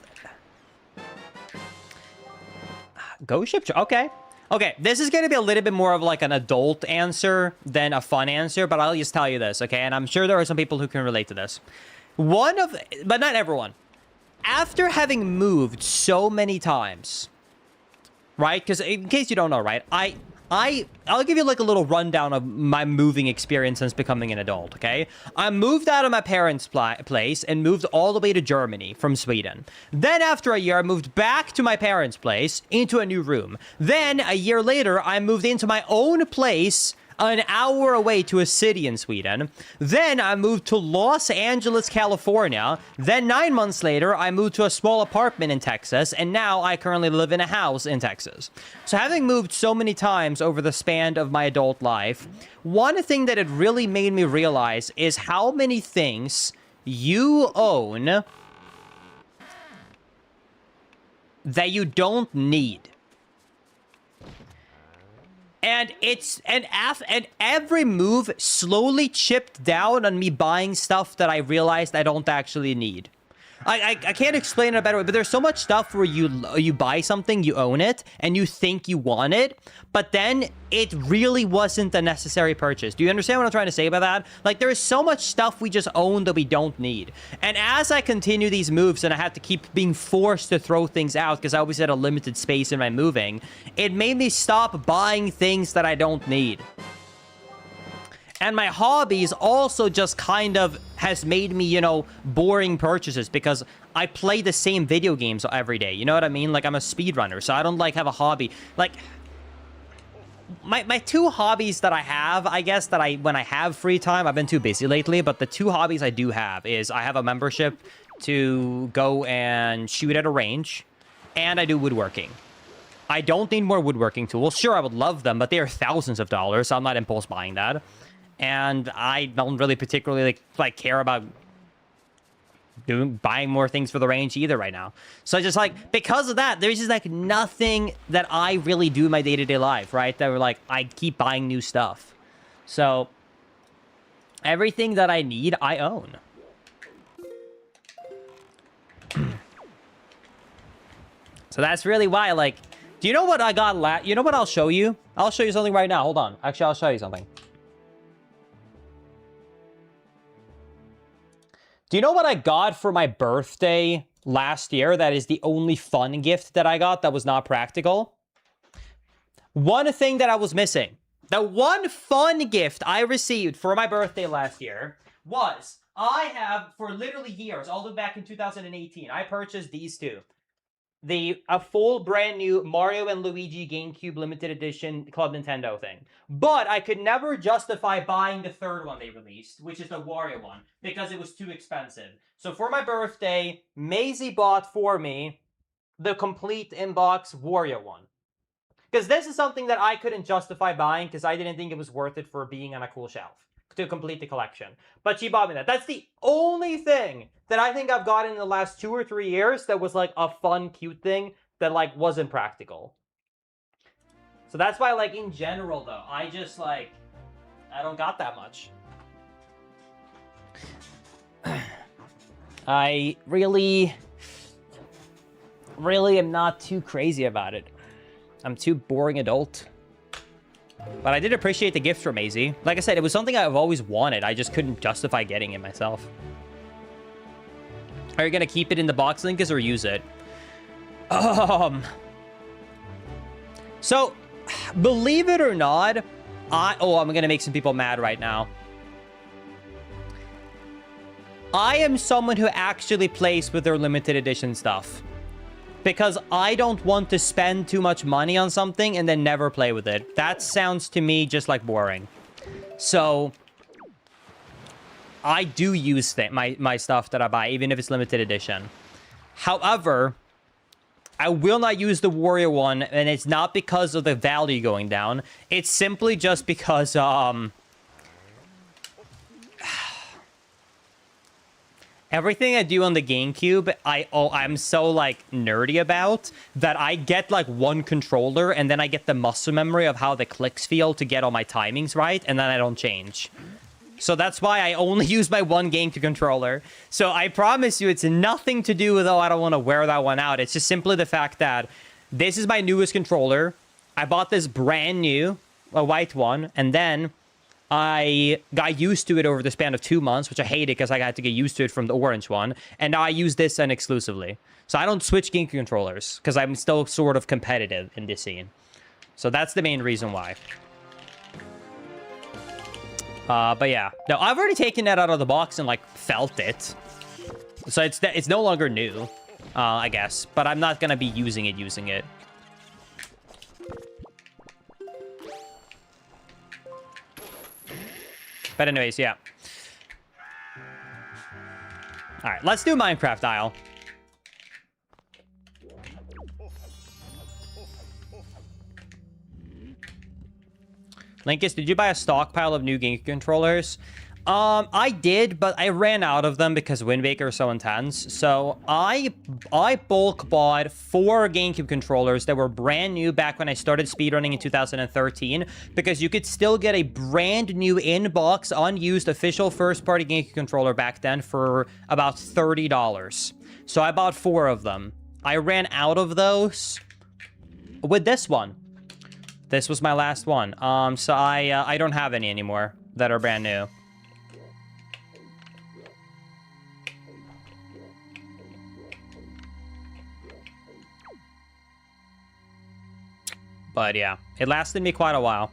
Ghost Ship, okay. Okay, this is going to be a little bit more of like an adult answer than a fun answer, but I'll just tell you this, okay? And I'm sure there are some people who can relate to this. But not everyone. After having moved so many times, right? Because in case you don't know, right? I'll give you like a little rundown of my moving experience since becoming an adult, okay? I moved out of my parents' place and moved all the way to Germany from Sweden. Then after a year, I moved back to my parents' place into a new room. Then a year later, I moved into my own place an hour away to a city in Sweden. Then I moved to Los Angeles, California. Then 9 months later, I moved to a small apartment in Texas. And now I currently live in a house in Texas. So having moved so many times over the span of my adult life, one thing that it really made me realize is how many things you own that you don't need. And every move slowly chipped down on me buying stuff that I realized I don't actually need. I can't explain it a better way, but there's so much stuff where you buy something, you own it, and you think you want it, but then it really wasn't a necessary purchase. Do you understand what I'm trying to say about that? Like, there is so much stuff we just own that we don't need. And as I continue these moves and I had to keep being forced to throw things out because I always had a limited space in my moving, it made me stop buying things that I don't need. And my hobbies also just kind of has made me, you know, boring purchases because I play the same video games every day. You know what I mean? Like, I'm a speedrunner, so I don't, like, have a hobby. Like, my two hobbies that I have, I guess, that when I have free time, I've been too busy lately, but the two hobbies I do have is I have a membership to go and shoot at a range, and I do woodworking. I don't need more woodworking tools. Sure, I would love them, but they are thousands of dollars, so I'm not impulse buying that. And I don't really particularly like care about buying more things for the range either right now. So just like, because of that, there's just like nothing that I really do in my day-to-day life, right? That were like, I keep buying new stuff. So everything that I need, I own. So that's really why, like, do you know what I got you know what I'll show you? I'll show you something right now. Hold on. Actually, I'll show you something. Do you know what I got for my birthday last year? That is the only fun gift that I got that was not practical. One thing that I was missing. The one fun gift I received for my birthday last year was, I have, for literally years, all the way back in 2018, I purchased these two. A full brand new Mario and Luigi GameCube limited edition Club Nintendo thing. But I could never justify buying the third one they released, which is the Wario one, because it was too expensive. So for my birthday, Maisie bought for me the complete inbox Wario one. Because this is something that I couldn't justify buying because I didn't think it was worth it for being on a cool shelf to complete the collection. But she bought me that. That's the only thing that I think I've gotten in the last 2 or 3 years that was like a fun, cute thing that like wasn't practical. So that's why, like, in general though, I just like, I don't got that much. I really am not too crazy about it. I'm too boring adult. But I did appreciate the gift from Maisie. Like I said, it was something I've always wanted. I just couldn't justify getting it myself. Are you going to keep it in the box, Linkus, or use it? So, believe it or not, I'm going to make some people mad right now. I am someone who actually plays with their limited edition stuff. Because I don't want to spend too much money on something and then never play with it. That sounds to me just like boring. So, I do use my stuff that I buy, even if it's limited edition. However, I will not use the Wario one, and it's not because of the value going down. It's simply just because, everything I do on the GameCube, I'm so, like, nerdy about that I get, like, one controller, and then I get the muscle memory of how the clicks feel to get all my timings right, and then I don't change. So that's why I only use my one GameCube controller. So I promise you, it's nothing to do with, oh, I don't want to wear that one out. It's just simply the fact that this is my newest controller. I bought this brand new, a white one, and then I got used to it over the span of 2 months, which I hated because I had to get used to it from the orange one. And now I use this one exclusively. So I don't switch GameCube controllers because I'm still sort of competitive in this scene. So that's the main reason why. But yeah. No, I've already taken that out of the box and, like, felt it. So it's no longer new, I guess. But I'm not going to be using it. But anyways, yeah. All right, let's do Minecraft Isle. Linkus, did you buy a stockpile of new GameCube controllers? I did, but I ran out of them because Wind Waker is so intense. So I bulk bought 4 GameCube controllers that were brand new back when I started speedrunning in 2013, because you could still get a brand new in-box, unused, official first-party GameCube controller back then for about $30. So I bought 4 of them. I ran out of those with this one. This was my last one. So I don't have any anymore that are brand new. But yeah, it lasted me quite a while.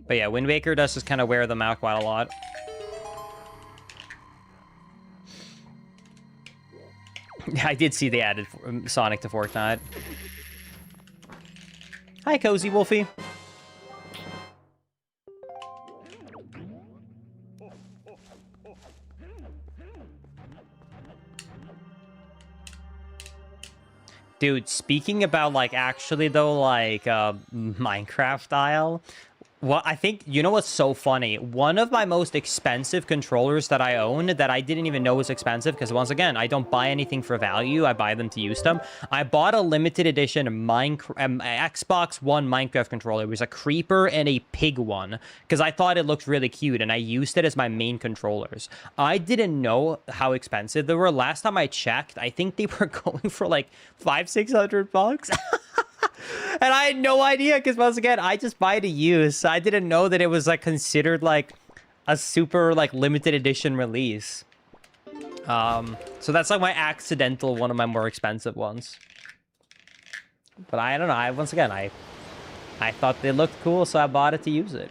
But yeah, Wind Waker does just kind of wear them out quite a lot. I did see they added Sonic to Fortnite. Hi, Cozy Wolfie. Dude, speaking about, like, actually, though, like, Minecraft style, well, I think, you know what's so funny? One of my most expensive controllers that I own that I didn't even know was expensive, because once again, I don't buy anything for value, I buy them to use them. I bought a limited edition Xbox One Minecraft controller. It was a creeper and a pig one, because I thought it looked really cute, and I used it as my main controllers. I didn't know how expensive they were. Last time I checked, I think they were going for like $500-600. And I had no idea, because once again, I just buy to use. I didn't know that it was, like, considered, like, a super, like, limited edition release. So that's, like, my accidental, one of my more expensive ones. But I don't know. Once again, I thought they looked cool, so I bought it to use it.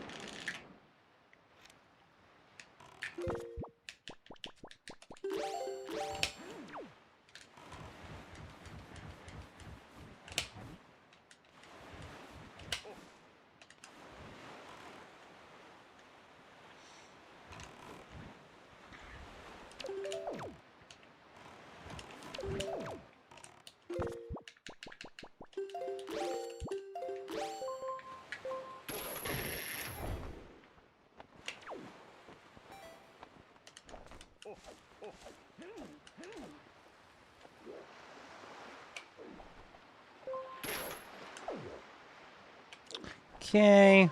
Okay.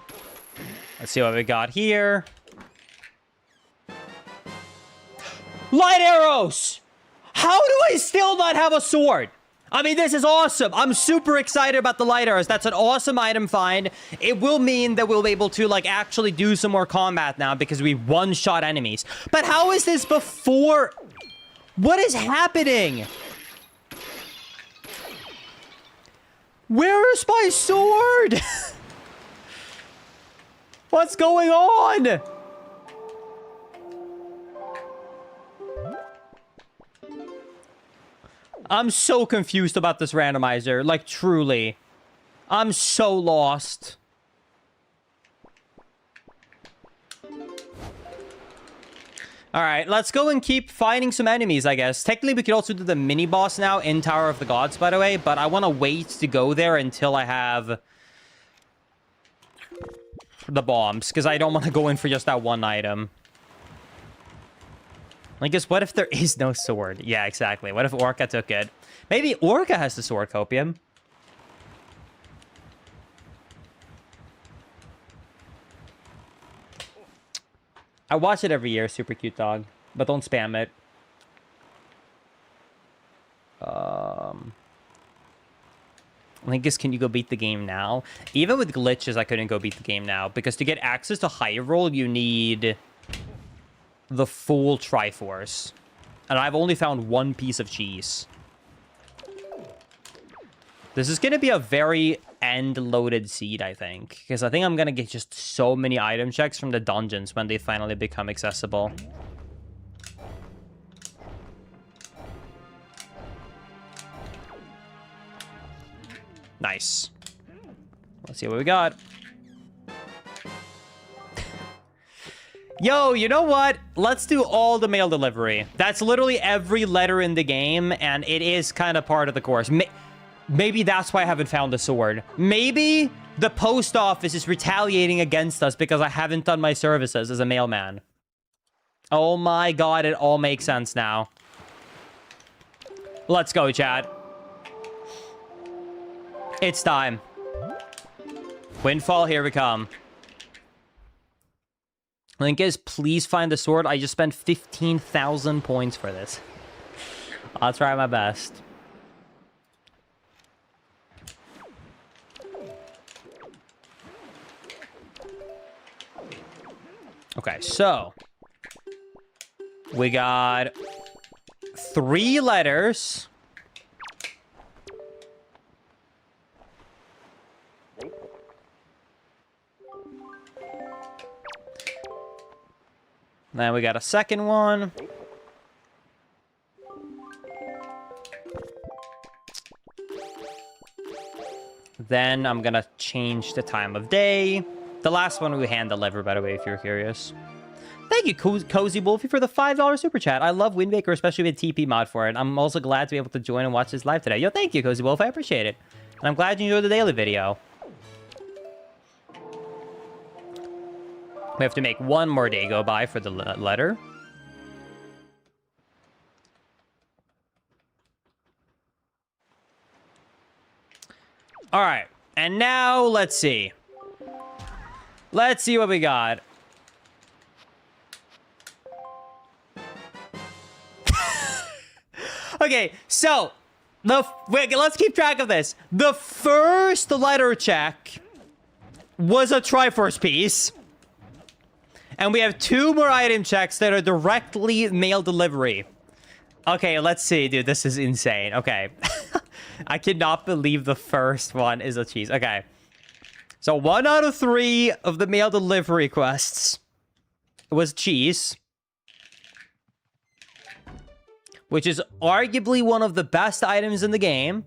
Let's see what we got here. Light arrows! How do I still not have a sword? I mean, this is awesome. I'm super excited about the light arrows. That's an awesome item find. It will mean that we'll be able to, like, actually do some more combat now because we one-shot enemies. But how is this before? What is happening? Where is my sword? What's going on? I'm so confused about this randomizer. Like, truly. I'm so lost. Alright, let's go and keep fighting some enemies, I guess. Technically, we could also do the mini-boss now in Tower of the Gods, by the way. But I want to wait to go there until I have the bombs, because I don't want to go in for just that one item. I guess, what if there is no sword? Yeah, exactly. What if Orca took it? Maybe Orca has the sword, Copium. I watch it every year, super cute dog. But don't spam it. Linkus, can you go beat the game now? Even with glitches, I couldn't go beat the game now. Because to get access to high roll, you need the full Triforce. And I've only found one piece of cheese. This is going to be a very end-loaded seed, I think. Because I think I'm going to get just so many item checks from the dungeons when they finally become accessible. Nice. Let's see what we got. Yo, you know what? Let's do all the mail delivery. That's literally every letter in the game, and it is kind of part of the course. Maybe that's why I haven't found the sword. Maybe the post office is retaliating against us because I haven't done my services as a mailman. Oh my god, it all makes sense now. Let's go, chat. It's time. Windfall, here we come. Linkus, please find the sword. I just spent 15,000 points for this. I'll try my best. Okay, so we got 3 letters. Then we got a second one. Then I'm gonna change the time of day. The last one we hand deliver, by the way, if you're curious. Thank you, Cozy Wolfie, for the $5 super chat. I love Wind Waker, especially with TP mod for it. I'm also glad to be able to join and watch this live today. Yo, thank you, Cozy Wolf. I appreciate it. And I'm glad you enjoyed the daily video. We have to make one more day go by for the letter. All right. And now, let's see. Let's see what we got. Okay, so let's keep track of this. The first letter check was a Triforce piece. And we have 2 more item checks that are directly mail delivery. Okay, let's see, dude. This is insane. Okay. I cannot believe the first one is a cheese. Okay. So 1 out of 3 of the mail delivery quests was cheese. Which is arguably one of the best items in the game.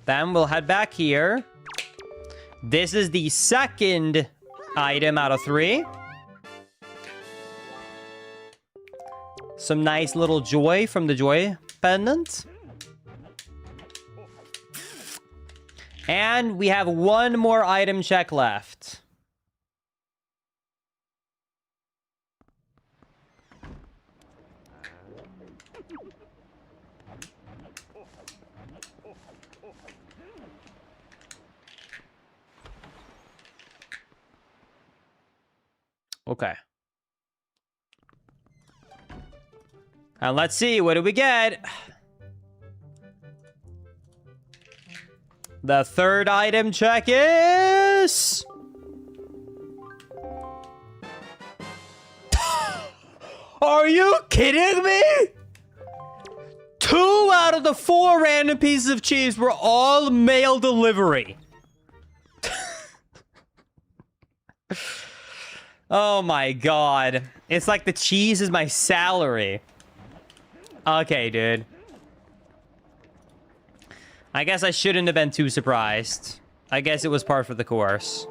Then we'll head back here. This is the second item out of 3. Some nice little joy from the joy pendant. And we have 1 more item check left. Okay. And let's see, what do we get? The third item check is... Are you kidding me? 2 out of the 4 random pieces of cheese were all mail delivery. Oh my god. It's like the cheese is my salary. Okay, dude. I guess I shouldn't have been too surprised. I guess it was par for the course.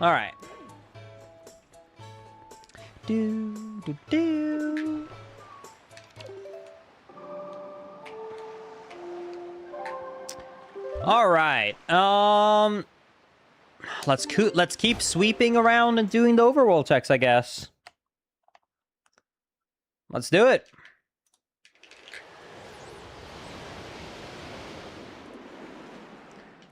All right. Do, do, do. All right. Let's keep sweeping around and doing the overworld checks, I guess. Let's do it.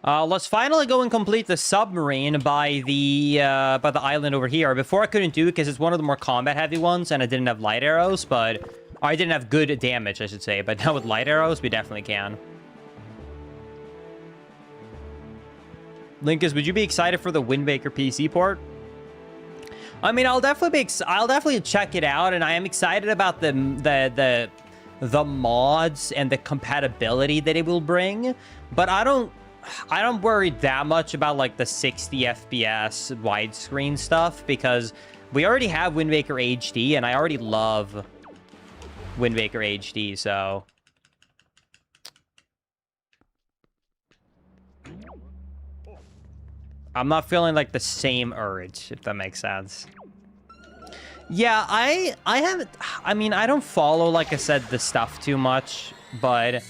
Let's finally go and complete the submarine by the island over here. Before I couldn't do it because it's one of the more combat-heavy ones, and I didn't have light arrows, or I didn't have good damage, I should say. But now with light arrows, we definitely can. Linkus, would you be excited for the Wind Waker PC port? I mean, I'll definitely check it out, and I am excited about the mods and the compatibility that it will bring. But I don't worry that much about like the 60 FPS widescreen stuff because we already have Wind Waker HD, and I already love Wind Waker HD, so. I'm not feeling like the same urge, if that makes sense. Yeah, I don't follow, like I said, the stuff too much, but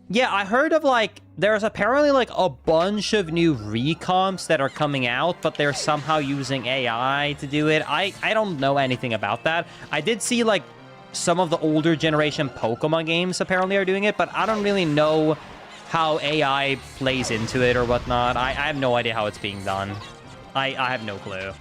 yeah, I heard of like, there's apparently like a bunch of new recomps that are coming out, but they're somehow using AI to do it. I don't know anything about that. I did see like some of the older generation Pokemon games apparently are doing it, but I don't really know how AI plays into it or whatnot. I have no idea how it's being done. I have no clue.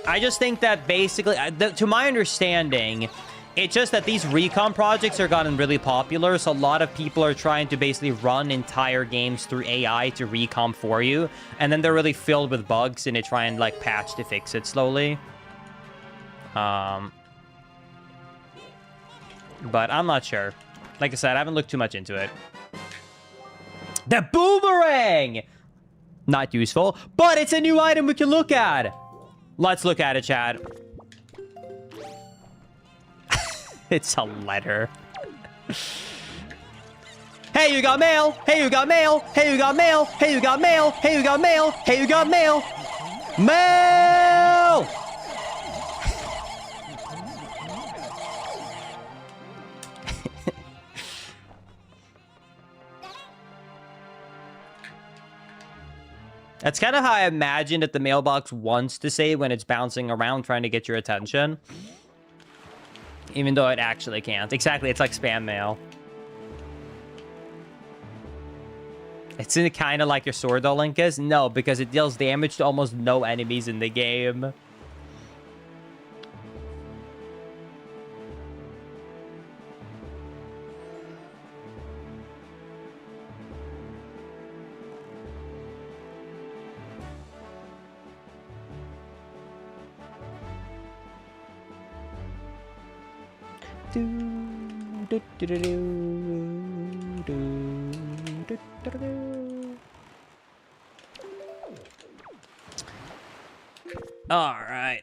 I just think that basically, to my understanding, it's just that these recon projects are gotten really popular, so a lot of people are trying to basically run entire games through AI to recon for you, and then they're really filled with bugs, and they try and like patch to fix it slowly. But I'm not sure. Like I said, I haven't looked too much into it. The boomerang! Not useful, but it's a new item we can look at. Let's look at it, Chad. It's a letter. Hey, you got mail! Hey, you got mail! Hey, you got mail! Hey, you got mail! Hey, you got mail! Hey, you got mail! Mail! That's kind of how I imagine that the mailbox wants to say when it's bouncing around trying to get your attention. Even though it actually can't. Exactly, it's like spam mail. It's kind of like your sword, though, Linkus? No, because it deals damage to almost no enemies in the game. All right.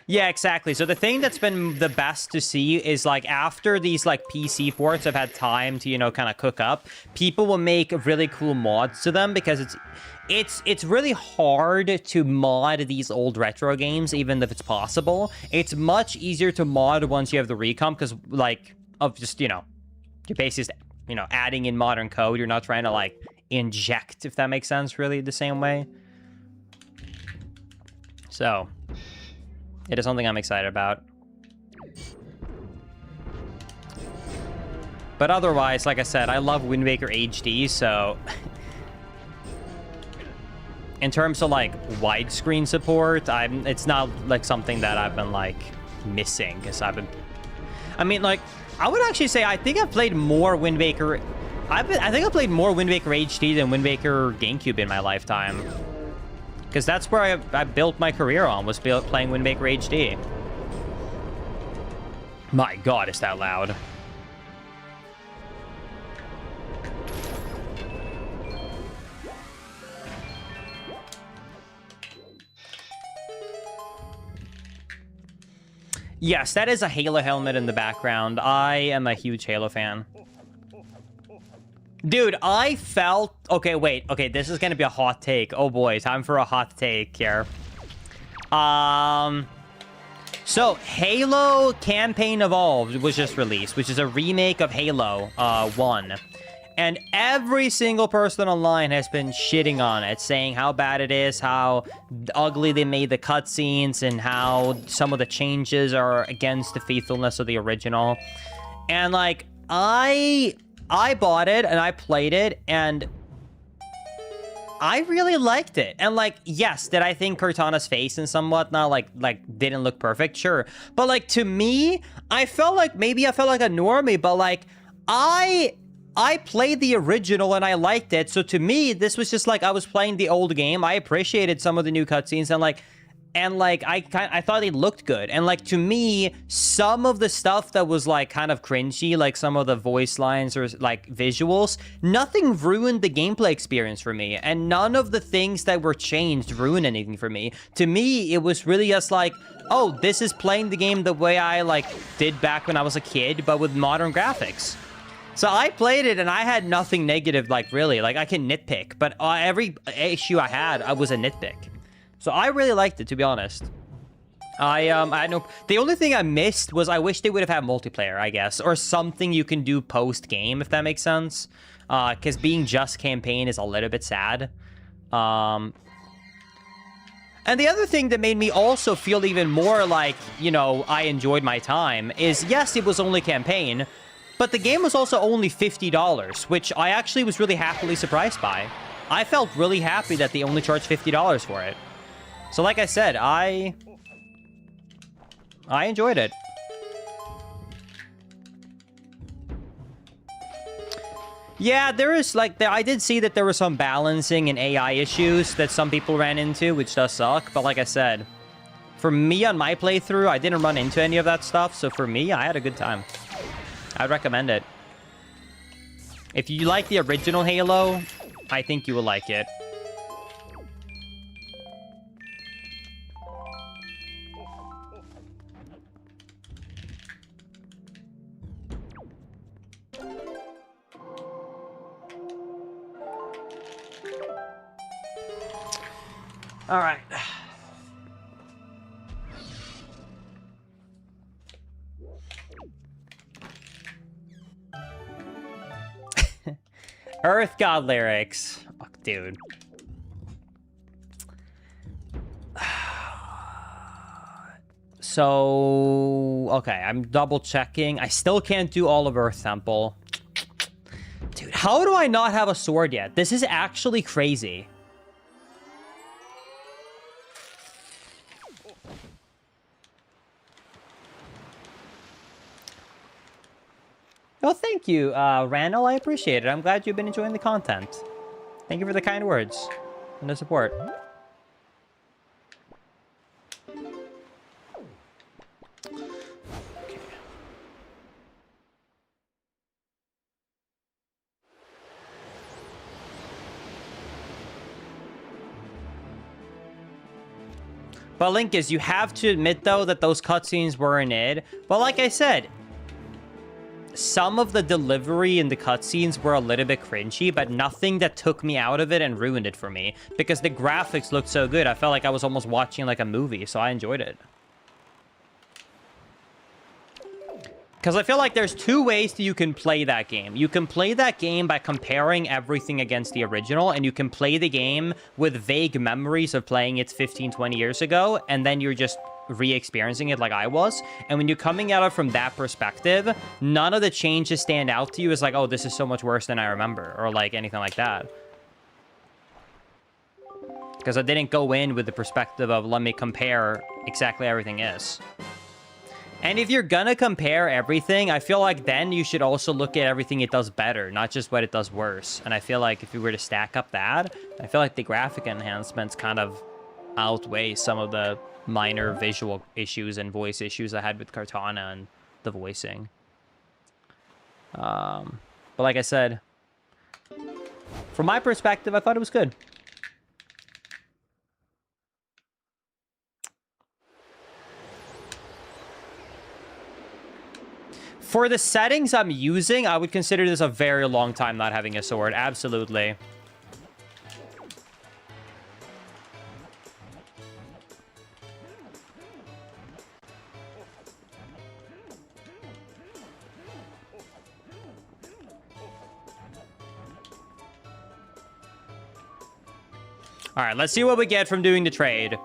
Yeah, exactly. So the thing that's been the best to see is like after these like PC ports have had time to, you know, kind of cook up, people will make really cool mods to them because it's really hard to mod these old retro games, even if it's possible. It's much easier to mod once you have the recomp because like of just, you know, you're basically just, you know, adding in modern code. You're not trying to like inject, if that makes sense, really the same way. So it is something I'm excited about. But otherwise, like I said, I love Wind Waker HD, so in terms of like widescreen support, it's not like something that I've been like missing because I mean, like, I would actually say I think I've played more Wind Waker. I think I played more Wind Waker HD than Wind Waker GameCube in my lifetime. Because that's where I built my career on, was playing Wind Waker HD. My god, is that loud. Yes, that is a Halo helmet in the background. I am a huge Halo fan. Dude, I felt... Okay, wait. Okay, this is gonna be a hot take. Oh boy, time for a hot take here. So, Halo Campaign Evolved was just released, which is a remake of Halo 1. And every single person online has been shitting on it, saying how bad it is, how ugly they made the cutscenes, and how some of the changes are against the faithfulness of the original. And, like, I bought it, and I played it, and I really liked it. And, like, yes, did I think Cortana's face and somewhat not, like, didn't look perfect? Sure. But, like, to me, I felt like, maybe I felt like a normie, but, like, I played the original and I liked it. So to me, this was just like I was playing the old game. I appreciated some of the new cutscenes and like I thought they looked good. And like to me, some of the stuff that was like kind of cringy, like some of the voice lines or like visuals, nothing ruined the gameplay experience for me. And none of the things that were changed ruined anything for me. To me, it was really just like, oh, this is playing the game the way I like did back when I was a kid, but with modern graphics. So I played it and I had nothing negative, like really, like I can nitpick, but every issue I had, I was a nitpick. So I really liked it, to be honest. I had no, the only thing I missed was I wish they would have had multiplayer, I guess, or something you can do post game, if that makes sense. Because being just campaign is a little bit sad. And the other thing that made me also feel even more like, you know, I enjoyed my time is, yes, it was only campaign, but the game was also only $50, which I actually was really happily surprised by. I felt really happy that they only charged $50 for it. So like I said, I enjoyed it. Yeah, there is like, I did see that there was some balancing and AI issues that some people ran into, which does suck. But like I said, for me on my playthrough, I didn't run into any of that stuff. So for me, I had a good time. I'd recommend it. If you like the original Halo, I think you will like it. All right. Earth God lyrics. Oh, dude. So, okay, I'm double checking. I still can't do all of Earth Temple. Dude, how do I not have a sword yet? This is actually crazy. Oh, thank you, Randall. I appreciate it. I'm glad you've been enjoying the content. Thank you for the kind words and the support. Okay. But Linkus, you have to admit, though, that those cutscenes weren't it. But like I said, some of the delivery in the cutscenes were a little bit cringy, but nothing that took me out of it and ruined it for me. Because the graphics looked so good, I felt like I was almost watching like a movie, so I enjoyed it. Because I feel like there's two ways that you can play that game. You can play that game by comparing everything against the original, and you can play the game with vague memories of playing it 15, 20 years ago, and then you're just re-experiencing it like I was. And when you're coming at it from that perspective, none of the changes stand out to you as like, oh, this is so much worse than I remember, or like anything like that. Because I didn't go in with the perspective of, let me compare exactly everything is. And if you're gonna compare everything, I feel like then you should also look at everything it does better, not just what it does worse. And I feel like if you were to stack up that, I feel like the graphic enhancements kind of outweigh some of the minor visual issues and voice issues I had with Cortana and the voicing. But like I said, from my perspective, I thought it was good. For the settings I'm using, I would consider this a very long time not having a sword. Absolutely. All right, let's see what we get from doing the trade.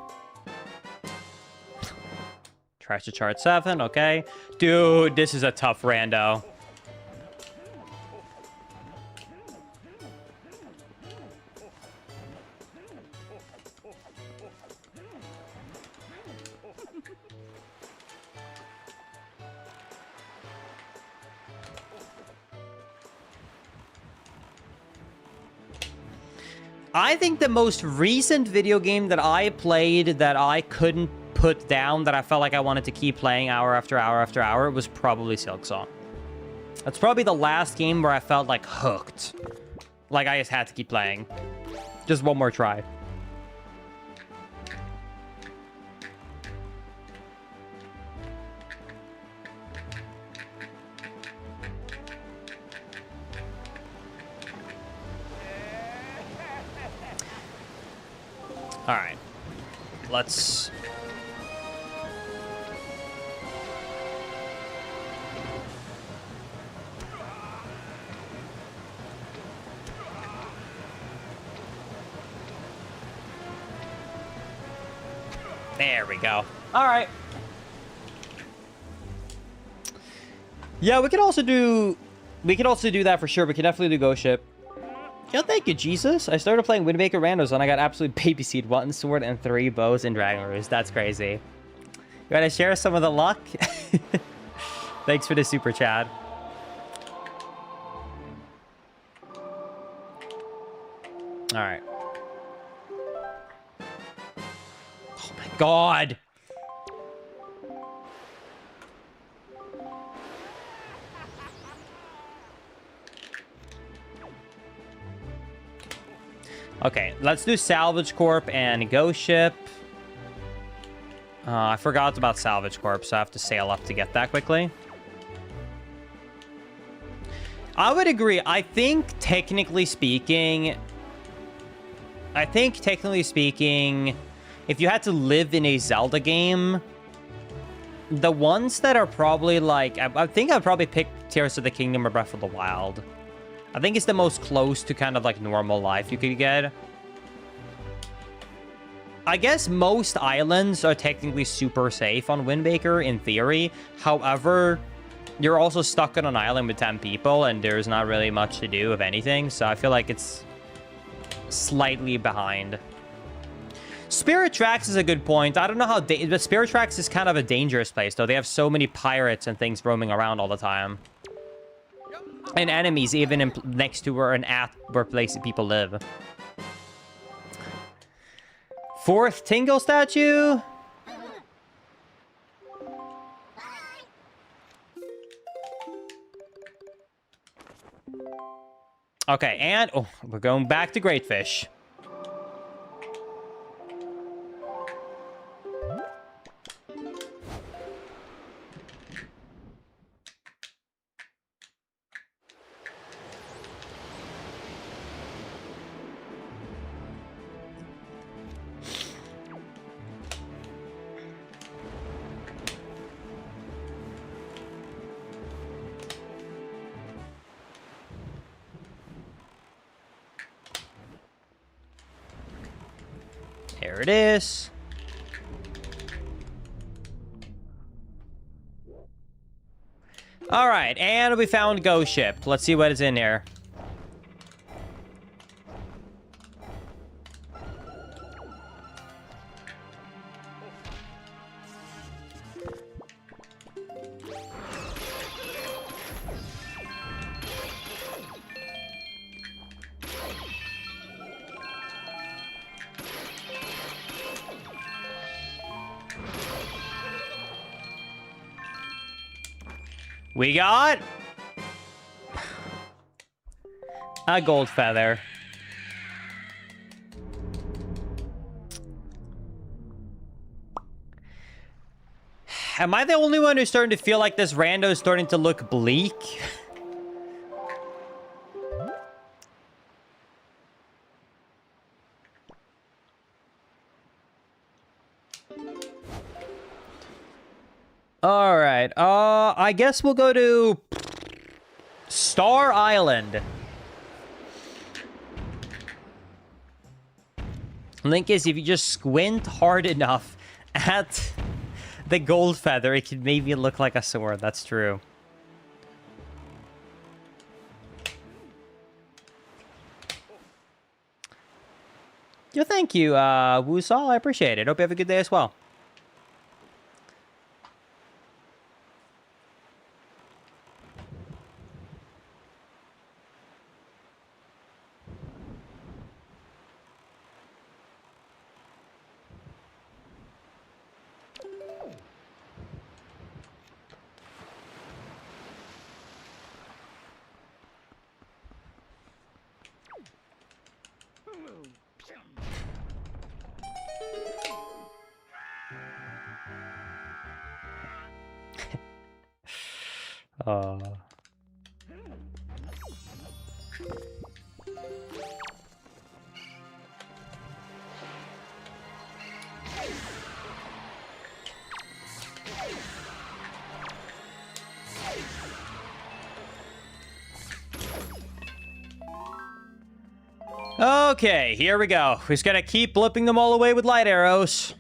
Tries to chart 7, okay. Dude, this is a tough rando. I think the most recent video game that I played that I couldn't put down, that I felt like I wanted to keep playing hour after hour after hour, was probably Silksong. That's probably the last game where I felt like hooked. Like I just had to keep playing. Just one more try. All right. Let's... There we go. All right. Yeah, we could also do that for sure. We can definitely do Ghost Ship. Yeah, thank you, Jesus. I started playing Wind Waker Randos and I got absolute baby seed, 1 sword and 3 bows in Dragon Roost. That's crazy. You want to share some of the luck? Thanks for the super chat. All right. Oh my God. Okay, let's do Salvage Corp and Ghost Ship. I forgot about Salvage Corp, so I have to sail up to get that quickly. I would agree. I think technically speaking, if you had to live in a Zelda game, the ones that are probably like, I think I'd probably pick Tears of the Kingdom or Breath of the Wild. I think it's the most close to kind of like normal life you could get. I guess most islands are technically super safe on Wind Waker in theory. However, you're also stuck on an island with 10 people and there's not really much to do, if anything. So I feel like it's slightly behind. Spirit Tracks is a good point. I don't know how... But Spirit Tracks is kind of a dangerous place, though. They have so many pirates and things roaming around all the time. And enemies even in, next to or at where places people live. 4th Tingle statue. Okay, and oh, we're going back to Great Fish. There it is. All right, and we found Ghost Ship. Let's see what is in here. We got a gold feather. Am I the only one who's starting to feel like this rando is starting to look bleak? All right. I guess we'll go to Star Island. Link is, if you just squint hard enough at the gold feather, it can maybe look like a sword. That's true. Yeah, thank you, Woosal. I appreciate it. Hope you have a good day as well. Okay, here we go. We're just gonna keep blipping them all away with light arrows.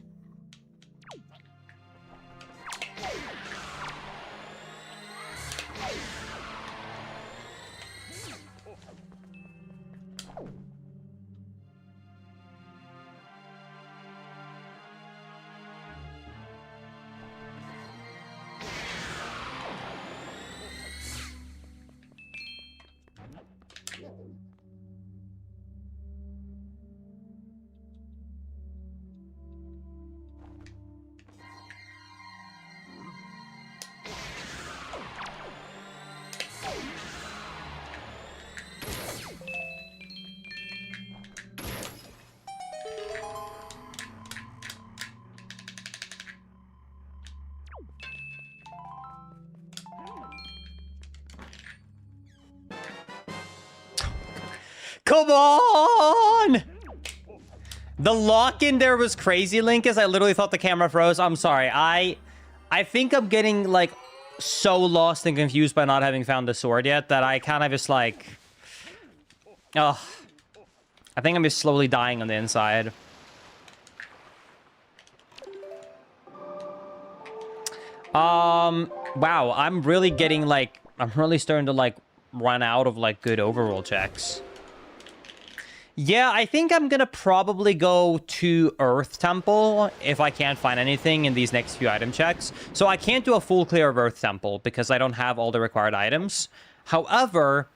Come on! The lock-in there was crazy, Linkus. I literally thought the camera froze. I'm sorry. I think I'm getting, like, so lost and confused by not having found the sword yet that I kind of just, like... Oh. I think I'm just slowly dying on the inside. Wow. I'm really getting, like... I'm really starting to, like, run out of, like, good overworld checks. Yeah, I think I'm gonna probably go to Earth Temple if I can't find anything in these next few item checks. So I can't do a full clear of Earth Temple because I don't have all the required items. However,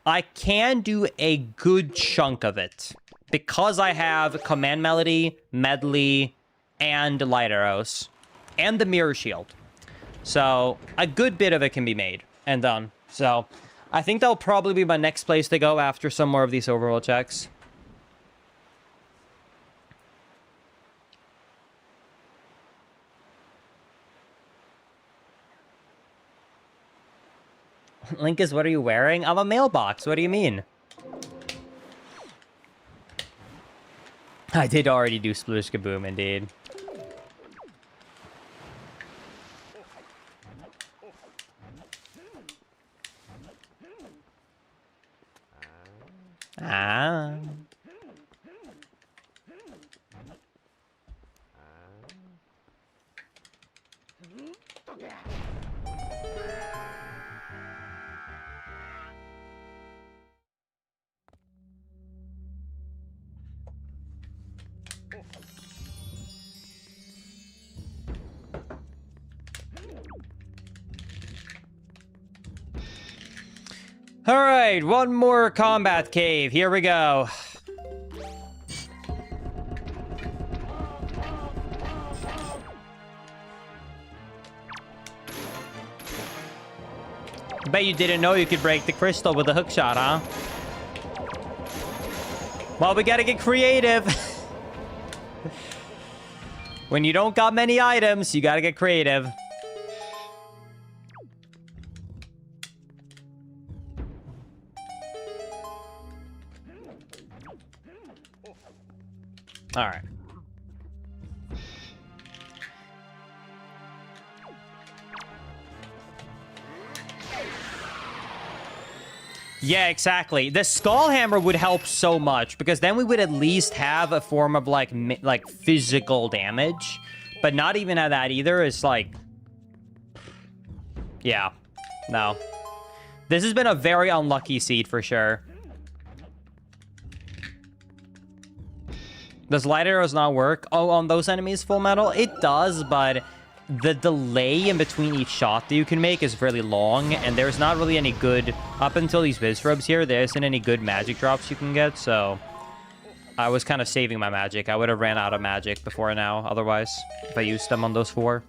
I can do a good chunk of it because I have Command Melody, Medley, and Light Arrows, and the Mirror Shield. So a good bit of it can be made and done. So I think that'll probably be my next place to go after some more of these overworld checks. Linkus, what are you wearing? I'm a mailbox. What do you mean? I did already do Sploosh Kaboom, indeed. Ah. All right, one more combat cave. Here we go. Bet you didn't know you could break the crystal with a hook shot, huh? Well, we gotta get creative. When you don't got many items, you gotta get creative. All right. Yeah, exactly. The skull hammer would help so much because then we would at least have a form of like physical damage, but not even at that either. It's like, yeah, no. This has been a very unlucky seed for sure. Does light arrows not work? Oh, on those enemies, Full Metal? It does, but the delay in between each shot that you can make is really long, and there's not really any good... Up until these Viscerubs here, there isn't any good magic drops you can get, so... I was kind of saving my magic. I would have ran out of magic before now, otherwise, if I used them on those 4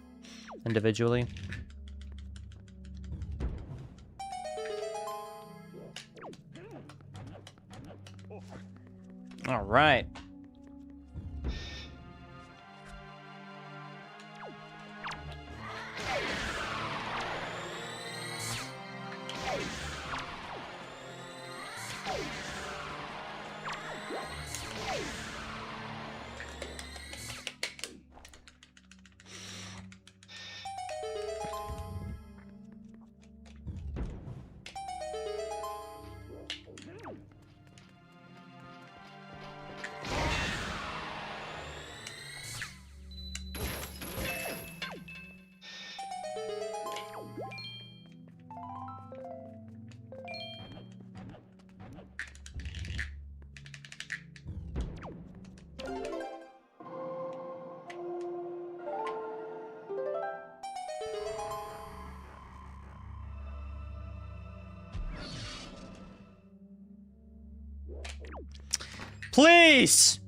individually. All right. Please!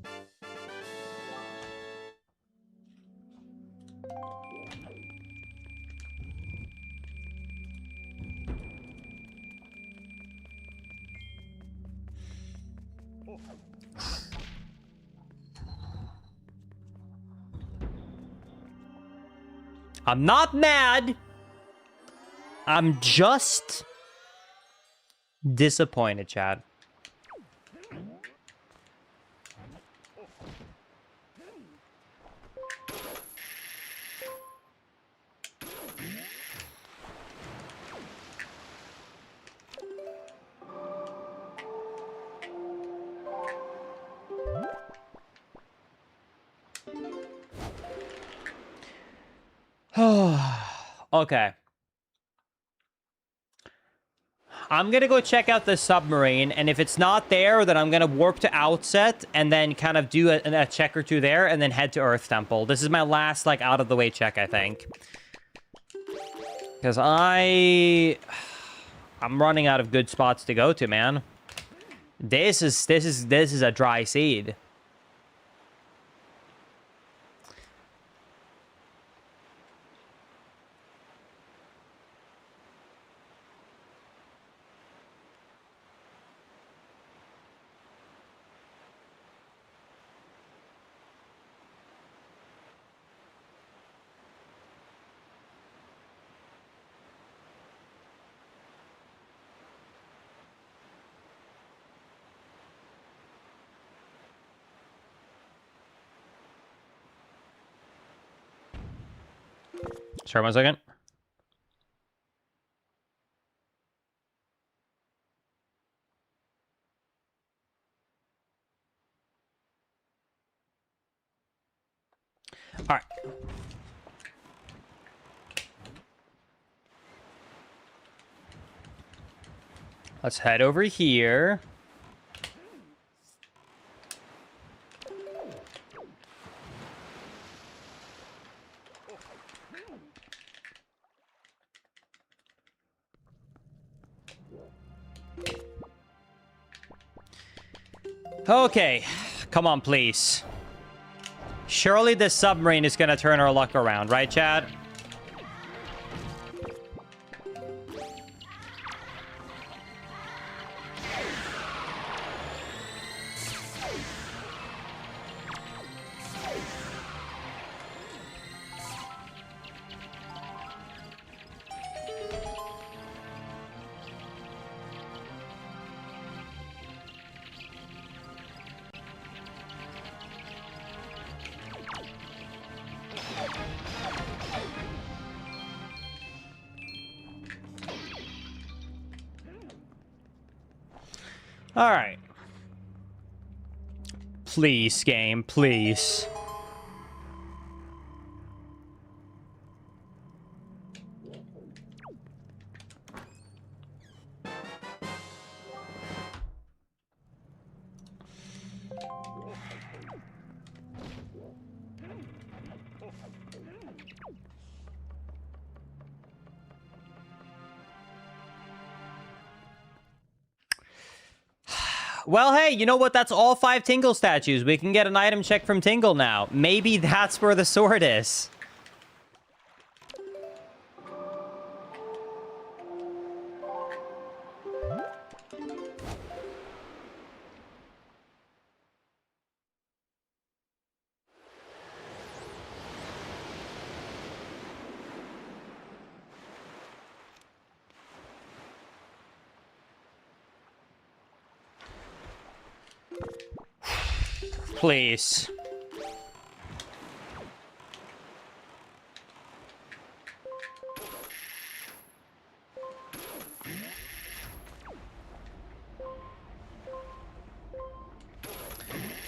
I'm not mad. I'm just disappointed, Chad. Okay. I'm gonna go check out the submarine, and if it's not there, then I'm gonna warp to Outset, and then kind of do a check or two there, and then head to Earth Temple. This is my last, like, out-of-the-way check, I think. Because I'm running out of good spots to go to, man. This is a dry seed. Sorry, 1 second. All right. Let's head over here. Okay, come on, please. Surely this submarine is gonna turn our luck around, right, Chad? All right. Please, game, please. Well, hey, you know what? That's all 5 Tingle statues. We can get an item check from Tingle now. Maybe that's where the sword is. Please.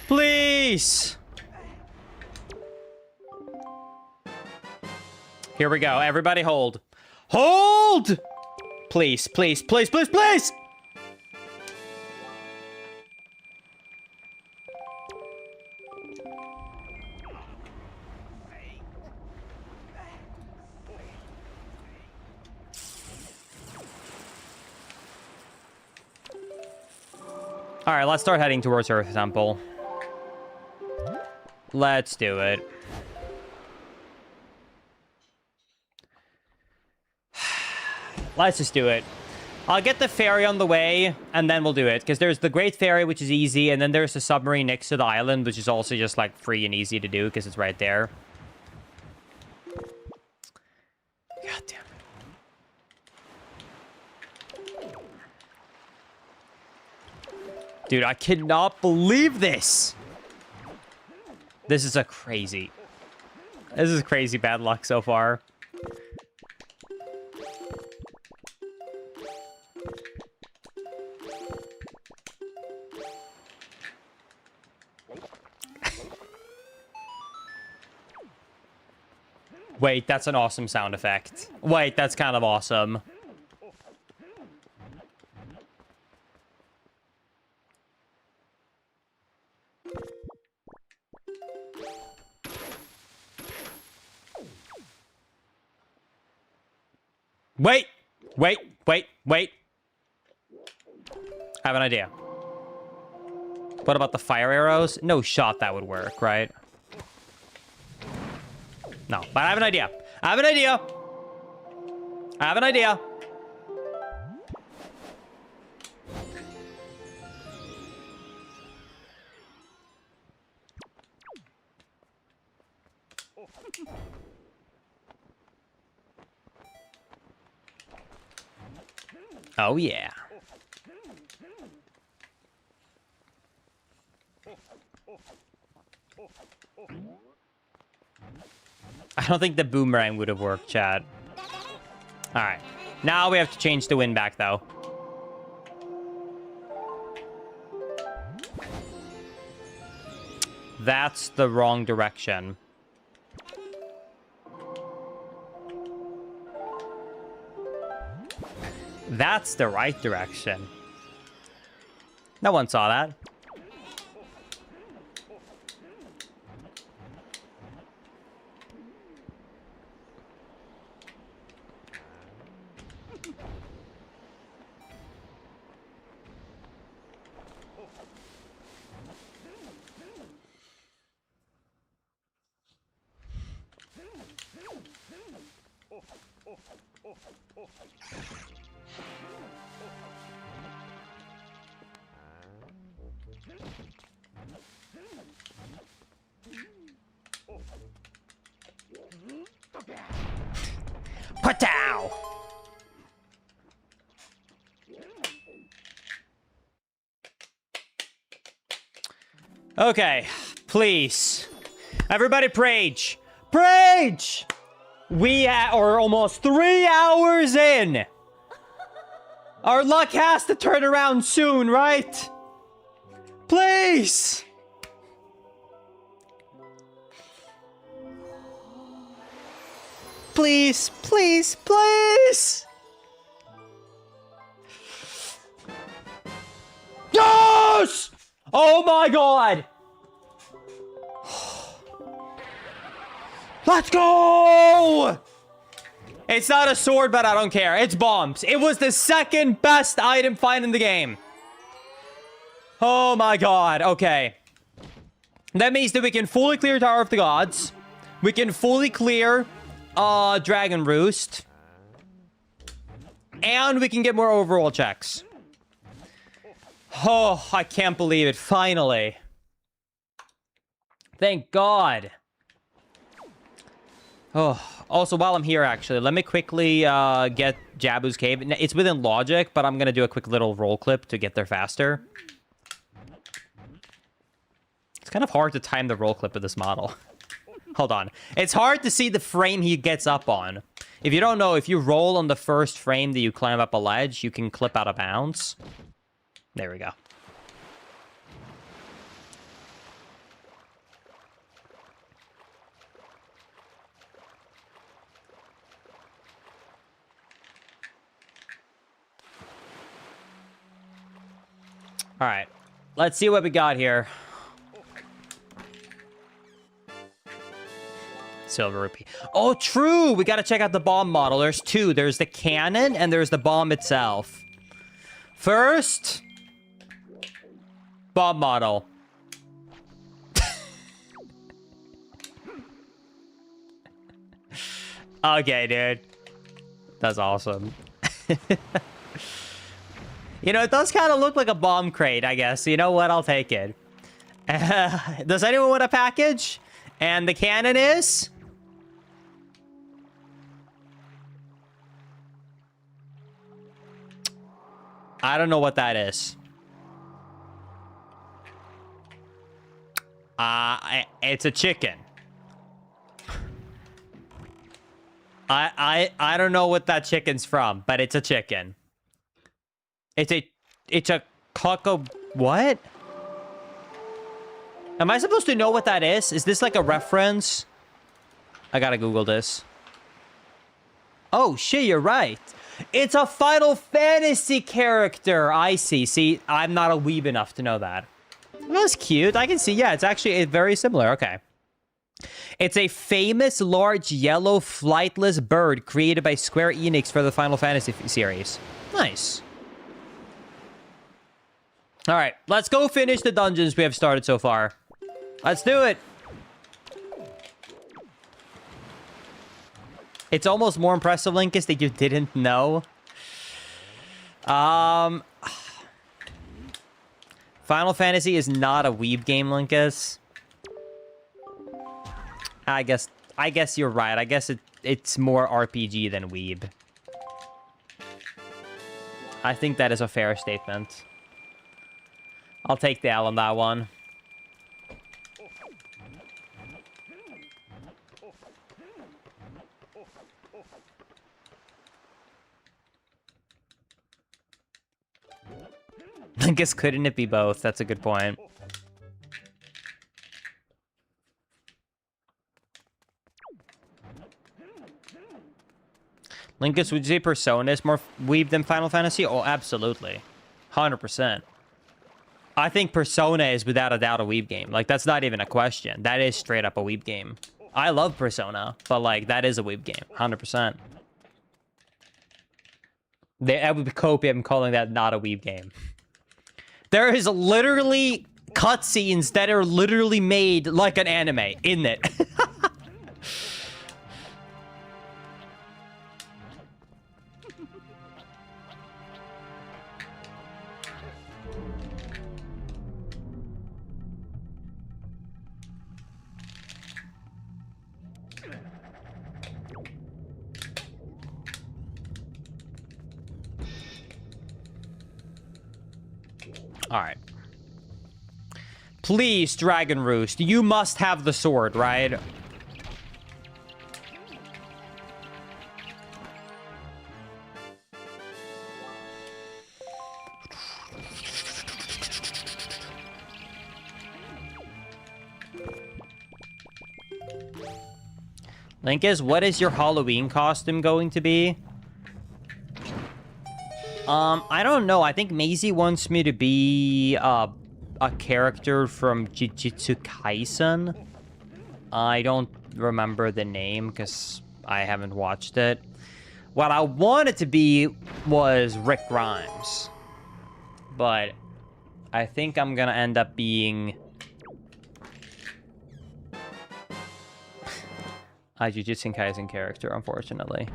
Please. Here we go. Everybody hold. Hold! Please, please, please, please, please! All right, let's start heading towards Earth Temple. Let's do it. Let's just do it. I'll get the ferry on the way, and then we'll do it. Because there's the Great Ferry, which is easy, and then there's the submarine next to the island, which is also just, like, free and easy to do, because it's right there. God damn it. Dude, I cannot believe this. This is crazy bad luck so far. Wait, that's an awesome sound effect. Wait, that's kind of awesome. Wait, wait, wait, wait. I have an idea. What about the fire arrows? No shot that would work, right? No, but I have an idea. I have an idea. I have an idea. Oh, yeah. I don't think the boomerang would have worked, chat. All right. Now we have to change the wind back, though. That's the wrong direction. That's the right direction. No one saw that. Patow! Okay, please. Everybody prage. Prage! We are almost 3 hours in. Our luck has to turn around soon, right? Please! Please, please, please! Yes! Oh my god! Let's go! It's not a sword, but I don't care. It's bombs. It was the second best item find in the game. Oh my god. Okay. That means that we can fully clear Tower of the Gods. We can fully clear Dragon Roost. And we can get more overall checks. Oh, I can't believe it. Finally. Thank God. Oh, also, while I'm here, actually, let me quickly get Jabu's Cave. It's within logic, but I'm going to do a quick little roll clip to get there faster. It's kind of hard to time the roll clip with this model. Hold on. It's hard to see the frame he gets up on. If you don't know, if you roll on the first frame that you climb up a ledge, you can clip out of bounds. There we go. All right, let's see what we got here. Silver rupee. Oh, true. We got to check out the bomb model. There's two. There's the cannon and there's the bomb itself. First, bomb model. Okay, dude. That's awesome. You know, it does kind of look like a bomb crate, I guess. You know what? I'll take it. Does anyone want a package? And the cannon is... I don't know what that is. It's a chicken. I don't know what that chicken's from, but it's a chicken. It's a coco... What? Am I supposed to know what that is? Is this like a reference? I gotta Google this. Oh, shit, you're right. It's a Final Fantasy character. I see. See, I'm not a weeb enough to know that. That's cute. I can see. Yeah, it's actually very similar. Okay. It's a famous large yellow flightless bird created by Square Enix for the Final Fantasy series. Nice. All right, let's go finish the dungeons we have started so far. Let's do it. It's almost more impressive, Linkus, that you didn't know. Final Fantasy is not a weeb game, Linkus. I guess you're right. I guess it's more RPG than weeb. I think that is a fair statement. I'll take the L on that one. I guess couldn't it be both? That's a good point. Linkus, would you say Persona is more weeb than Final Fantasy? Oh, absolutely. 100%. I think Persona is without a doubt a weeb game. Like, that's not even a question. That is straight up a weeb game. I love Persona, but, like, that is a weeb game. 100%. I would be copium calling that not a weeb game. There is literally cutscenes that are literally made like an anime in it. All right. Please, Dragon Roost, you must have the sword, right? Linkus, what is your Halloween costume going to be? I don't know. I think Maisie wants me to be a character from Jujutsu Kaisen. I don't remember the name because I haven't watched it. What I wanted to be was Rick Grimes. But I think I'm gonna end up being a Jujutsu Kaisen character, unfortunately.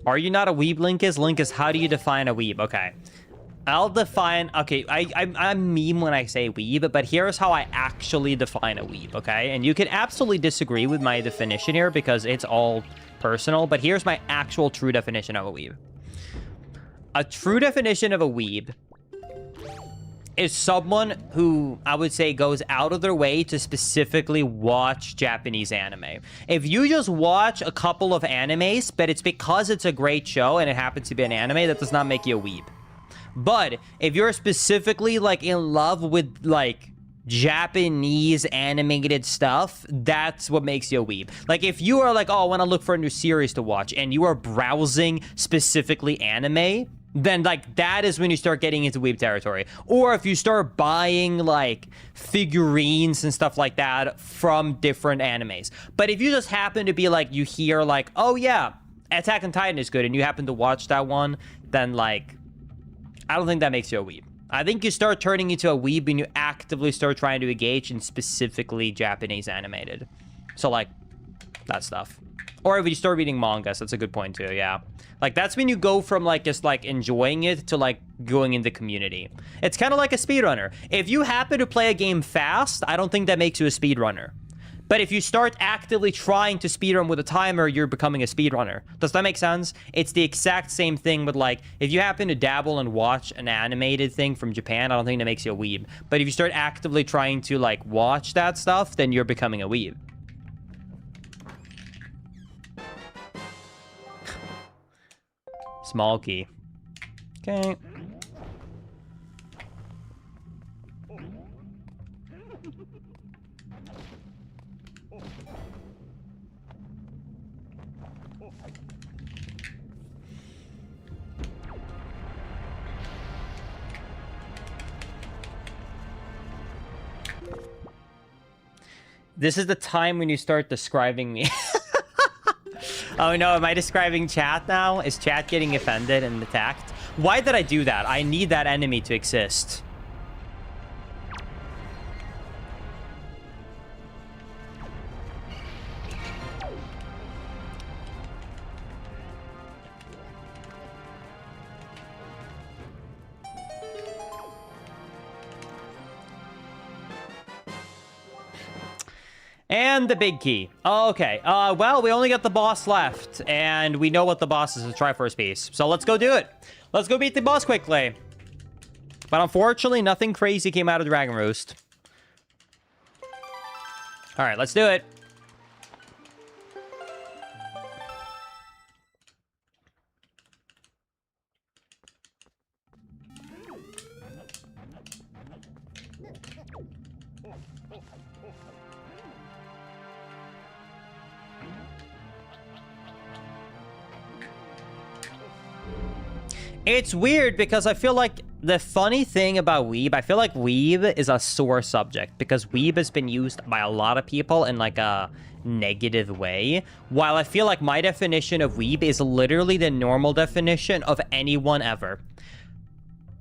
Are you not a weeb, Linkus? Linkus, how do you define a weeb? Okay. I'll define... Okay, I meme when I say weeb, but here's how I actually define a weeb, okay? And you can absolutely disagree with my definition here because it's all personal, but here's my actual true definition of a weeb. A true definition of a weeb is someone who, I would say, goes out of their way to specifically watch Japanese anime. If you just watch a couple of animes, but it's because it's a great show and it happens to be an anime, that does not make you a weeb. But if you're specifically, like, in love with, like, Japanese animated stuff, that's what makes you a weeb. Like, if you are like, oh, I want to look for a new series to watch, and you are browsing specifically anime, then, like, that is when you start getting into weeb territory. Or if you start buying, like, figurines and stuff like that from different animes. But if you just happen to be, like, you hear, like, oh, yeah, Attack on Titan is good, and you happen to watch that one, then, like, I don't think that makes you a weeb. I think you start turning into a weeb when you actively start trying to engage in specifically Japanese animated. So, like, that stuff. Or if you start reading mangas, that's a good point, too, yeah. Like, that's when you go from, like, just, like, enjoying it to, like, going in the community. It's kind of like a speedrunner. If you happen to play a game fast, I don't think that makes you a speedrunner. But if you start actively trying to speedrun with a timer, you're becoming a speedrunner. Does that make sense? It's the exact same thing with, like, if you happen to dabble and watch an animated thing from Japan, I don't think that makes you a weeb. But if you start actively trying to, like, watch that stuff, then you're becoming a weeb. Small key. Okay. This is the time when you start describing me. Oh no, am I describing chat now? Is chat getting offended and attacked? Why did I do that? I need that enemy to exist. And the big key. Oh, okay. Well, we only got the boss left, and we know what the boss is, a Triforce piece. So let's go do it. Let's go beat the boss quickly. But unfortunately, nothing crazy came out of Dragon Roost. All right, let's do it. It's weird because I feel like the funny thing about weeb, I feel like weeb is a sore subject because weeb has been used by a lot of people in like a negative way, while I feel like my definition of weeb is literally the normal definition of anyone ever.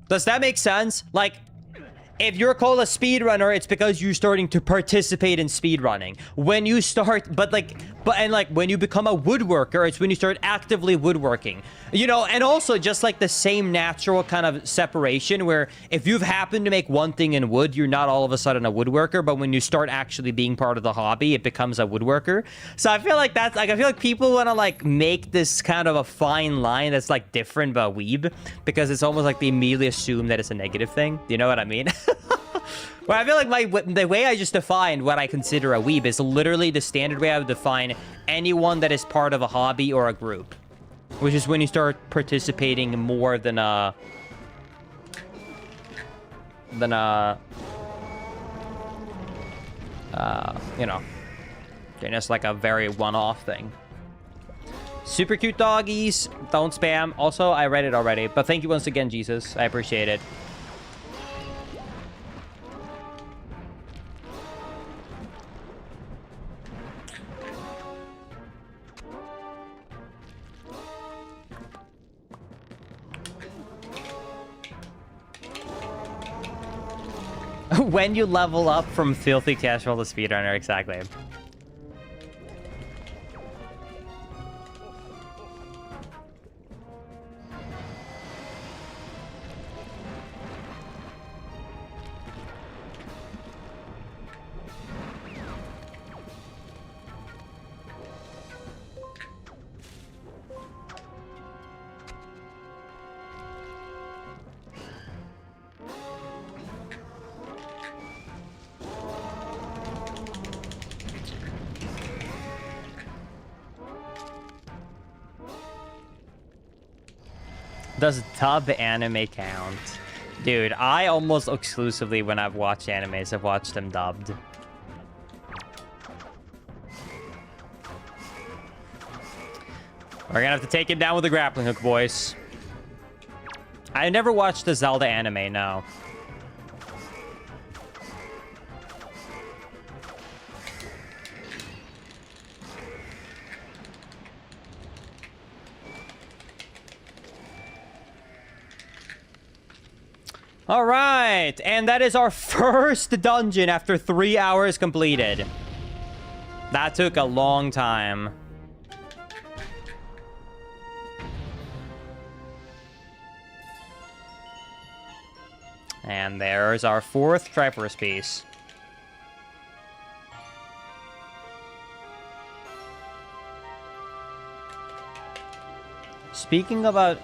Does that make sense? Like, if you're called a speedrunner, it's because you're starting to participate in speedrunning. When you start, when you become a woodworker, it's when you start actively woodworking. You know, and also just like the same natural kind of separation where if you've happened to make one thing in wood, you're not all of a sudden a woodworker, but when you start actually being part of the hobby, it becomes a woodworker. So I feel like that's like, I feel like people want to like make this kind of a fine line that's like different about weeb because it's almost like they immediately assume that it's a negative thing. Do you know what I mean? Well, I feel like the way I just defined what I consider a weeb is literally the standard way I would define anyone that is part of a hobby or a group. which is when you start participating more than you know, just like a very one-off thing. Super cute doggies. Don't spam. Also, I read it already, but thank you once again, Jesus. I appreciate it. When you level up from filthy casual to speedrunner, exactly. Does dub anime count? Dude, I almost exclusively, when I've watched animes, I've watched them dubbed. We're gonna have to take it down with a grappling hook, boys. I never watched the Zelda anime, no. All right, and that is our first dungeon after 3 hours completed. That took a long time. And there's our 4th Triforce piece. Speaking about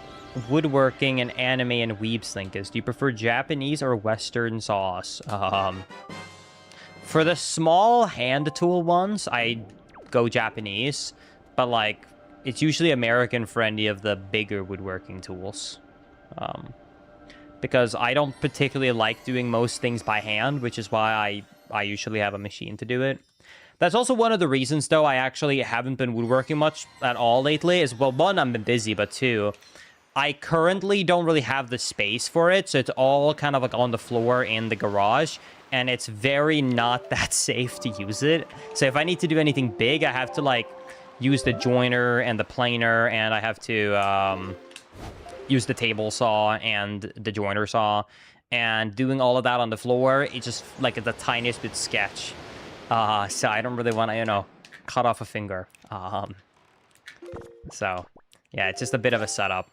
woodworking and anime and weebs, Linkus, do you prefer Japanese or Western sauce? For the small hand tool ones, I go Japanese, but like it's usually American for any of the bigger woodworking tools. Because I don't particularly like doing most things by hand, which is why I usually have a machine to do it. That's also one of the reasons, though, I actually haven't been woodworking much at all lately, is, well, one, I've been busy, but two, I currently don't really have the space for it, so it's all kind of like on the floor in the garage, and it's very not that safe to use it. So if I need to do anything big, I have to, like, use the joiner and the planer, and I have to use the table saw and the joiner saw, and doing all of that on the floor, it's just, like, the tiniest bit sketch. So I don't really want to, you know, cut off a finger. So, yeah, it's just a bit of a setup.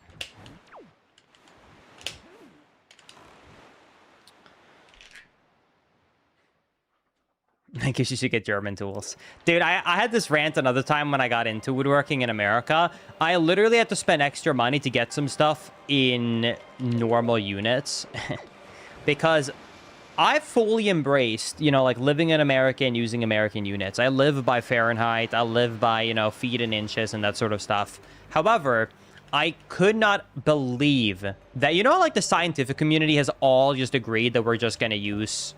I guess you should get German tools. Dude, I had this rant another time when I got into woodworking in America. I literally had to spend extra money to get some stuff in normal units. Because I've fully embraced, you know, like, living in America and using American units. I live by Fahrenheit. I live by, you know, feet and inches and that sort of stuff. However, I could not believe that, you know, like, the scientific community has all just agreed that we're just going to use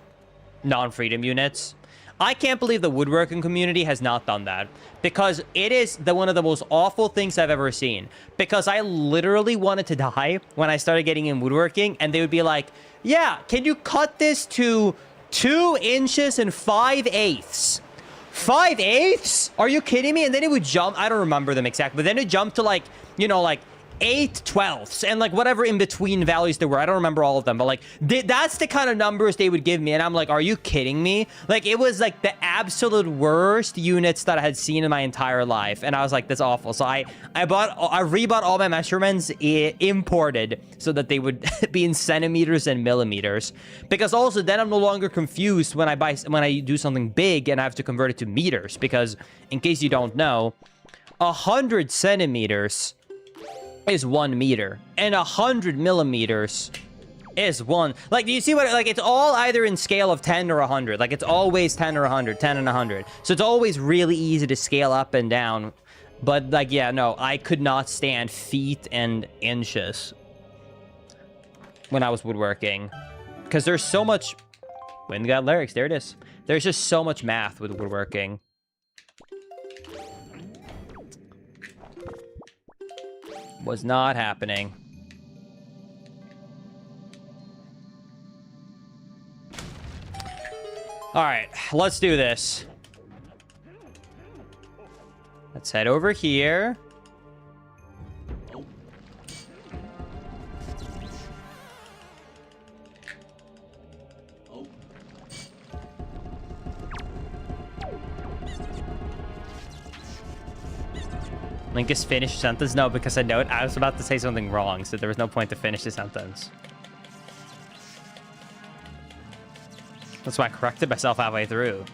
non-freedom units. I can't believe the woodworking community has not done that, because it is one of the most awful things I've ever seen. Because I literally wanted to die when I started getting in woodworking, and they would be like, yeah, can you cut this to 2 inches and 5/8? 5/8? Are you kidding me? And then it would jump. I don't remember them exactly, but then it jumped to, like, you know, like 8/12 and like whatever in between values there were. I don't remember all of them, but like that's the kind of numbers they would give me, and I'm like, are you kidding me? Like, it was like the absolute worst units that I had seen in my entire life, and I was like, that's awful. So I rebought all my measurements imported so that they would be in centimeters and millimeters, because also then I'm no longer confused when I do something big and I have to convert it to meters, because in case you don't know, 100 centimeters is 1 meter, and 100 millimeters is 1. Like, do you see what, like, it's all either in scale of 10 or 100. Like, it's always 10 or 100, 10 and 100. So it's always really easy to scale up and down But, like, yeah, no, I could not stand feet and inches when I was woodworking. Because there's so much... Wind got lyrics, there it is. There's just so much math with woodworking. Was not happening. All right, let's do this. Let's head over here. Linkus finished sentence? No, because I was about to say something wrong, so there was no point to finish the sentence. That's why I corrected myself halfway through.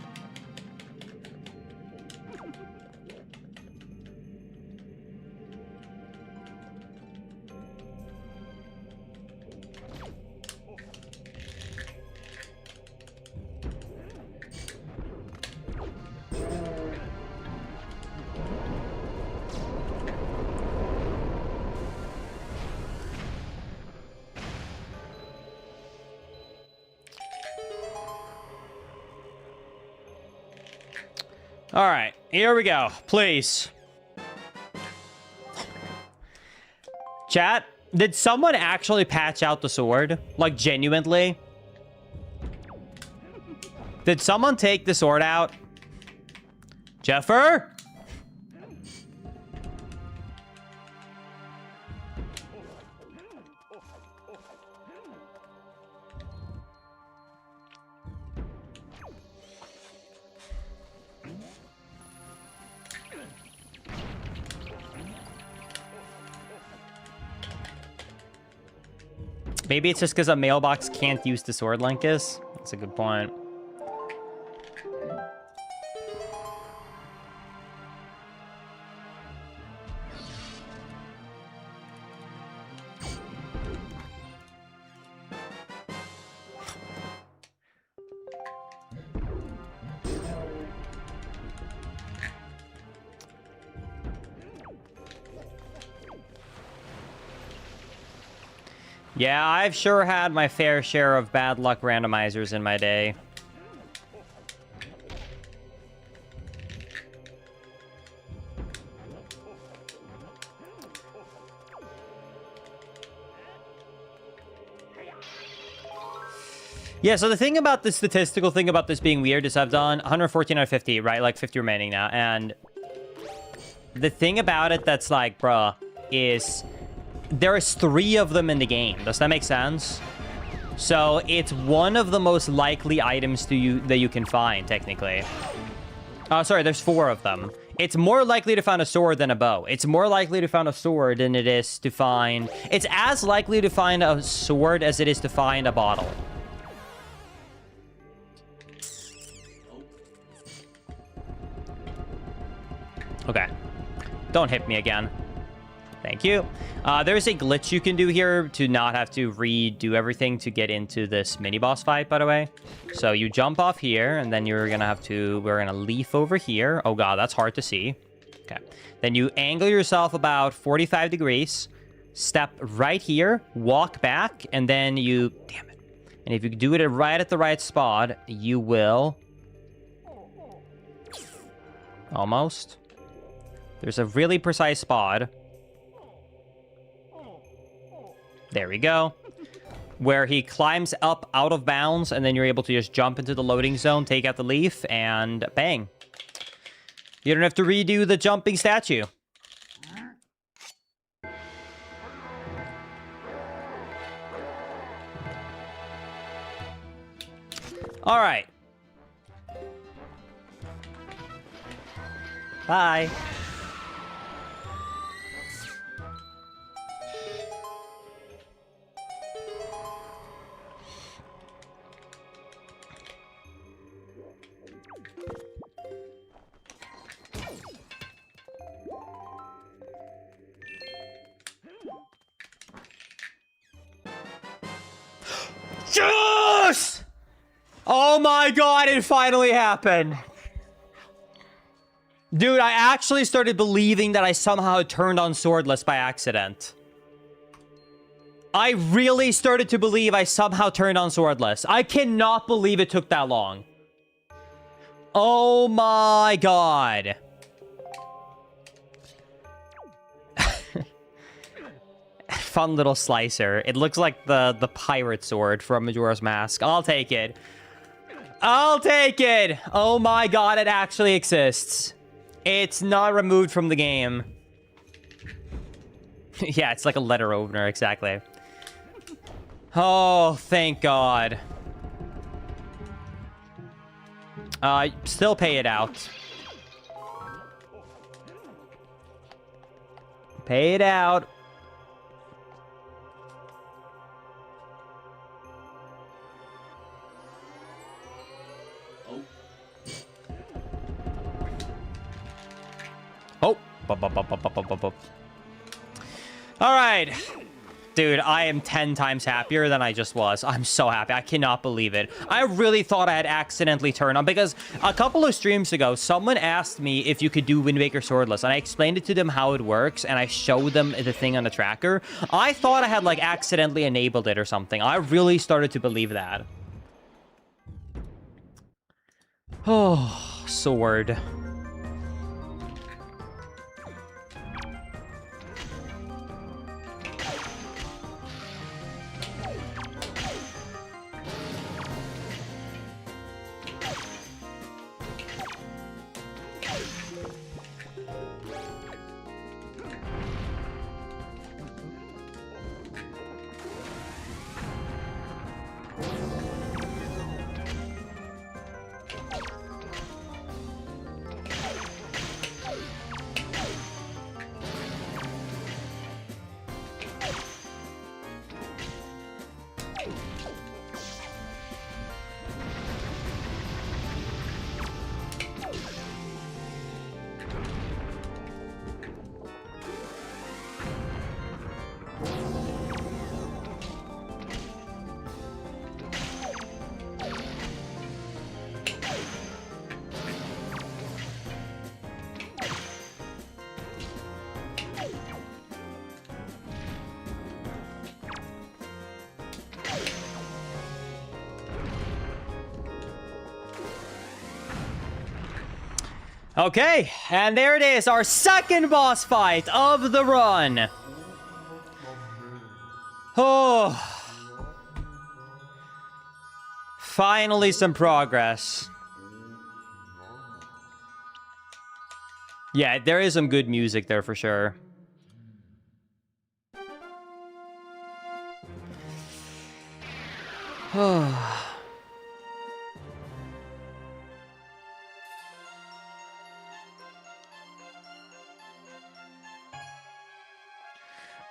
All right, here we go. Please. Chat, did someone actually patch out the sword? Like, genuinely? Did someone take the sword out? Jeffer? Maybe it's just because a mailbox can't use the sword, Linkus. That's a good point. Yeah, I've sure had my fair share of bad luck randomizers in my day. Yeah, so the thing about the statistical thing about this being weird is I've done 114 out of 50, right? Like 50 remaining now. And the thing about it that's like, bruh, is... there is 3 of them in the game. Does that make sense? So it's one of the most likely items that you can find, technically. Oh, sorry, there's 4 of them. It's more likely to find a sword than a bow. It's more likely to find a sword than it is to find... It's as likely to find a sword as it is to find a bottle. Okay. Don't hit me again. Thank you. There's a glitch you can do here to not have to redo everything to get into this mini-boss fight, by the way. So you jump off here, and then we're gonna leaf over here. Oh god, that's hard to see. Okay. Then you angle yourself about 45 degrees, step right here, walk back, and then you... Damn it. And if you do it right at the right spot, you will... Almost. There's a really precise spot. There we go. Where he climbs up out of bounds, and then you're able to just jump into the loading zone, take out the leaf, and bang. You don't have to redo the jumping statue. All right. Bye. Yes! Oh my god, it finally happened. Dude, I actually started believing that I somehow turned on swordless by accident. I really started to believe I somehow turned on swordless. I cannot believe it took that long. Oh my god. Fun little slicer. It looks like the pirate sword from Majora's Mask. I'll take it. I'll take it. Oh my god, it actually exists. It's not removed from the game. Yeah, it's like a letter opener, exactly. Oh, thank god. Still pay it out. Pay it out. Oh. All right. Dude, I am 10 times happier than I just was. I'm so happy. I cannot believe it. I really thought I had accidentally turned on, because a couple of streams ago, someone asked me if you could do Wind Waker swordless, and I explained it to them how it works, and I showed them the thing on the tracker. I thought I had, like, accidentally enabled it or something. I really started to believe that. Oh, sword. Okay, and there it is, our second boss fight of the run. Oh. Finally some progress. Yeah, there is some good music there for sure.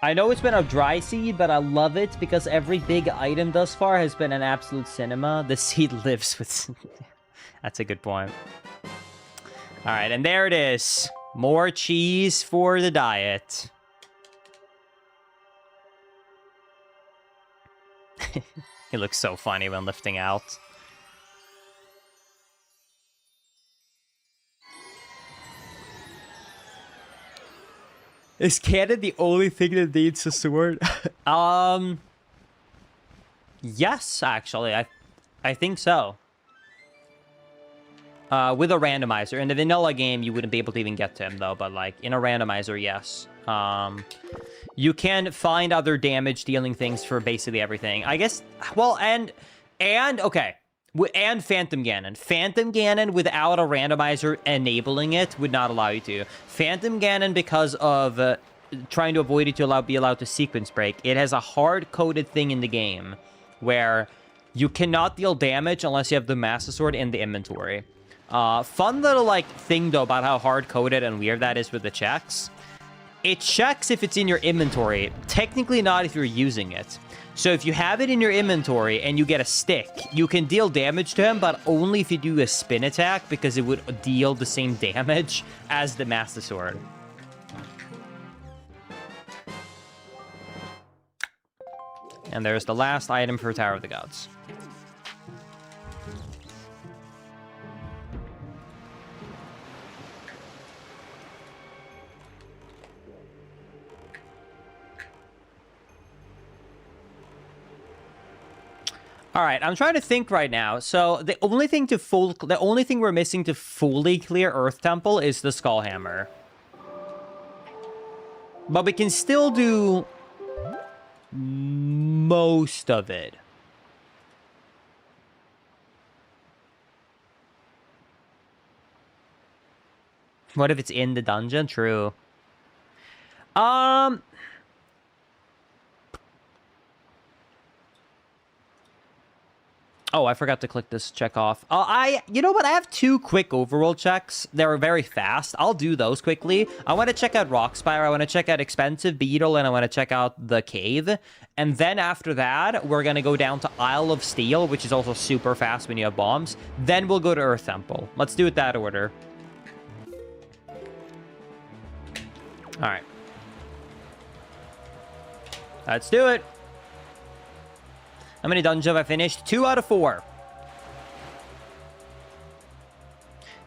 I know it's been a dry seed, but I love it because every big item thus far has been an absolute cinema. The seed lives with... That's a good point. All right, and there it is. More cheese for the diet. He looks so funny when lifting out. Is cannon the only thing that needs a sword? Yes, actually. I think so. With a randomizer. In the vanilla game, you wouldn't be able to even get to him, though. But, like, in a randomizer, yes. You can find other damage-dealing things for basically everything. I guess... Well, and okay. And Phantom Ganon. Phantom Ganon without a randomizer enabling it would not allow you to. Phantom Ganon, because of trying to avoid it to be allowed to sequence break, it has a hard-coded thing in the game where you cannot deal damage unless you have the Master Sword in the inventory. Fun little, like, thing, though, about how hard-coded and weird that is with the checks. It checks if it's in your inventory. Technically not if you're using it. So if you have it in your inventory and you get a stick, you can deal damage to him, but only if you do a spin attack, because it would deal the same damage as the Master Sword. And there's the last item for Tower of the Gods. All right, I'm trying to think right now. So the only thing we're missing to fully clear Earth Temple is the Skull Hammer. But we can still do most of it. What if it's in the dungeon? True. Oh, I forgot to click this check off. You know what? I have 2 quick overworld checks. They're very fast. I'll do those quickly. I want to check out Rockspire. I want to check out Expensive Beetle, and I want to check out the cave. And then after that, we're going to go down to Isle of Steel, which is also super fast when you have bombs. Then we'll go to Earth Temple. Let's do it that order. All right. Let's do it. How many dungeons have I finished? 2 out of 4.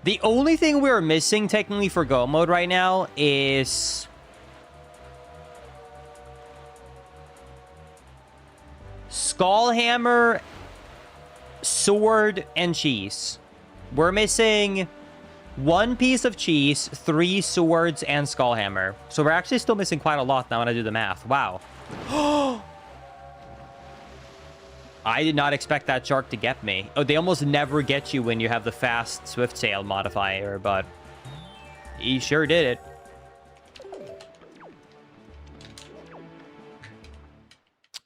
The only thing we're missing, technically, for Go mode right now is... Skull Hammer, Sword, and Cheese. We're missing 1 piece of cheese, 3 swords, and Skull Hammer. So we're actually still missing quite a lot now when I do the math. Wow. I did not expect that shark to get me. Oh, they almost never get you when you have the fast swift sail modifier, but he sure did it.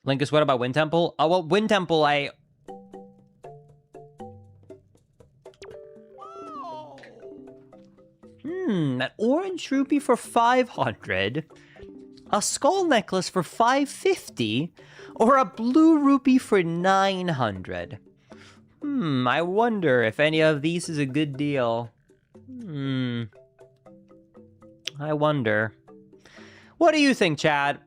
Linkus, what about Wind Temple? Oh, well, Wind Temple, an orange rupee for 500, a skull necklace for 550, or a blue rupee for 900. I wonder if any of these is a good deal. I wonder. What do you think, Chad?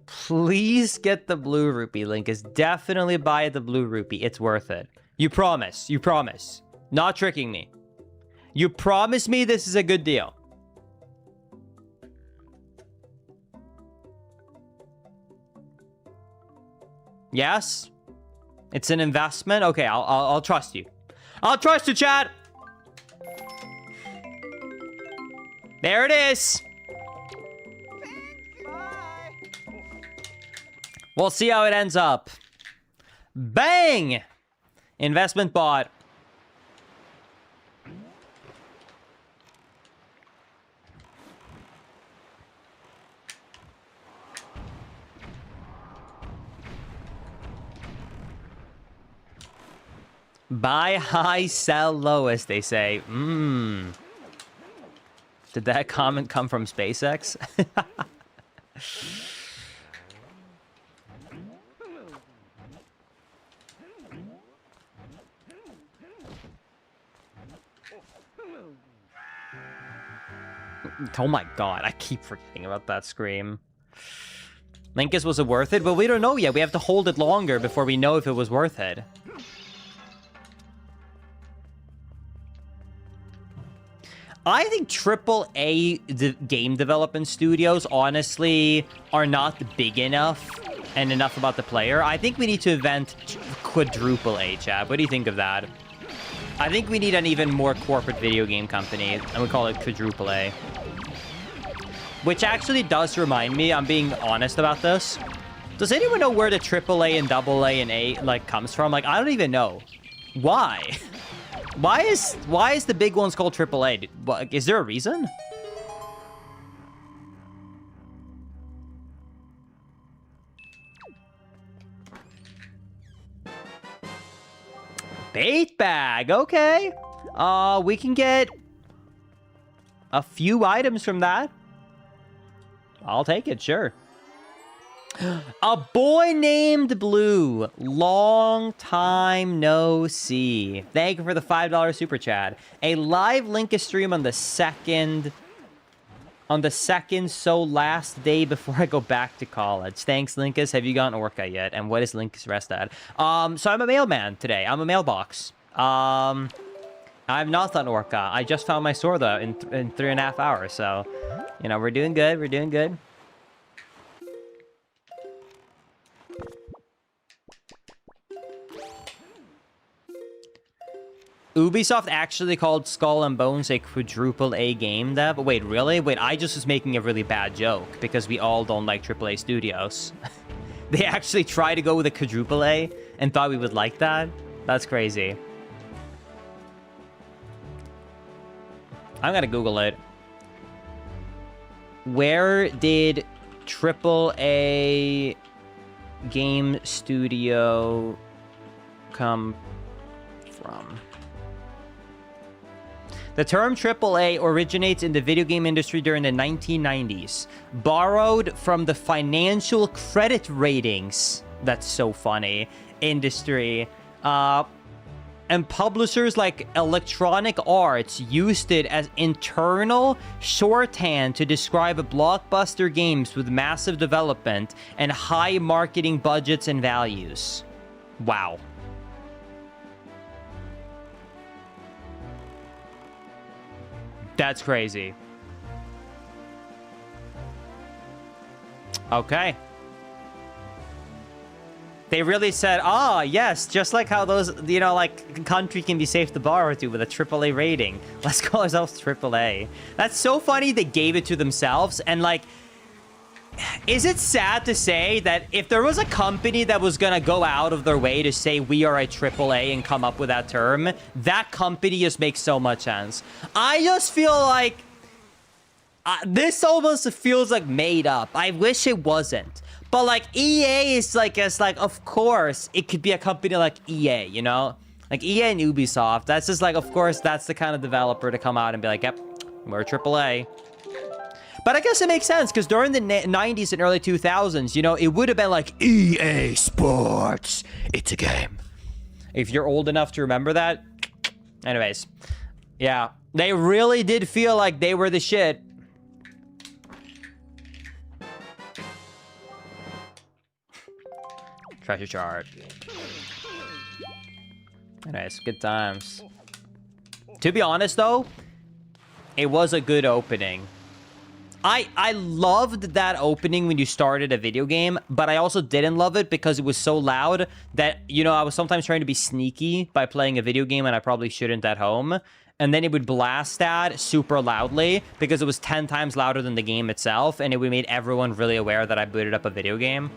Please get the blue rupee, Linkus. Definitely buy the blue rupee. It's worth it. You promise. You promise. Not tricking me. You promise me this is a good deal. Yes? It's an investment? Okay, I'll trust you. I'll trust you, chat! There it is! We'll see how it ends up. Bang! Investment bought. Buy high, sell low, as they say. Did that comment come from SpaceX? Oh my god, I keep forgetting about that scream. Linkus, was it worth it? But we don't know yet. We have to hold it longer before we know if it was worth it. I think AAA game development studios, honestly, are not big enough and enough about the player. I think we need to invent quadruple A, Chad. What do you think of that? I think we need an even more corporate video game company, and we call it quadruple A. Which actually does remind me, I'm being honest about this. Does anyone know where the AAA and AA and A, like, comes from? Like, I don't even know. Why? Why is the big ones called AAA? Is there a reason? Bait bag, okay. We can get a few items from that. I'll take it, sure. A boy named Blue. Long time no see. Thank you for the $5 super chat. A live Linkus stream on the second, so last day before I go back to college. Thanks, Linkus. Have you gotten Orca yet? And what is Linkus rest at? So I'm a mailman today. I'm a mailbox. I've not done Orca. I just found my sword though in 3.5 hours. So, you know, we're doing good. We're doing good. Ubisoft actually called Skull and Bones a quadruple A game dev. Wait, really? Wait, I just was making a really bad joke because we all don't like AAA studios. They actually tried to go with a quadruple A and thought we would like that? That's crazy. I'm gonna Google it. Where did AAA game studio come from? The term AAA originates in the video game industry during the 1990s, borrowed from the financial credit ratings, that's so funny, industry, and publishers like Electronic Arts used it as internal shorthand to describe blockbuster games with massive development and high marketing budgets and values. Wow. That's crazy. Okay. They really said, ah, yes, just like how those, you know, like, country can be safe to borrow to with a AAA rating. Let's call ourselves AAA. That's so funny they gave it to themselves. And, like, is it sad to say that if there was a company that was gonna go out of their way to say we are a AAA and come up with that term, that company just makes so much sense. I just feel like this almost feels like made up. I wish it wasn't. But like EA is like, it's like, of course, it could be a company like EA, you know? Like EA and Ubisoft, that's just like, of course, that's the kind of developer to come out and be like, yep, we're AAA. But I guess it makes sense, because during the 90s and early 2000s, you know, it would have been like, EA Sports, it's a game. If you're old enough to remember that. Anyways, yeah, they really did feel like they were the shit. Treasure chart. Anyways, good times. To be honest, though, it was a good opening. I loved that opening when you started a video game, but I also didn't love it because it was so loud that, you know, I was sometimes trying to be sneaky by playing a video game and I probably shouldn't at home. And then it would blast that super loudly because it was 10 times louder than the game itself, and it would make everyone really aware that I booted up a video game.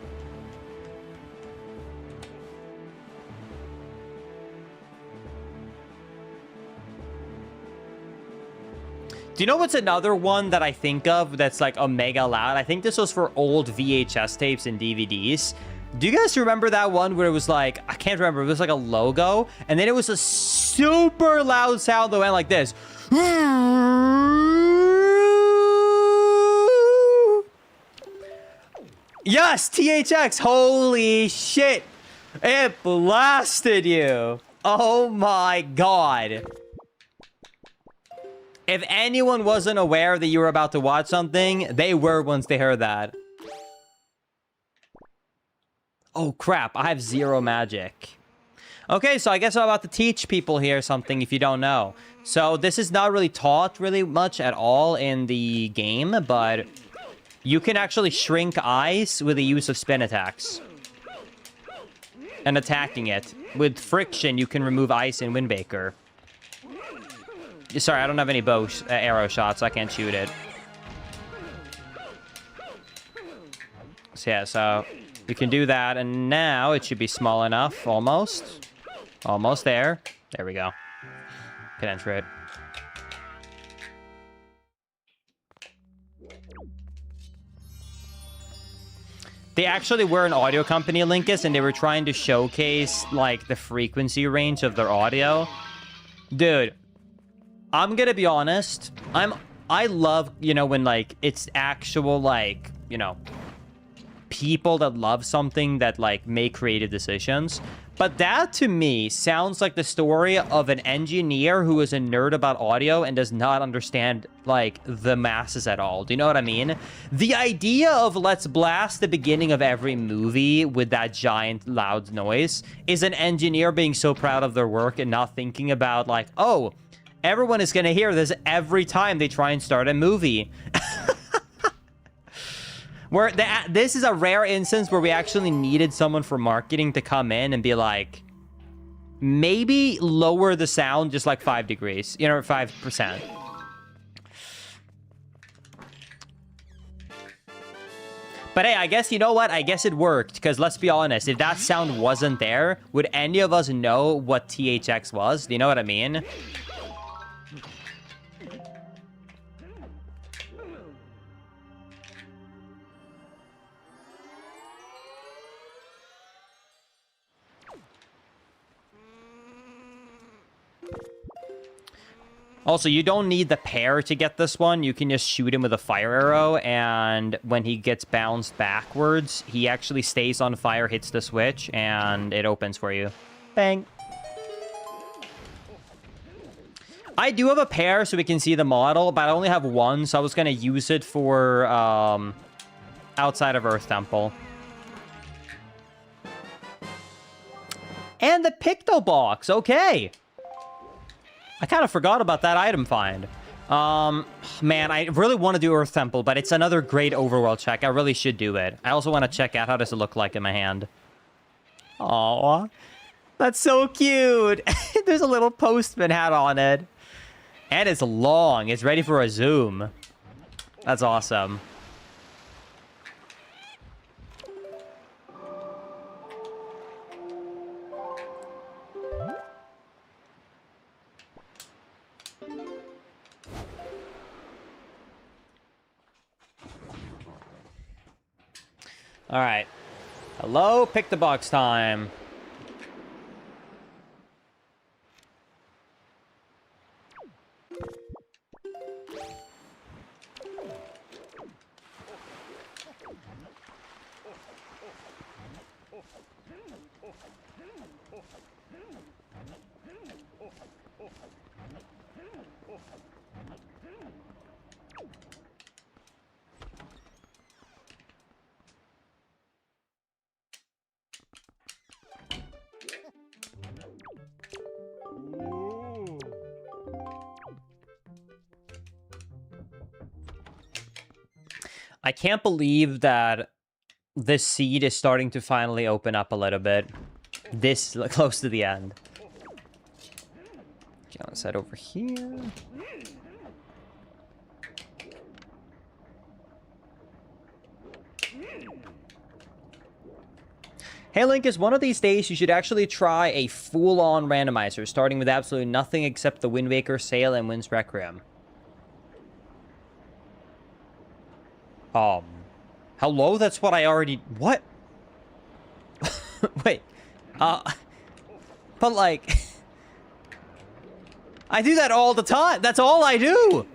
Do you know what's another one that I think of that's like a mega loud? I think this was for old VHS tapes and DVDs. Do you guys remember that one where it was like, I can't remember, it was like a logo, and then it was a super loud sound that went like this. Yes, THX, holy shit. It blasted you. Oh my God. If anyone wasn't aware that you were about to watch something, they were once they heard that. Oh, crap. I have 0 magic. Okay, so I guess I'm about to teach people here something if you don't know. So this is not really taught really much at all in the game, but you can actually shrink ice with the use of spin attacks. And attacking it. With friction, you can remove ice in Windbaker. Sorry, I don't have any bow arrow shots, so I can't shoot it. So yeah, so you can do that, and now it should be small enough, almost. Almost there. There we go. Can enter it. They actually were an audio company, Linkus, and they were trying to showcase, like, the frequency range of their audio. Dude. I'm gonna be honest, I love, you know, when, like, it's actual, like, you know, people that love something that, like, make creative decisions. But that, to me, sounds like the story of an engineer who is a nerd about audio and does not understand, like, the masses at all. Do you know what I mean? The idea of let's blast the beginning of every movie with that giant loud noise is an engineer being so proud of their work and not thinking about, like, oh, everyone is going to hear this every time they try and start a movie. Where this is a rare instance where we actually needed someone for marketing to come in and be like, maybe lower the sound just like 5 degrees, you know, 5%. But hey, I guess, you know what? I guess it worked, because let's be honest, if that sound wasn't there, would any of us know what THX was? Do you know what I mean? Also, you don't need the pair to get this one. You can just shoot him with a fire arrow, and when he gets bounced backwards, he actually stays on fire, hits the switch, and it opens for you. Bang. I do have a pair so we can see the model, but I only have one, so I was going to use it for outside of Earth Temple. And the Picto Box, okay. I kind of forgot about that item find. Man, I really want to do Earth Temple, but it's another great overworld check. I really should do it. I also want to check out how does it look like in my hand. Aww. That's so cute. There's a little postman hat on it. And it's long. It's ready for a zoom. That's awesome. All right. Hello, pick the box time. I can't believe that this seed is starting to finally open up a little bit. This close to the end. Okay, let's head over here. Hey Linkus, one of these days you should actually try a full-on randomizer, starting with absolutely nothing except the Wind Waker Sail and Wind's Requiem. Hello? That's what I already... What? Wait. But like... I do that all the time. That's all I do.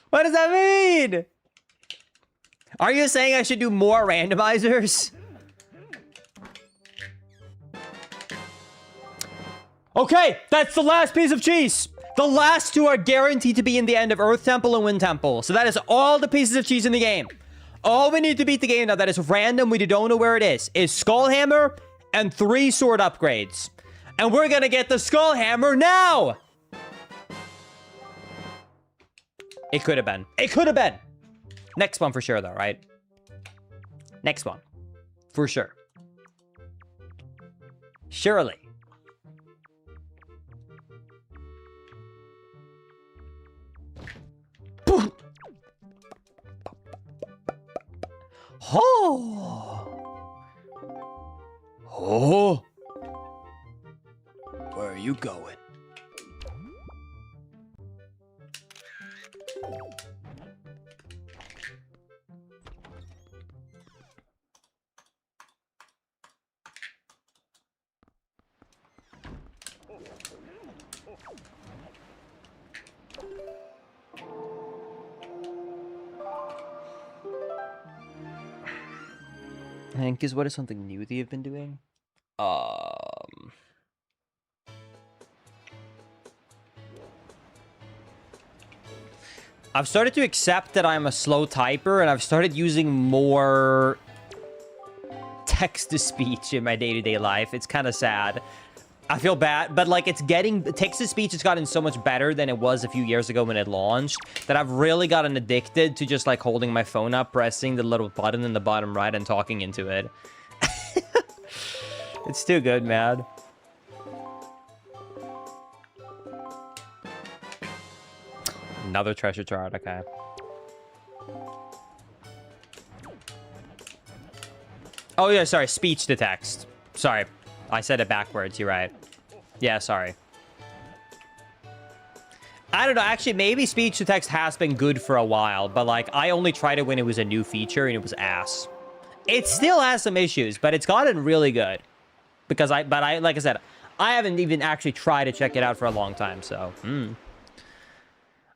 What does that mean? Are you saying I should do more randomizers? Okay, that's the last piece of cheese. The last two are guaranteed to be in the end of Earth Temple and Wind Temple. So that is all the pieces of cheese in the game. All we need to beat the game now that is random, we don't know where it is Skullhammer and 3 sword upgrades. And we're gonna get the Skullhammer now! It could have been. It could have been! Next one for sure though, right? Next one. For sure. Surely. Oh. Oh. Where are you going? Hank, what is something new that you've been doing? I've started to accept that I'm a slow typer, and I've started using more text-to-speech in my day-to-day life. It's kind of sad. I feel bad, but like text-to-speech has gotten so much better than it was a few years ago when it launched that I've really gotten addicted to just like holding my phone up, pressing the little button in the bottom right and talking into it. It's too good, man. Another treasure chart, okay. Oh yeah, sorry, speech to text. Sorry. I said it backwards, you're right. Yeah, sorry. I don't know, actually, maybe speech-to-text has been good for a while, but, like, I only tried it when it was a new feature, and it was ass. It still has some issues, but it's gotten really good. Because like I said, I haven't even actually tried to check it out for a long time, so,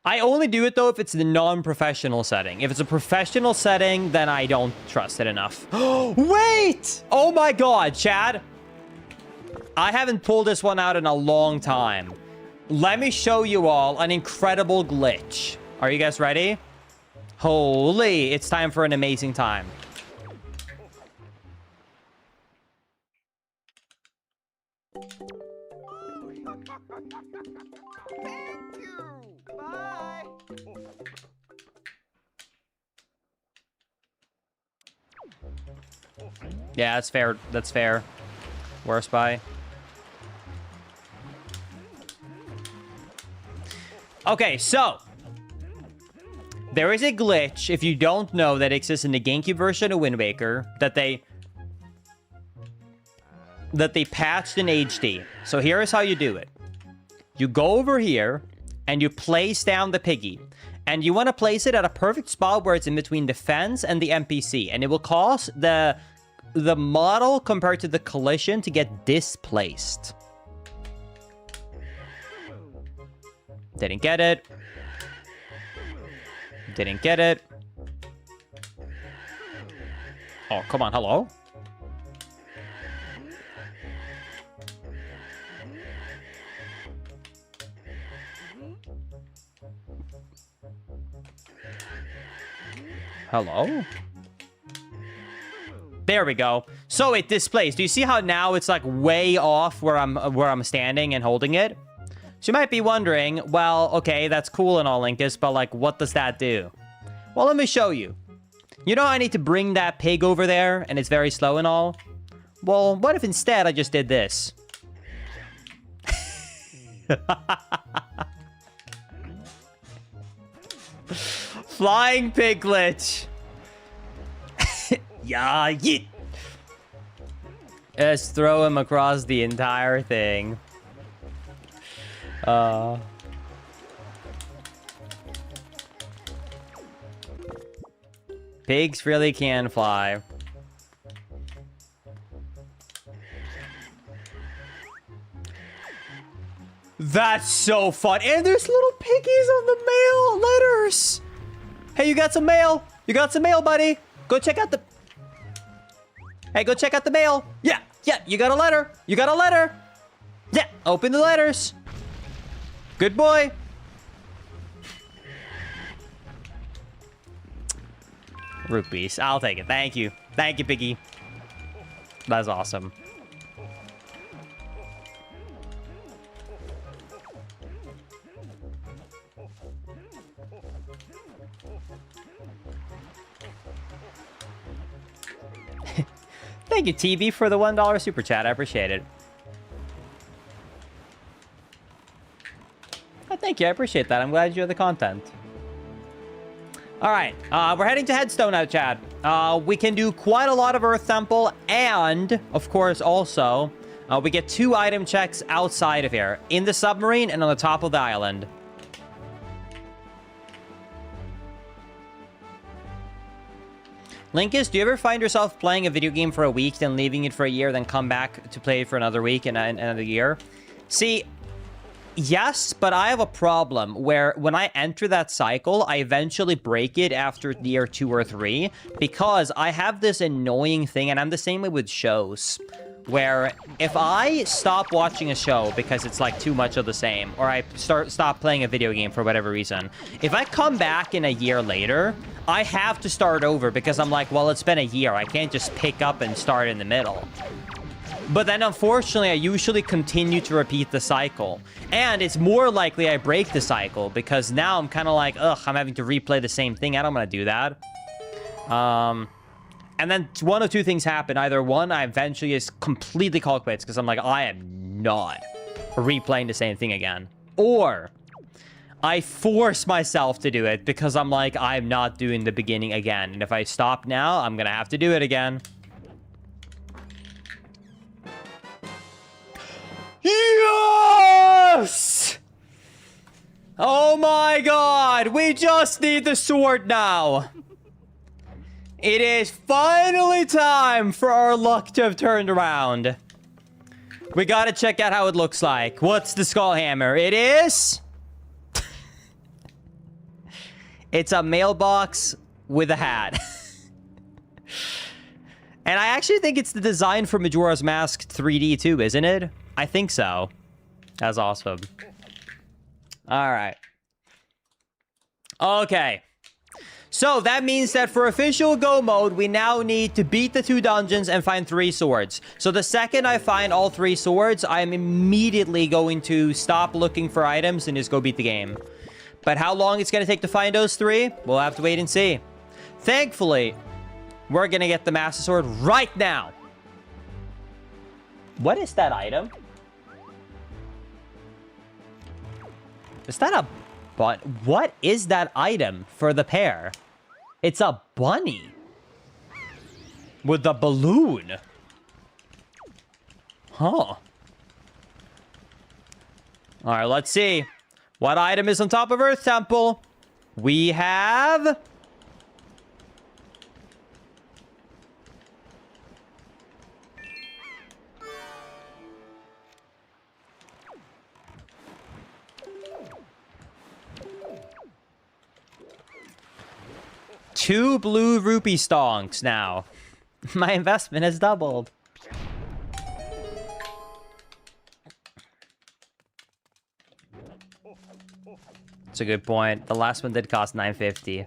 I only do it, though, if it's the non-professional setting. If it's a professional setting, then I don't trust it enough. Wait! Oh my god, Chad! I haven't pulled this one out in a long time. Let me show you all an incredible glitch. Are you guys ready? Holy, it's time for an amazing time. Thank you. Bye. Yeah, that's fair. That's fair. Worst buy. Okay, so there is a glitch, if you don't know, that exists in the GameCube version of Wind Waker that they patched in HD. So here is how you do it. You go over here and you place down the piggy. And you want to place it at a perfect spot where it's in between the fence and the NPC. And it will cause the model compared to the collision to get displaced. Didn't get it. Didn't get it. Oh, come on. Hello? Hello? There we go. So it displays. Do you see how now it's like way off where I'm standing and holding it? So you might be wondering, well, okay, that's cool and all, Linkus, but like, what does that do? Well, let me show you. You know, I need to bring that pig over there and it's very slow and all. Well, what if instead I just did this? Flying pig glitch. Yeah, yeet. Just throw him across the entire thing. Pigs really can fly. That's so fun. And there's little piggies on the mail letters. Hey, you got some mail? You got some mail, buddy? Go check out the... Hey, go check out the mail. Yeah, you got a letter. You got a letter. Yeah, open the letters. Good boy. Rupees. I'll take it. Thank you. Thank you, piggy. That's awesome. Thank you, TV, for the $1 super chat. I appreciate it. Oh, thank you. I appreciate that. I'm glad you enjoy the content. All right. We're heading to Headstone now, Chad. We can do quite a lot of Earth Temple. And, of course, also, we get 2 item checks outside of here. In the submarine and on the top of the island. Linkus, do you ever find yourself playing a video game for a week, then leaving it for a year, then come back to play it for another week and another year? See, yes, but I have a problem where when I enter that cycle, I eventually break it after year 2 or 3 because I have this annoying thing, and I'm the same way with shows, where if I stop watching a show because it's like too much of the same, or I stop playing a video game for whatever reason, if I come back in a year later, I have to start over because I'm like, well, it's been a year. I can't just pick up and start in the middle. But then, unfortunately, I usually continue to repeat the cycle. And it's more likely I break the cycle, because now I'm kind of like, ugh, I'm having to replay the same thing. I don't want to do that. And then one of two things happen. Either one, I eventually just completely call quits, because I'm like, I am not replaying the same thing again. Or I force myself to do it, because I'm like, I'm not doing the beginning again. And if I stop now, I'm going to have to do it again. Yes! Oh my god, we just need the sword now. It is finally time for our luck to have turned around. We gotta check out how it looks like. What's the skull hammer? It is... It's a mailbox with a hat. And I actually think it's the design for Majora's Mask 3D too, isn't it? I think so. That's awesome. All right. Okay. So that means that for official go mode, we now need to beat the 2 dungeons and find 3 swords. So the second I find all 3 swords, I'm immediately going to stop looking for items and just go beat the game. But how long it's going to take to find those 3, we'll have to wait and see. Thankfully, we're going to get the Master Sword right now. What is that item? Is that a what is that item for the pair? It's a bunny. With the balloon. Huh. Alright, let's see. What item is on top of Earth Temple? We have... two blue rupee stonks now. My investment has doubled. That's a good point. The last one did cost $9.50.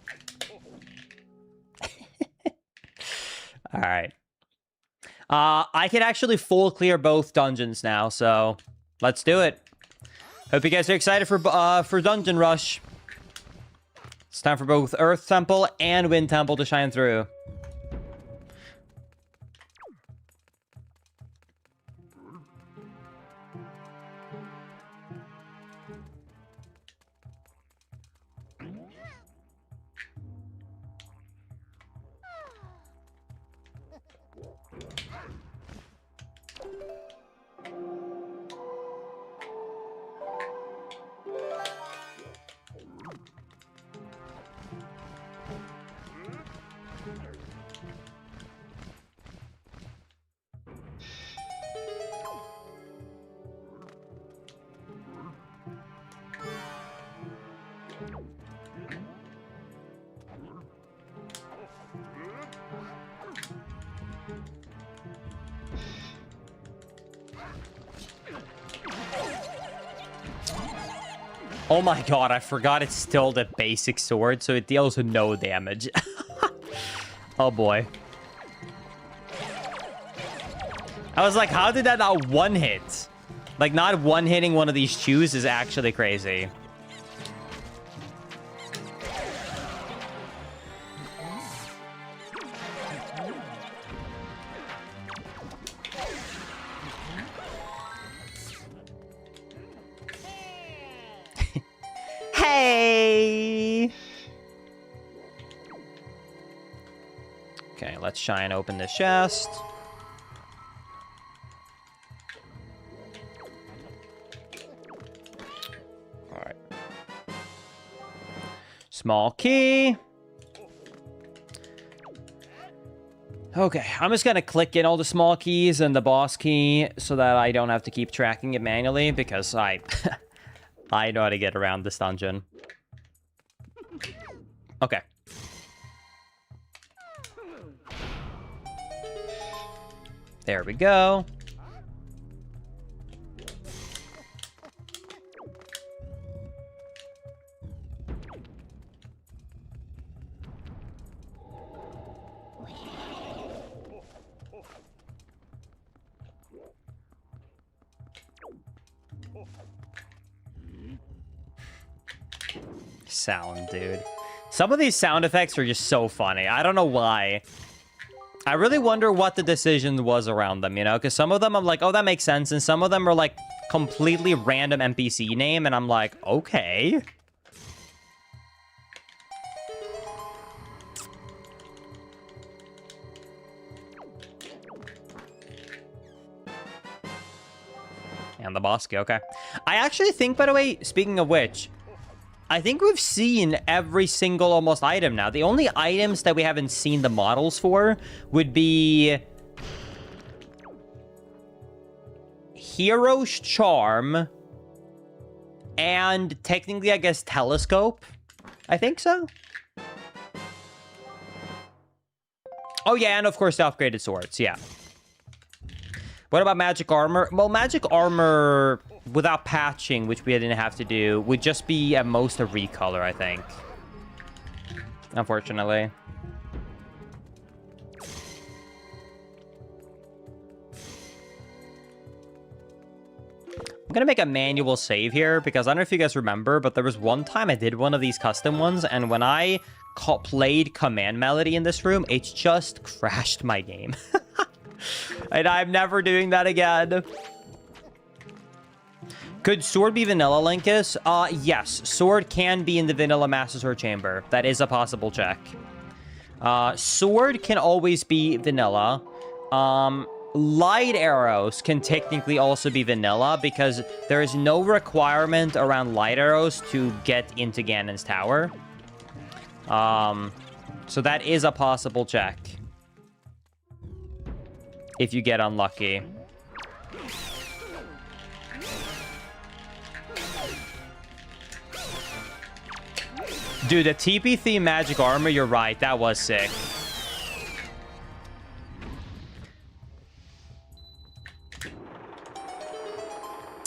All right. I can actually full clear both dungeons now, so let's do it. Hope you guys are excited for Dungeon Rush. It's time for both Earth Temple and Wind Temple to shine through. Oh my god, I forgot it's still the basic sword, so it deals no damage. Oh boy. I was like, how did that not one hit? Like, not one hitting one of these chews is actually crazy. Hey! Okay, let's try and open this chest. Alright. Small key. Okay, I'm just gonna click in all the small keys and the boss key so that I don't have to keep tracking it manually, because I know how to get around this dungeon. Okay. There we go. Sound, dude. Some of these sound effects are just so funny. I don't know why. I really wonder what the decision was around them, you know? Because some of them I'm like, oh, that makes sense. And some of them are like completely random NPC name. And I'm like, okay. And the Bosque, okay. I actually think, by the way, speaking of which, I think we've seen every single almost item now. The only items that we haven't seen the models for would be Hero's Charm and technically, I guess, Telescope. I think so. Oh, yeah, and of course, the upgraded swords, yeah. What about Magic Armor? Well, Magic Armor without patching, which we didn't have to do, would just be at most a recolor, I think. Unfortunately. I'm gonna make a manual save here, because I don't know if you guys remember, but there was one time I did one of these custom ones, and when I played Command Melody in this room, it just crashed my game. And I'm never doing that again. Could Sword be vanilla, Linkus? Yes. Sword can be in the vanilla Master Sword Chamber. That is a possible check. Sword can always be vanilla. Light arrows can technically also be vanilla because there is no requirement around light arrows to get into Ganon's tower. So that is a possible check. If you get unlucky. Dude, the TP theme Magic Armor, you're right. That was sick.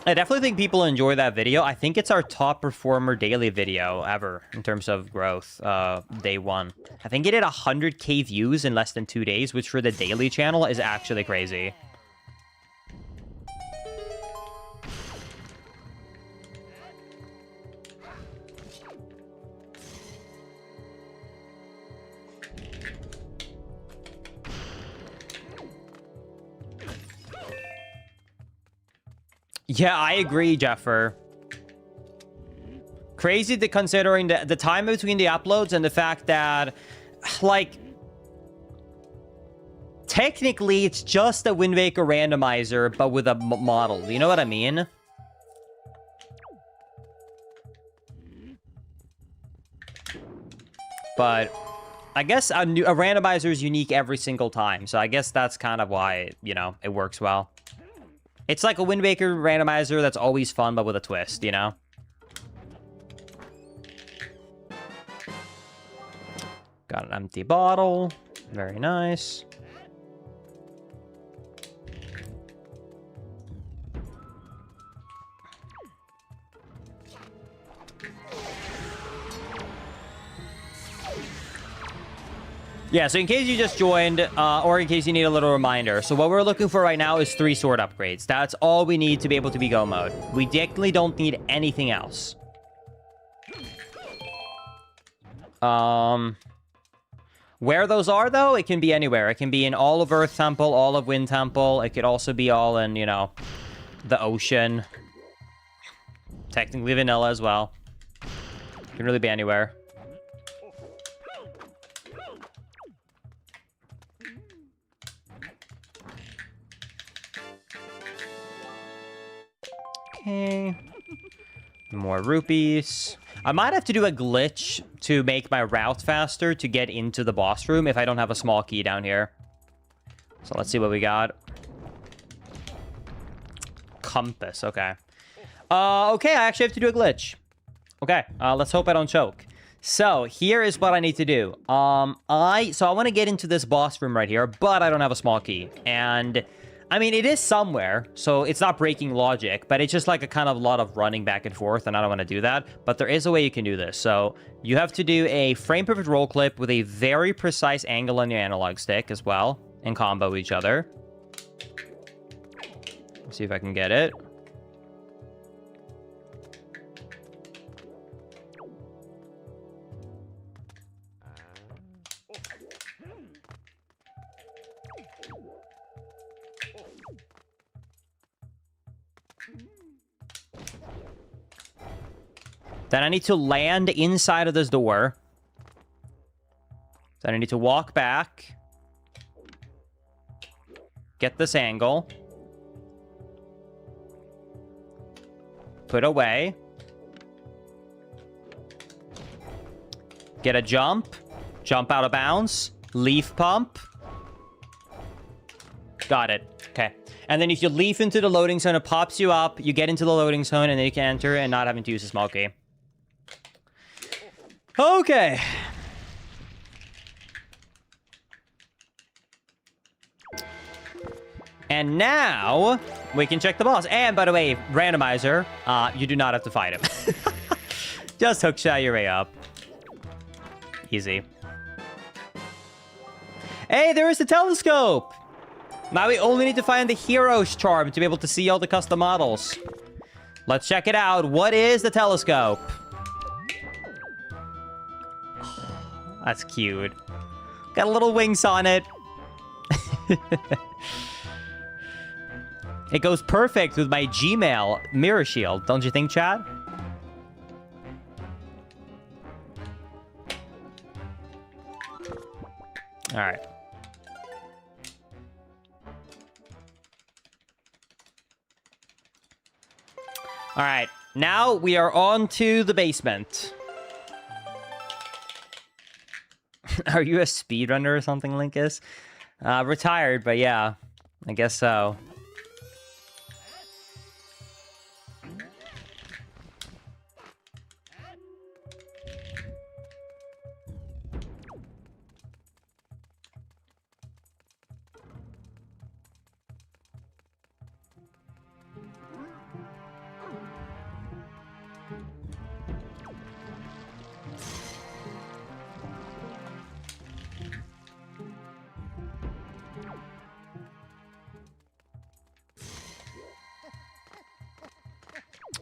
I definitely think people enjoy that video. I think it's our top performer daily video ever in terms of growth, day one. I think it hit 100k views in less than 2 days, which for the daily channel is actually crazy. Yeah, I agree, Jeffer. Crazy to considering the time between the uploads and the fact that, like, technically it's just a Wind Waker randomizer, but with a model. You know what I mean? But I guess a randomizer is unique every single time. So I guess that's kind of why, you know, it works well. It's like a Wind Waker randomizer that's always fun, but with a twist, you know? Got an empty bottle. Very nice. Yeah, so in case you just joined, or in case you need a little reminder, so what we're looking for right now is 3 sword upgrades. That's all we need to be able to be go mode. We definitely don't need anything else. Where those are, though, it can be anywhere. It can be in all of Earth Temple, all of Wind Temple. It could also be all in, you know, the ocean. Technically vanilla as well. It can really be anywhere. Okay. More rupees. I might have to do a glitch to make my route faster to get into the boss room if I don't have a small key down here. So let's see what we got. Compass, okay. Okay, I actually have to do a glitch. Okay, let's hope I don't choke. So here is what I need to do. I want to get into this boss room right here, but I don't have a small key. And I mean, it is somewhere, so it's not breaking logic, but it's just like a kind of lot of running back and forth, and I don't want to do that. But there is a way you can do this. So you have to do a frame perfect roll clip with a very precise angle on your analog stick as well, and combo each other. Let's see if I can get it. Then I need to land inside of this door. Then I need to walk back. Get this angle. Put away. Get a jump. Jump out of bounds. Leaf pump. Got it. Okay. And then if you leaf into the loading zone, it pops you up. You get into the loading zone, and then you can enter and not having to use a small key. Okay. And now we can check the boss. And by the way, Randomizer, you do not have to fight him. Just hookshot your way up. Easy. Hey, there is the telescope. Now we only need to find the hero's charm to be able to see all the custom models. Let's check it out. What is the telescope? Oh, that's cute. Got little wings on it. It goes perfect with my Gmail mirror shield, don't you think, Chad? All right. All right, now we are on to the basement. Are you a speedrunner or something, Linkus? Retired, but yeah, I guess so.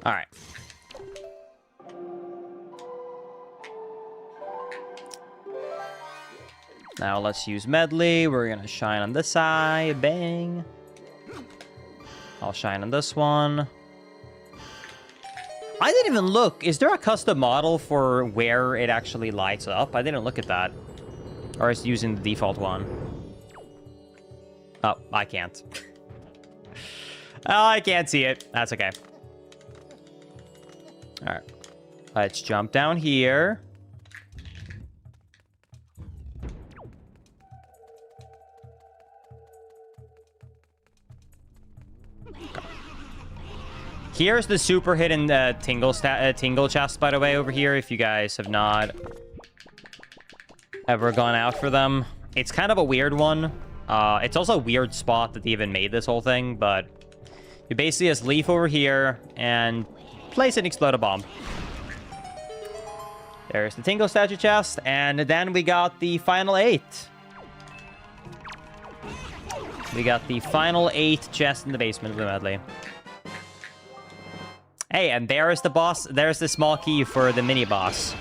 All right. Now let's use medley. We're gonna shine on this side. Bang. I'll shine on this one. I didn't even look. Is there a custom model for where it actually lights up? I didn't look at that. Or is it using the default one? Oh, I can't. Oh, I can't see it. That's okay. All right, let's jump down here. Here's the super hidden tingle chest, by the way, over here, if you guys have not ever gone out for them. It's kind of a weird one. It's also a weird spot that they even made this whole thing, but you basically just leaf over here and place and explode a bomb. There's the Tingle statue chest, and then we got the final 8. We got the final 8 chests in the basement of the medley. Hey, and there is the boss. There's the small key for the mini boss.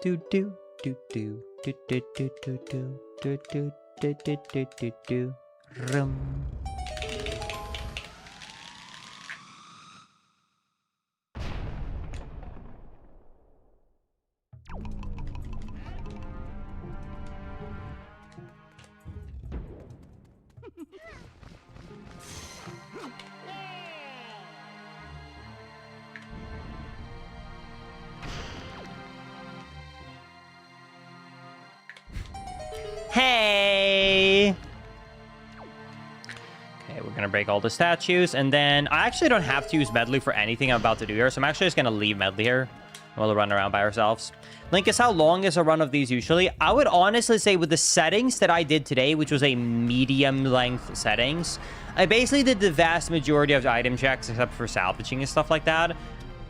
Do do do do do do do do do do do do do do do do rum. Hey! Okay, we're gonna break all the statues, and then I actually don't have to use medley for anything I'm about to do here, so I'm actually just gonna leave medley here. We'll run around by ourselves. Linkus, how long is a run of these usually? I would honestly say with the settings that I did today, which was a medium length settings, I basically did the vast majority of the item checks except for salvaging and stuff like that.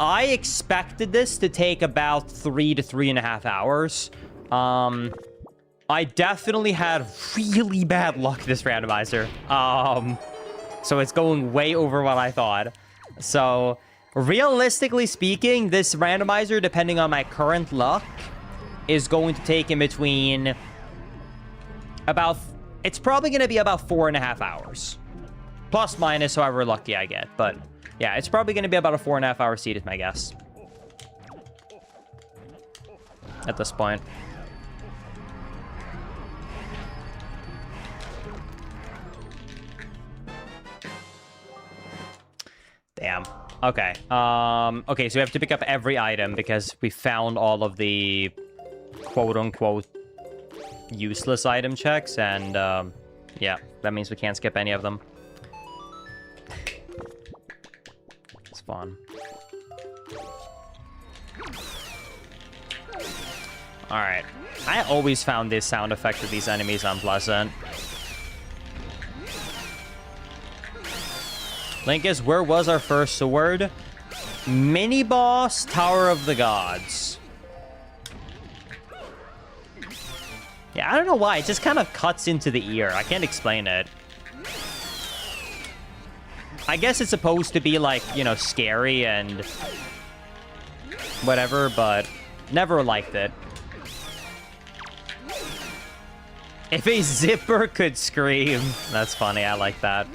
I expected this to take about 3 to 3.5 hours. I definitely had really bad luck this randomizer. So it's going way over what I thought. So realistically speaking, this randomizer, depending on my current luck, is going to take in between about... It's probably going to be about 4.5 hours. Plus minus however lucky I get. But yeah, it's probably going to be about a 4.5 hour seed is my guess. At this point. Damn. Okay. Okay, so we have to pick up every item because we found all of the quote-unquote useless item checks, and yeah, that means we can't skip any of them. It's fun. Alright. I always found this sound effect of these enemies unpleasant. Linkus, where was our first sword? Mini-boss, Tower of the Gods. Yeah, I don't know why. It just kind of cuts into the ear. I can't explain it. I guess it's supposed to be, like, you know, scary and whatever, but never liked it. If a zipper could scream. That's funny. I like that.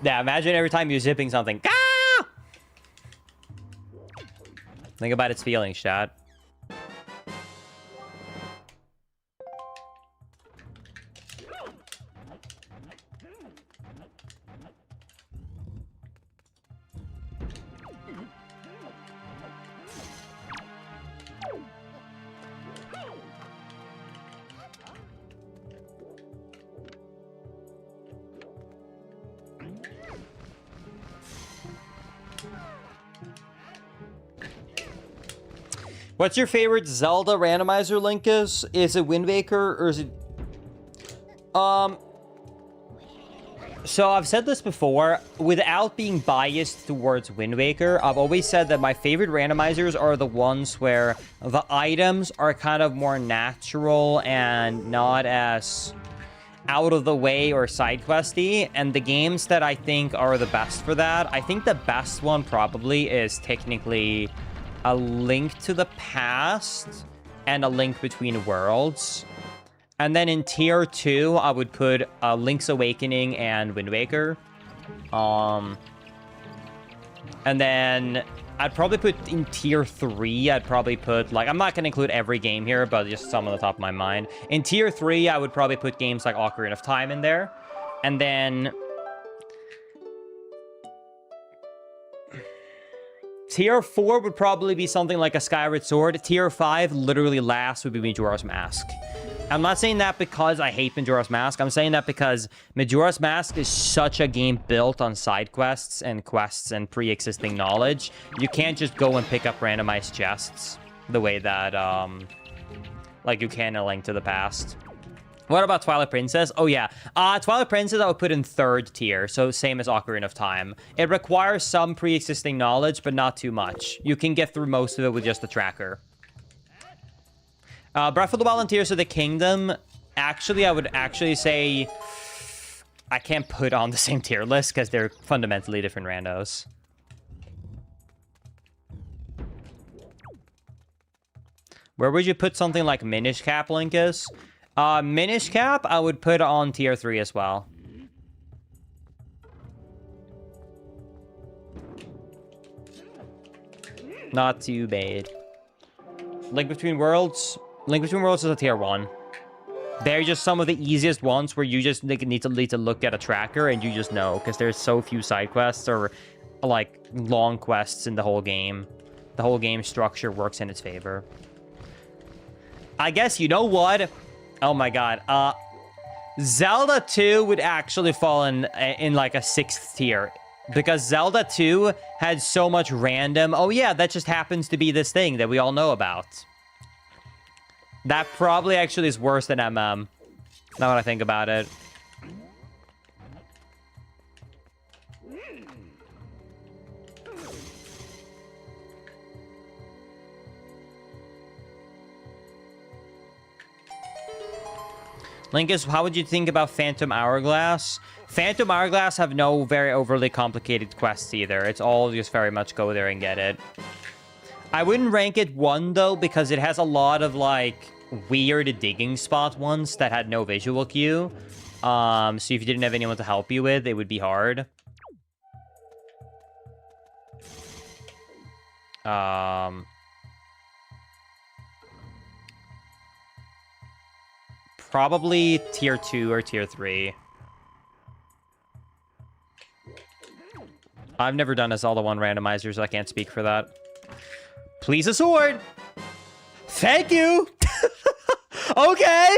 Yeah, imagine every time you're zipping something. Ah! Think about its feelings, chat. What's your favorite Zelda randomizer, Linkus? Is it Wind Waker or is it... So I've said this before, without being biased towards Wind Waker, I've always said that my favorite randomizers are the ones where the items are kind of more natural and not as out of the way or side questy, and the games that I think are the best for that, I think the best one probably is technically A Link to the Past and A Link Between Worlds. And then in tier 2, I would put Link's Awakening and Wind Waker. And then I'd probably put in tier 3, I'd probably put, like, I'm not going to include every game here, but just some on the top of my mind. In tier 3, I would probably put games like Ocarina of Time in there. And then tier 4 would probably be something like a Skyward Sword. Tier 5, literally last, would be Majora's Mask. I'm not saying that because I hate Majora's Mask. I'm saying that because Majora's Mask is such a game built on side quests and pre-existing knowledge. You can't just go and pick up randomized chests the way that, like you can in A Link to the Past. What about Twilight Princess? Oh, yeah. Twilight Princess I would put in 3rd tier, so same as Ocarina of Time. It requires some pre-existing knowledge, but not too much. You can get through most of it with just the tracker. Breath of the Wild and Tears of the Kingdom, actually, I would actually say I can't put on the same tier list because they're fundamentally different randos. Where would you put something like Minish Cap, Linkus? Minish Cap, I would put on tier 3 as well. Not too bad. Link Between Worlds. Link Between Worlds is a tier 1. They're just some of the easiest ones where you just need to look at a tracker and you just know, because there's so few side quests or like long quests in the whole game. The whole game structure works in its favor. I guess, you know what? Oh my god. Zelda 2 would actually fall in like a 6th tier. Because Zelda 2 had so much random... Oh yeah, that just happens to be this thing that we all know about. That probably actually is worse than MM. Now that I think about it. Linkus, how would you think about Phantom Hourglass? Phantom Hourglass have no very overly complicated quests either. It's all just very much go there and get it. I wouldn't rank it 1, though, because it has a lot of, like, weird digging spot ones that had no visual cue. So if you didn't have anyone to help you with, it would be hard. Probably tier 2 or tier 3. I've never done a Zelda 1 randomizer, so I can't speak for that. Please, a sword! Thank you! Okay!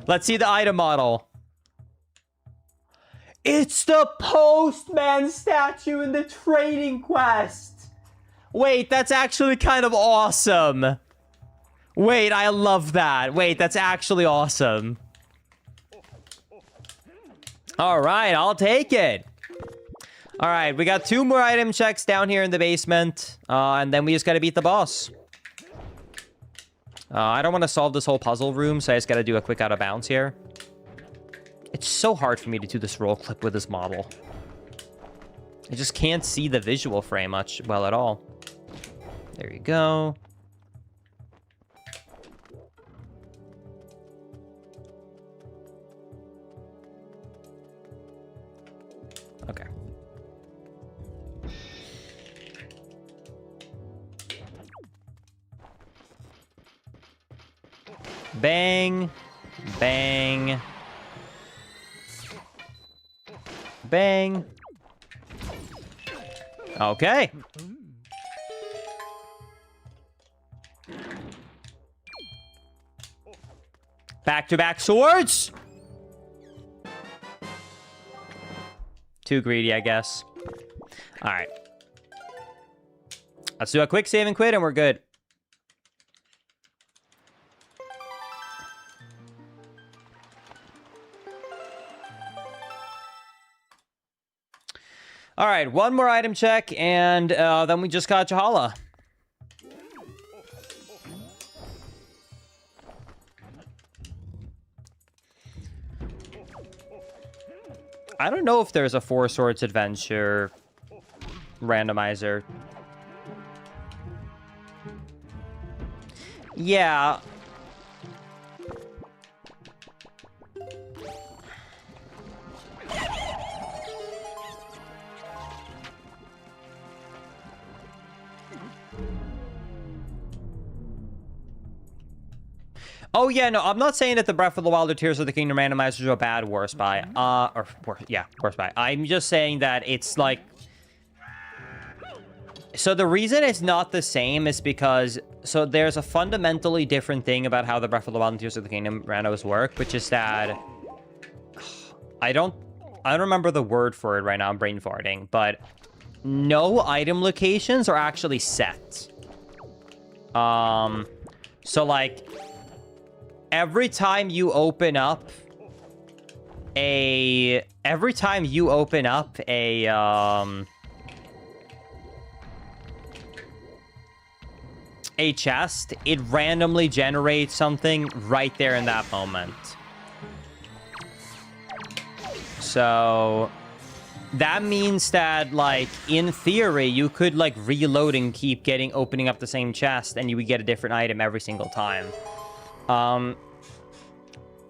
Let's see the item model. It's the postman statue in the trading quest! Wait, that's actually kind of awesome. Wait, I love that. Wait, that's actually awesome. All right, I'll take it. All right, we got 2 more item checks down here in the basement. And then we just got to beat the boss. I don't want to solve this whole puzzle room, so I just got to do a quick out of bounds here. It's so hard for me to do this roll clip with this model. I just can't see the visual frame much well at all. There you go. Okay. Bang. Bang. Bang. Okay. Back-to-back swords. Too greedy, I guess. All right. Let's do a quick save and quit, and we're good. All right, 1 more item check, and then we just got Jahala. I don't know if there's a 4 Swords Adventure randomizer. Yeah. Oh, yeah, no, I'm not saying that the Breath of the Wild or Tears of the Kingdom randomizers are bad, worse by. Worse by. I'm just saying that it's like... So the reason it's not the same is because... So there's a fundamentally different thing about how the Breath of the Wild and Tears of the Kingdom randos work, which is that... I don't remember the word for it right now, I'm brain farting, but no item locations are actually set. So, like... Every time you open up a chest, it randomly generates something right there in that moment. So that means that, like, in theory, you could, like, reload and keep opening up the same chest, and you would get a different item every single time.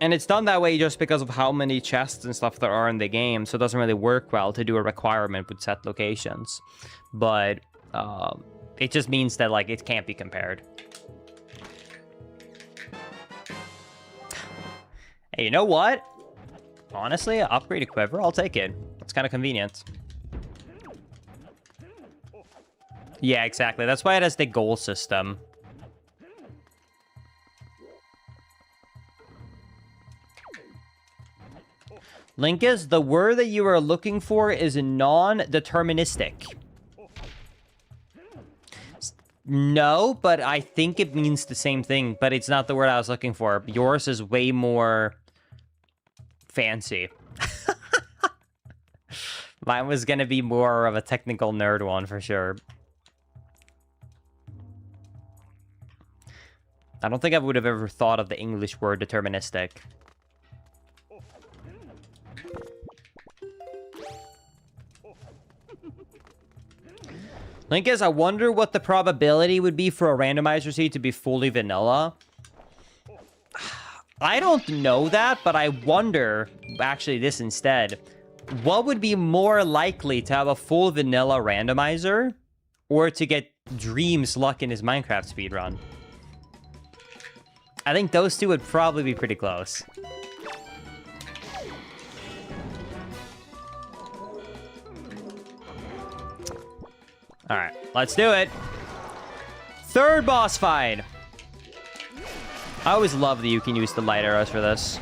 And it's done that way just because of how many chests and stuff there are in the game, so it doesn't really work well to do a requirement with set locations. But it just means that, like, it can't be compared. Hey, you know what? Honestly, upgrade a quiver, I'll take it. It's kind of convenient. Yeah, exactly. That's why it has the goal system. Linkus, the word that you are looking for is non-deterministic. No, but I think it means the same thing, but it's not the word I was looking for. Yours is way more fancy. Mine was gonna be more of a technical nerd one for sure. I don't think I would have ever thought of the English word deterministic. Link is, I wonder what the probability would be for a randomizer seed to be fully vanilla. I don't know that, but I wonder, actually this instead, what would be more likely to have a full vanilla randomizer or to get Dream's luck in his Minecraft speedrun? I think those two would probably be pretty close. All right, let's do it. Third boss fight. I always love that you can use the light arrows for this.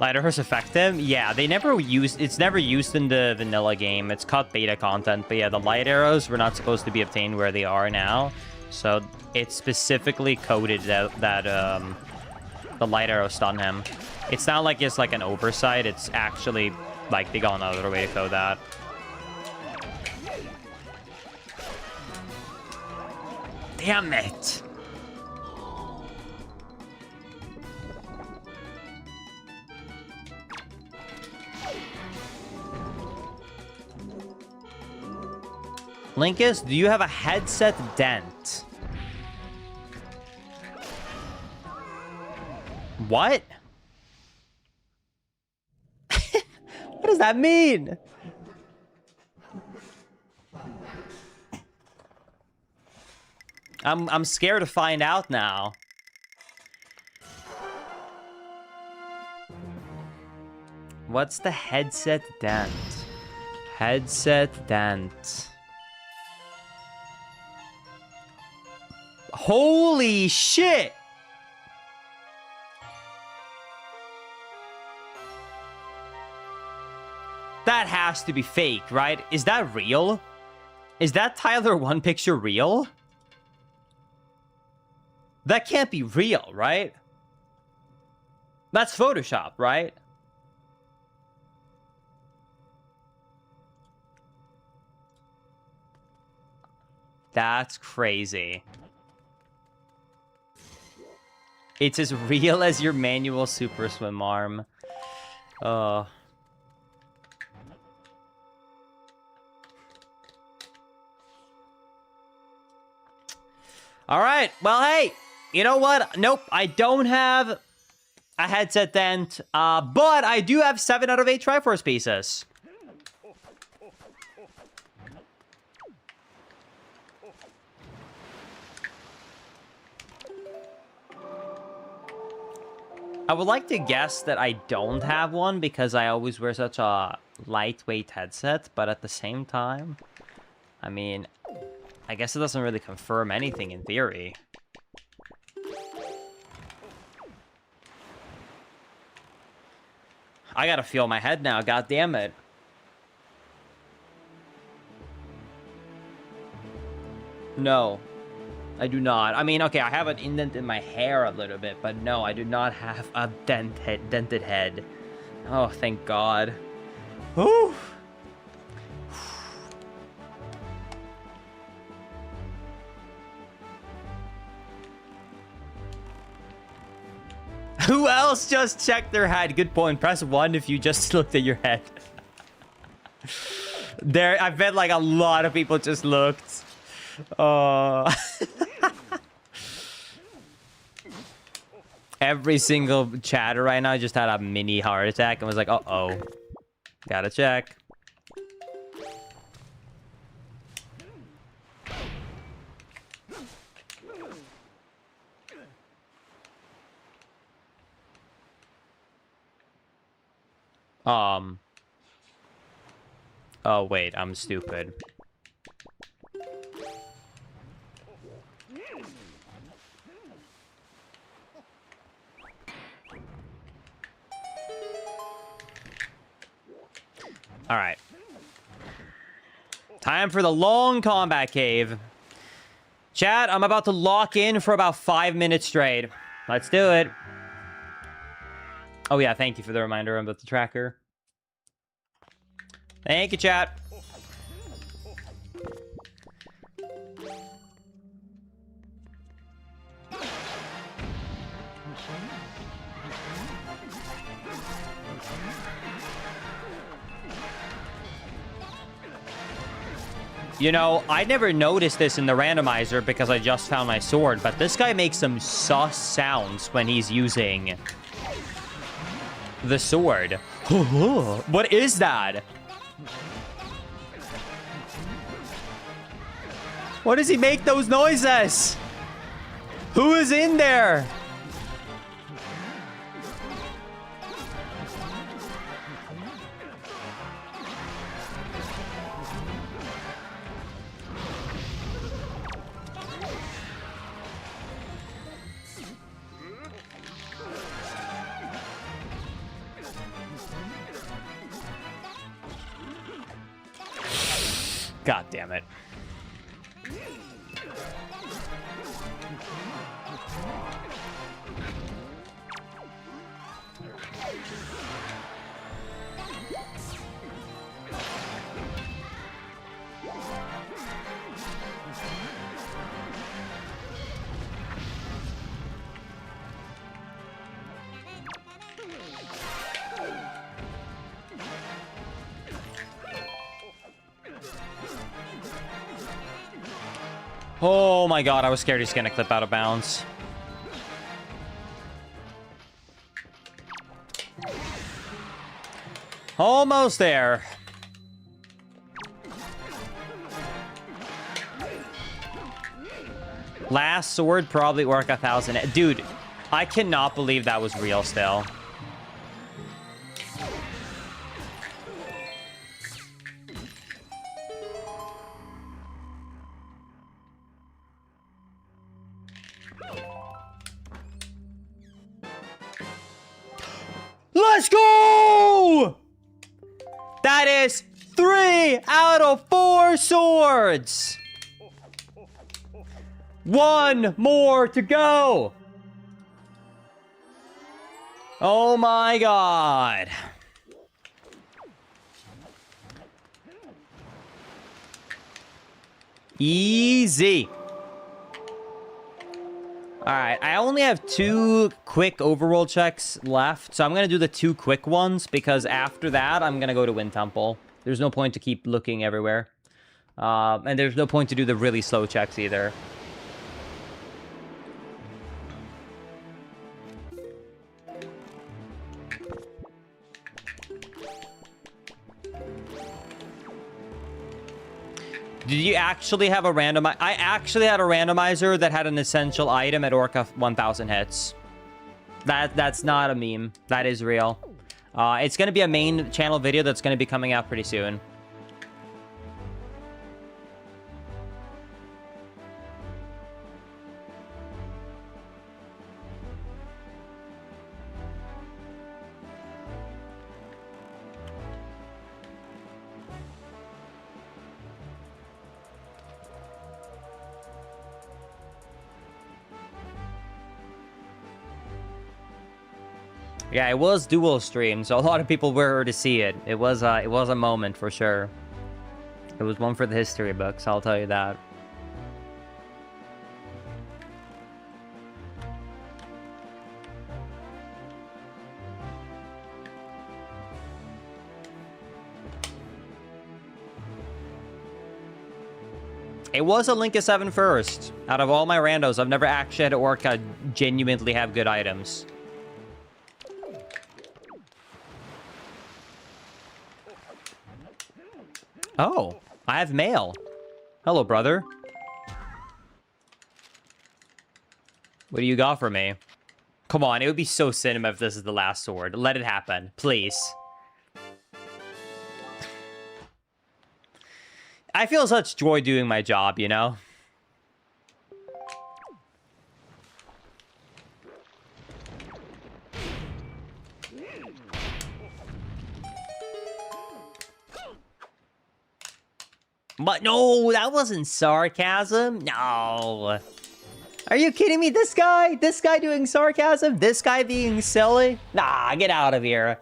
Light arrows affect them? Yeah, they never used... It's never used in the vanilla game. It's called beta content. But yeah, the light arrows were not supposed to be obtained where they are now. So it's specifically coded that the light arrows stun him. It's not like it's like an oversight. It's actually like they got another way to code that. Damn it! Linkus, do you have a headset dent? What? What does that mean? I'm scared to find out now. What's the headset dent? Headset dent. Holy shit! That has to be fake, right? Is that real? Is that Tyler one picture real? That can't be real, right? That's Photoshop, right? That's crazy. It's as real as your manual super swim arm. All right. Well, hey, you know what? Nope, I don't have a headset dent, but I do have 7 out of 8 Triforce pieces. I would like to guess that I don't have one because I always wear such a lightweight headset, but at the same time, I mean, I guess it doesn't really confirm anything in theory. I gotta feel my head now, god damn it. No. I do not. I mean, okay, I have an indent in my hair a little bit, but no, I do not have a dented head. Oh, thank God. Whew. Who else just checked their head? Good point. Press 1 if you just looked at your head. There, I bet like a lot of people just looked. Every single chatter right now just had a mini heart attack and was like, uh-oh. Gotta check. Oh, wait, I'm stupid. All right. Time for the long combat cave. Chat, I'm about to lock in for about 5 minutes straight. Let's do it. Oh yeah, thank you for the reminder about the tracker. Thank you, chat. You know, I never noticed this in the randomizer because I just found my sword, but this guy makes some sus sounds when he's using the sword. What is that? What does he make those noises? Who is in there? God damn it. Oh my god, I was scared he's gonna clip out of bounds. Almost there. Last sword probably work 1,000. Dude, I cannot believe that was real still. Let's go! That is 3 out of 4 swords. 1 more to go. Oh my god. Easy. Alright, I only have 2 quick overworld checks left, so I'm going to do the 2 quick ones, because after that, I'm going to go to Wind Temple. There's no point to keep looking everywhere. And there's no point to do the really slow checks either. Did you actually have a randomizer? I actually had a randomizer that had an essential item at Orca 1,000 hits. That's not a meme. That is real. It's going to be a main channel video that's going to be coming out pretty soon. Yeah, it was dual stream, so a lot of people were to see it. It was a moment for sure. It was one for the history books, I'll tell you that. It was a Link of 7 first. Out of all my randos, I've never actually had Orca genuinely have good items. Oh, I have mail. Hello, brother. What do you got for me? Come on, it would be so cinema if this is the last sword. Let it happen, please. I feel such joy doing my job, you know? But no, that wasn't sarcasm. No. Are you kidding me? This guy doing sarcasm? This guy being silly? Nah, get out of here.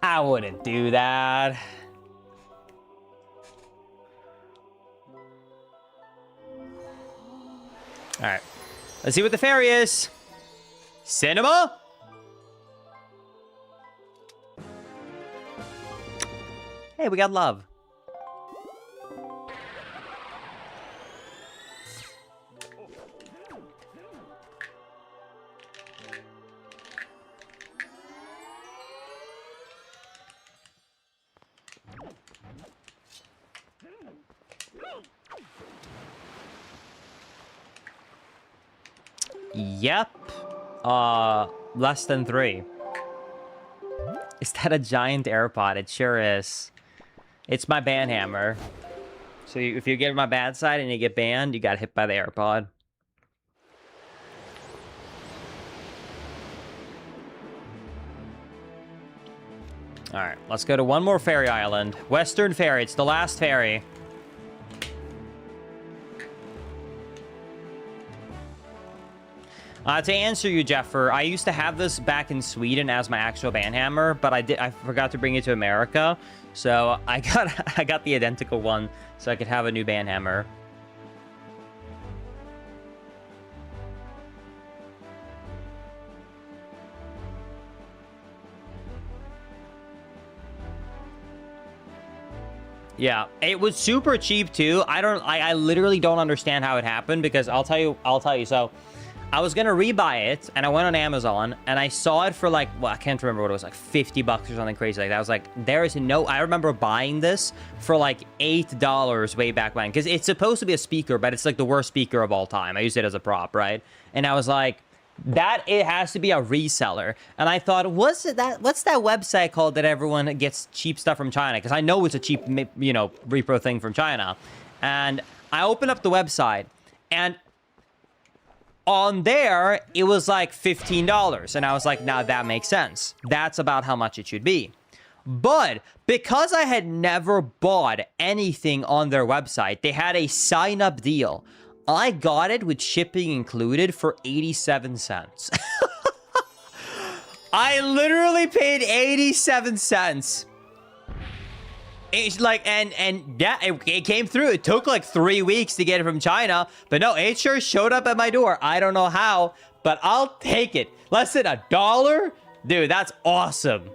I wouldn't do that. All right. Let's see what the fairy is. Cinema? Hey, we got love. Yep. Less than 3. Is that a giant AirPod? It sure is. It's my ban hammer. So if you get my bad side and you get banned, you got hit by the AirPod. Alright, let's go to one more fairy island. Western Fairy. It's the last fairy. To answer you, Jeffer, I used to have this back in Sweden as my actual ban hammer, but I forgot to bring it to America, so I got the identical one so I could have a new ban hammer. Yeah, it was super cheap too. I literally don't understand how it happened, because I'll tell you. So I was gonna rebuy it, and I went on Amazon, and I saw it for like, well, I can't remember what it was, like $50 or something crazy like that. I was like, there is no... I remember buying this for like $8 way back when, because it's supposed to be a speaker, but it's like the worst speaker of all time. I used it as a prop, right? And I was like, it has to be a reseller. And I thought, what's that website called that everyone gets cheap stuff from China? Because I know it's a cheap, you know, repro thing from China. And I opened up the website, and on there, it was like $15. And I was like, now that makes sense. That's about how much it should be. But because I had never bought anything on their website, they had a sign-up deal. I got it with shipping included for 87 cents. I literally paid 87 cents. It's like, and yeah, it came through. It took like 3 weeks to get it from China, but no, it sure showed up at my door. I don't know how, but I'll take it. Less than $1? Dude, that's awesome.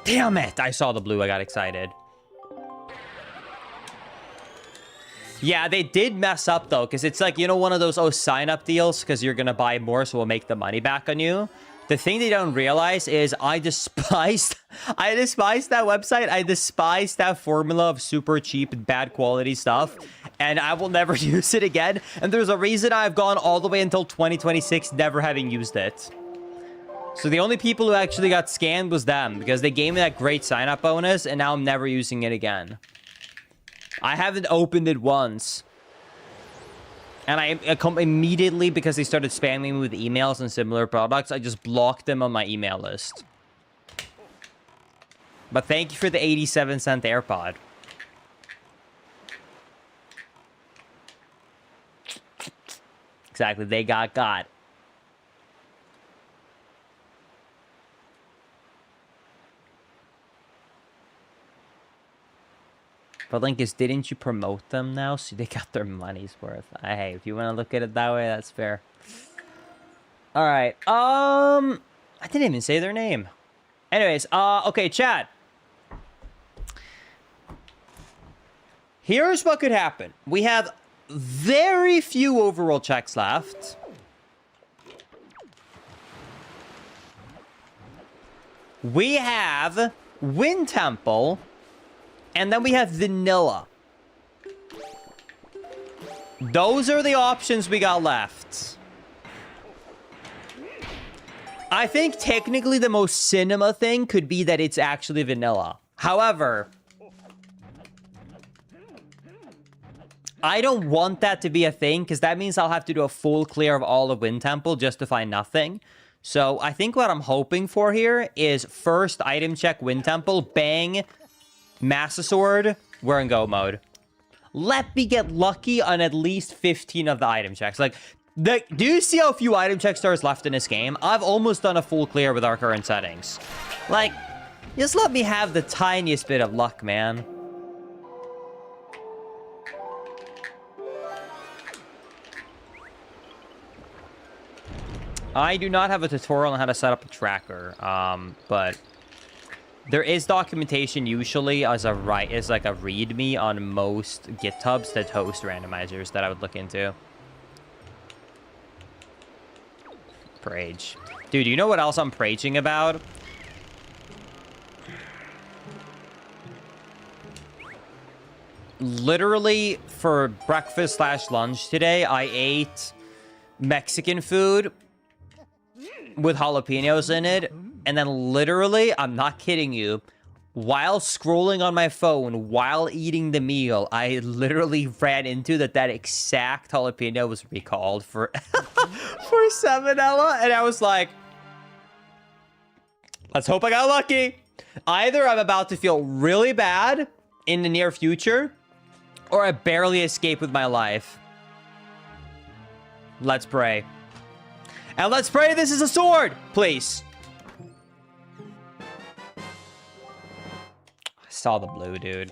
Damn it, I saw the blue, I got excited. Yeah, they did mess up, though, because it's like, you know, one of those, sign-up deals, because you're going to buy more, so we'll make the money back on you. The thing they don't realize is I despised that website. I despised that formula of super cheap, bad quality stuff, and I will never use it again. And there's a reason I've gone all the way until 2026 never having used it. So the only people who actually got scammed was them, because they gave me that great sign-up bonus, and now I'm never using it again. I haven't opened it once. And I immediately, because they started spamming me with emails and similar products, I just blocked them on my email list. But thank you for the 87-cent AirPod. Exactly, they got. But Linkus, didn't you promote them now? So they got their money's worth. Hey, if you want to look at it that way, that's fair. All right. I didn't even say their name. Anyways, okay, chat. Here's what could happen. We have very few overall checks left. We have Wind Temple. And then we have Vanilla. Those are the options we got left. I think technically the most cinema thing could be that it's actually Vanilla. However, I don't want that to be a thing, because that means I'll have to do a full clear of all of Wind Temple just to find nothing. So I think what I'm hoping for here is first item check Wind Temple, bang, Master Sword, we're in go mode. Let me get lucky on at least 15 of the item checks. Like, do you see how few item check stars left in this game? I've almost done a full clear with our current settings. Like, just let me have the tiniest bit of luck, man. I do not have a tutorial on how to set up a tracker, but there is documentation usually as like a README on most GitHubs that host randomizers that I would look into. Prage. Dude, you know what else I'm praging about? Literally, for breakfast / lunch today, I ate Mexican food with jalapenos in it, and then literally, I'm not kidding you, while scrolling on my phone while eating the meal, I literally ran into that exact jalapeno was recalled for for salmonella, and I was like, let's hope I got lucky. Either I'm about to feel really bad in the near future, or I barely escape with my life. Let's pray. And let's pray this is a sword, please. I saw the blue, dude.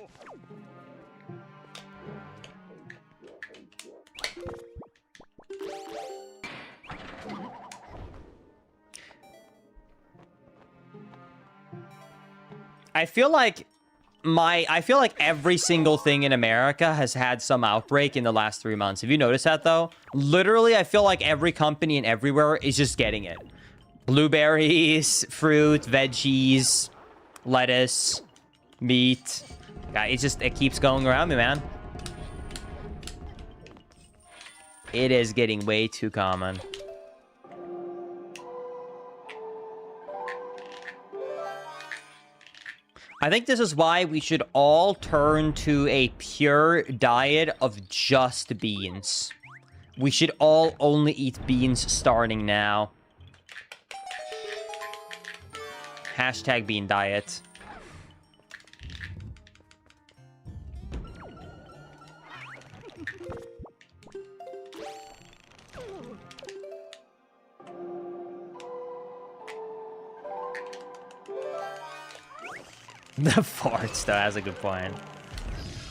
I feel like every single thing in America has had some outbreak in the last 3 months. Have you noticed that, though? Literally, I feel like every company and everywhere is just getting it. Blueberries, fruit, veggies, lettuce, meat. Yeah, it keeps going around me, man. It is getting way too common. I think this is why we should all turn to a pure diet of just beans. We should all only eat beans starting now. Hashtag bean diet. The farts, though, that's a good point.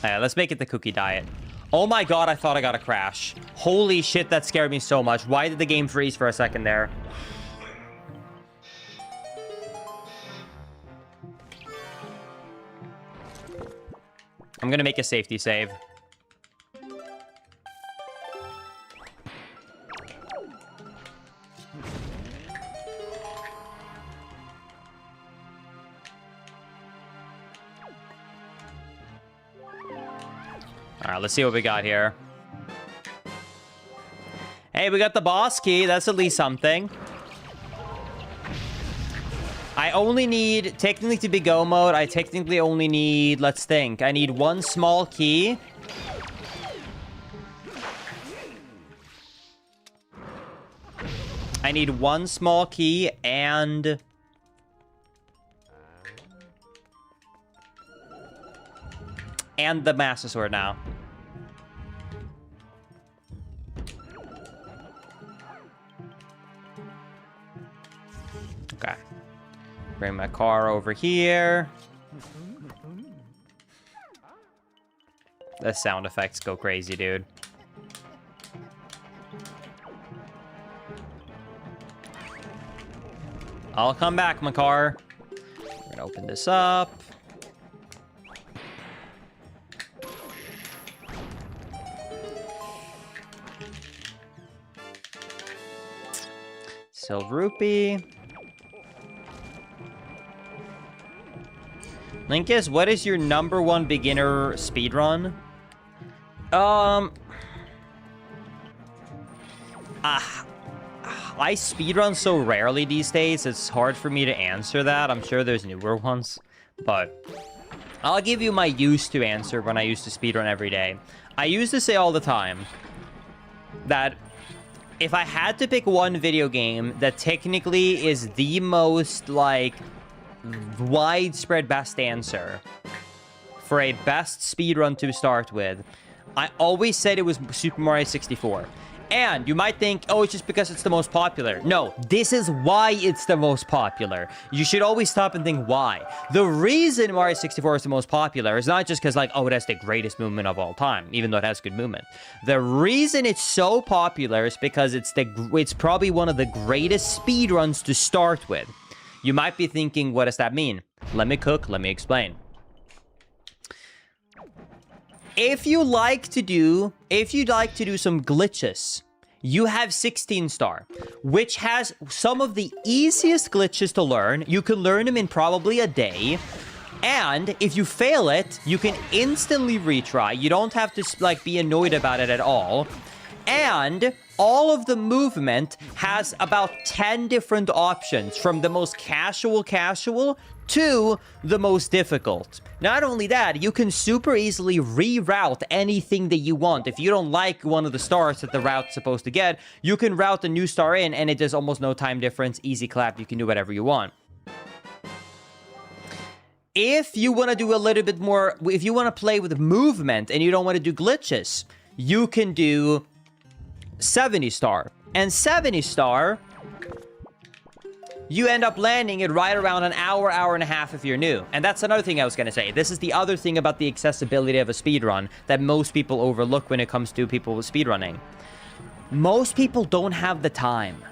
Alright, let's make it the cookie diet. Oh my god, I thought I got a crash. Holy shit, that scared me so much. Why did the game freeze for a second there? I'm gonna make a safety save. Alright, let's see what we got here. Hey, we got the boss key. That's at least something. I only need, technically to be go mode, I technically only need, let's think. I need one small key. I need one small key and... the Master Sword now. Okay. Bring my car over here. The sound effects go crazy, dude. I'll come back, my car. We're gonna open this up. Silver rupee. Linkus, what is your #1 beginner speedrun? I speedrun so rarely these days, it's hard for me to answer that. I'm sure there's newer ones, but I'll give you my used to answer when I used to speedrun every day. I used to say all the time that if I had to pick one video game that technically is the most, like, widespread best answer for a best speedrun to start with, I always said it was Super Mario 64. And you might think, oh, it's just because it's the most popular. No, this is why it's the most popular. You should always stop and think why. The reason Mario 64 is the most popular is not just because, like, oh, it has the greatest movement of all time, even though it has good movement. The reason it's so popular is because it's probably one of the greatest speedruns to start with. You might be thinking, what does that mean? Let me cook, let me explain. If you like to do some glitches, you have 16 star, which has some of the easiest glitches to learn. You can learn them in probably a day. And if you fail it, you can instantly retry. You don't have to, like, be annoyed about it at all. And all of the movement has about 10 different options, from the most casual to the most difficult. Not only that, you can super easily reroute anything that you want. If you don't like one of the stars that the route's supposed to get, you can route a new star in, and it does almost no time difference. Easy clap, you can do whatever you want. If you want to do a little bit more, if you want to play with movement and you don't want to do glitches, you can do 70 star. And 70 star, you end up landing it right around an hour and a half if you're new. And that's another thing I was going to say. This is the other thing about the accessibility of a speedrun that most people overlook when it comes to people with speedrunning. Most people don't have the time.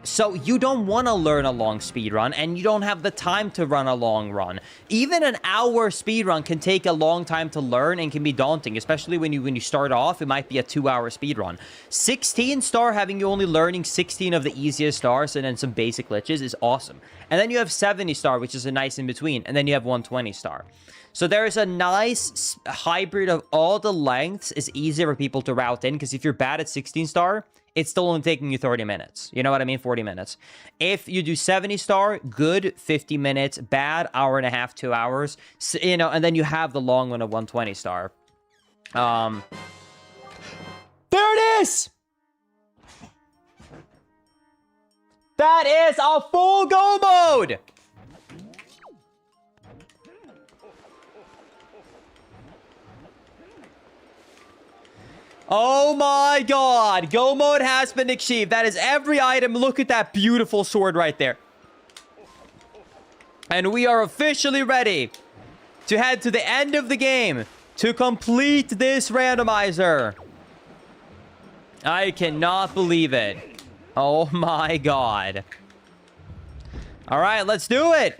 So you don't want to learn a long speedrun, and you don't have the time to run a long run. Even an hour speedrun can take a long time to learn and can be daunting, especially when you start off. It might be a 2-hour speedrun. 16 star, having you only learning 16 of the easiest stars and then some basic glitches is awesome. And then you have 70 star, which is a nice in between, and then you have 120 star. So there is a nice hybrid of all the lengths. Is easier for people to route in, because if you're bad at 16 star, it's still only taking you 30 minutes. You know what I mean? 40 minutes. If you do 70 star, good, 50 minutes. Bad, hour and a half, 2 hours. So, you know, and then you have the long one of 120 star. There it is! That is a full go mode! Oh my god, go mode has been achieved. That is every item. Look at that beautiful sword right there. And we are officially ready to head to the end of the game to complete this randomizer. I cannot believe it. Oh my god. All right, let's do it.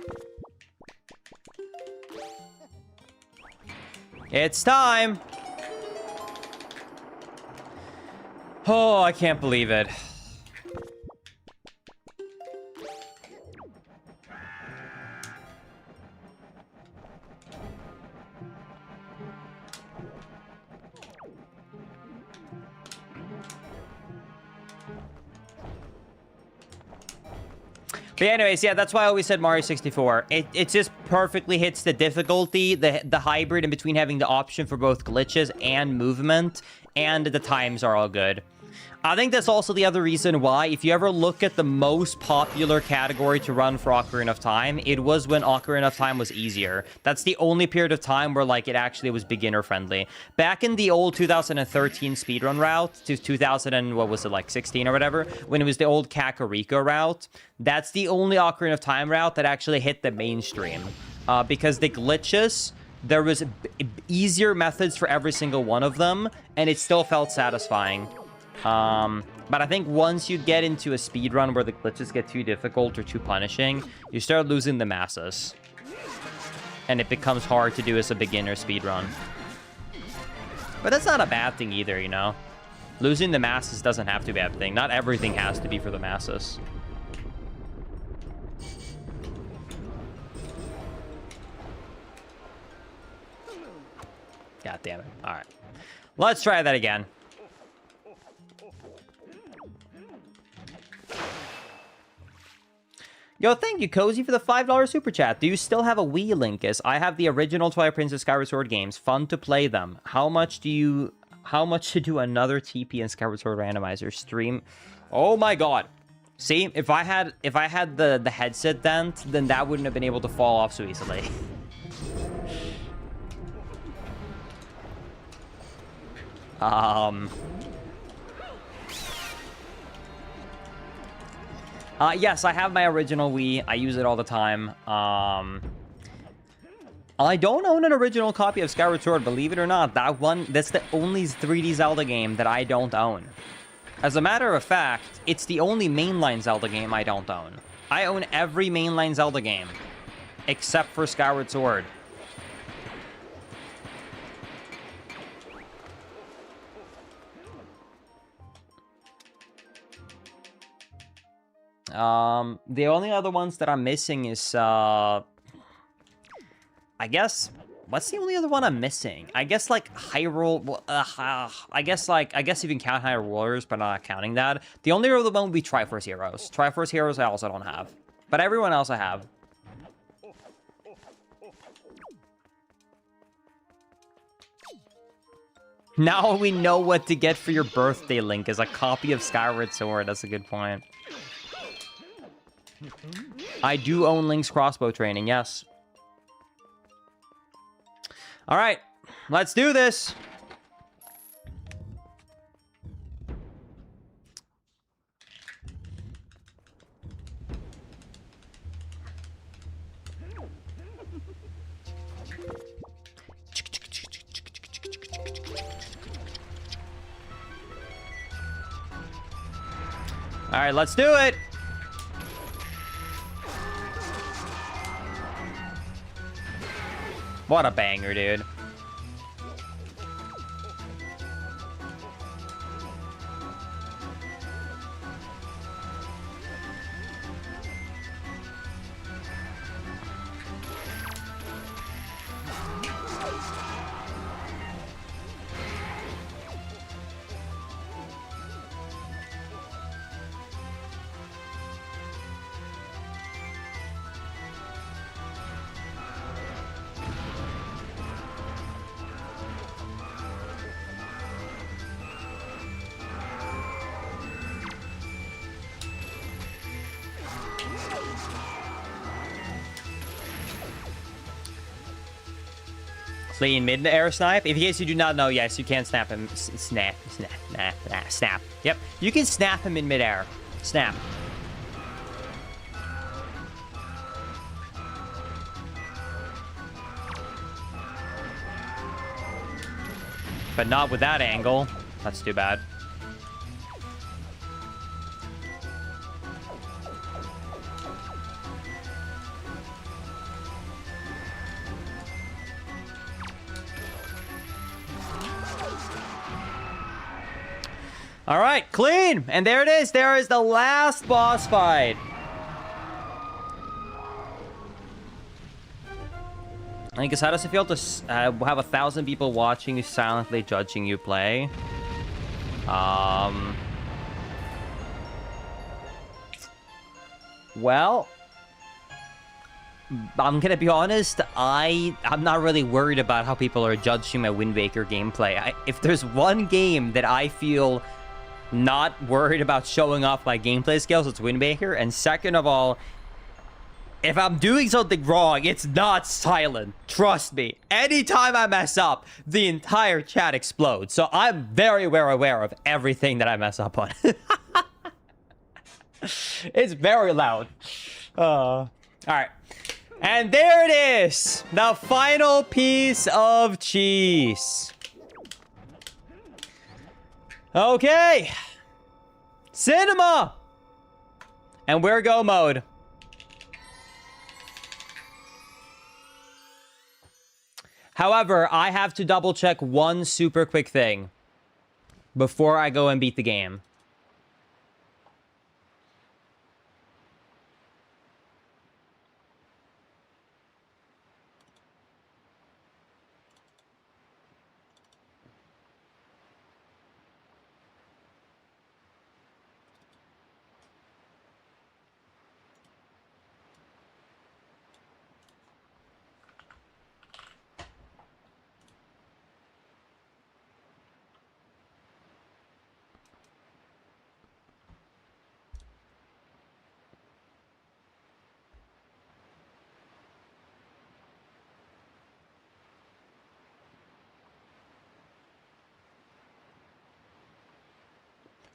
It's time. Oh, I can't believe it. But anyways, yeah, that's why I always said Mario 64. It just perfectly hits the difficulty, the hybrid in between having the option for both glitches and movement, and the times are all good. I think that's also the other reason why, if you ever look at the most popular category to run for Ocarina of Time, it was when Ocarina of Time was easier. That's the only period of time where, like, it actually was beginner-friendly. Back in the old 2013 speedrun route to 16 or whatever, when it was the old Kakariko route, that's the only Ocarina of Time route that actually hit the mainstream. Because the glitches, there was easier methods for every single one of them, and it still felt satisfying. But I think once you get into a speedrun where the glitches get too difficult or too punishing, you start losing the masses. And it becomes hard to do as a beginner speedrun. But that's not a bad thing either, you know? Losing the masses doesn't have to be a bad thing. Not everything has to be for the masses. God damn it. Alright. Let's try that again. Yo, thank you, Cozy, for the $5 super chat. Do you still have a Wii, Linkus? I have the original Twilight Princess Skyward Sword games. Fun to play them. How much to do another TP and Skyward Sword randomizer stream? Oh my god. See, if I had the headset then that wouldn't have been able to fall off so easily. Yes, I have my original Wii. I use it all the time. I don't own an original copy of Skyward Sword, believe it or not. That's the only 3D Zelda game that I don't own. As a matter of fact, it's the only mainline Zelda game I don't own. I own every mainline Zelda game, except for Skyward Sword. The only other ones that I'm missing is, I guess, what's the only other one I'm missing? I guess, like, Hyrule, I guess you can count Hyrule Warriors, but not counting that. The only other one would be Triforce Heroes. Triforce Heroes I also don't have. But everyone else I have. Now we know what to get for your birthday, Link, is a copy of Skyward Sword. That's a good point. I do own Link's crossbow training, yes. All right, let's do this. All right, let's do it. What a banger, dude. Clean mid-air snipe. In case you do not know, yes, you can snap him. Snap. Yep, you can snap him in mid-air. Snap. But not with that angle. That's too bad. All right, clean. And there it is. There is the last boss fight. I guess, how does it feel to have 1,000 people watching you silently judging you play? Well, I'm gonna be honest, I'm not really worried about how people are judging my Wind Waker gameplay. If there's one game that I feel not worried about showing off my gameplay skills, it's Wind Waker. And second of all, if I'm doing something wrong, it's not silent. Trust me. Anytime I mess up, the entire chat explodes. So I'm very well aware of everything that I mess up on. It's very loud. All right. And there it is. The final piece of cheese. Okay. Cinema. And we're go mode. However, I have to double check one super quick thing before I go and beat the game.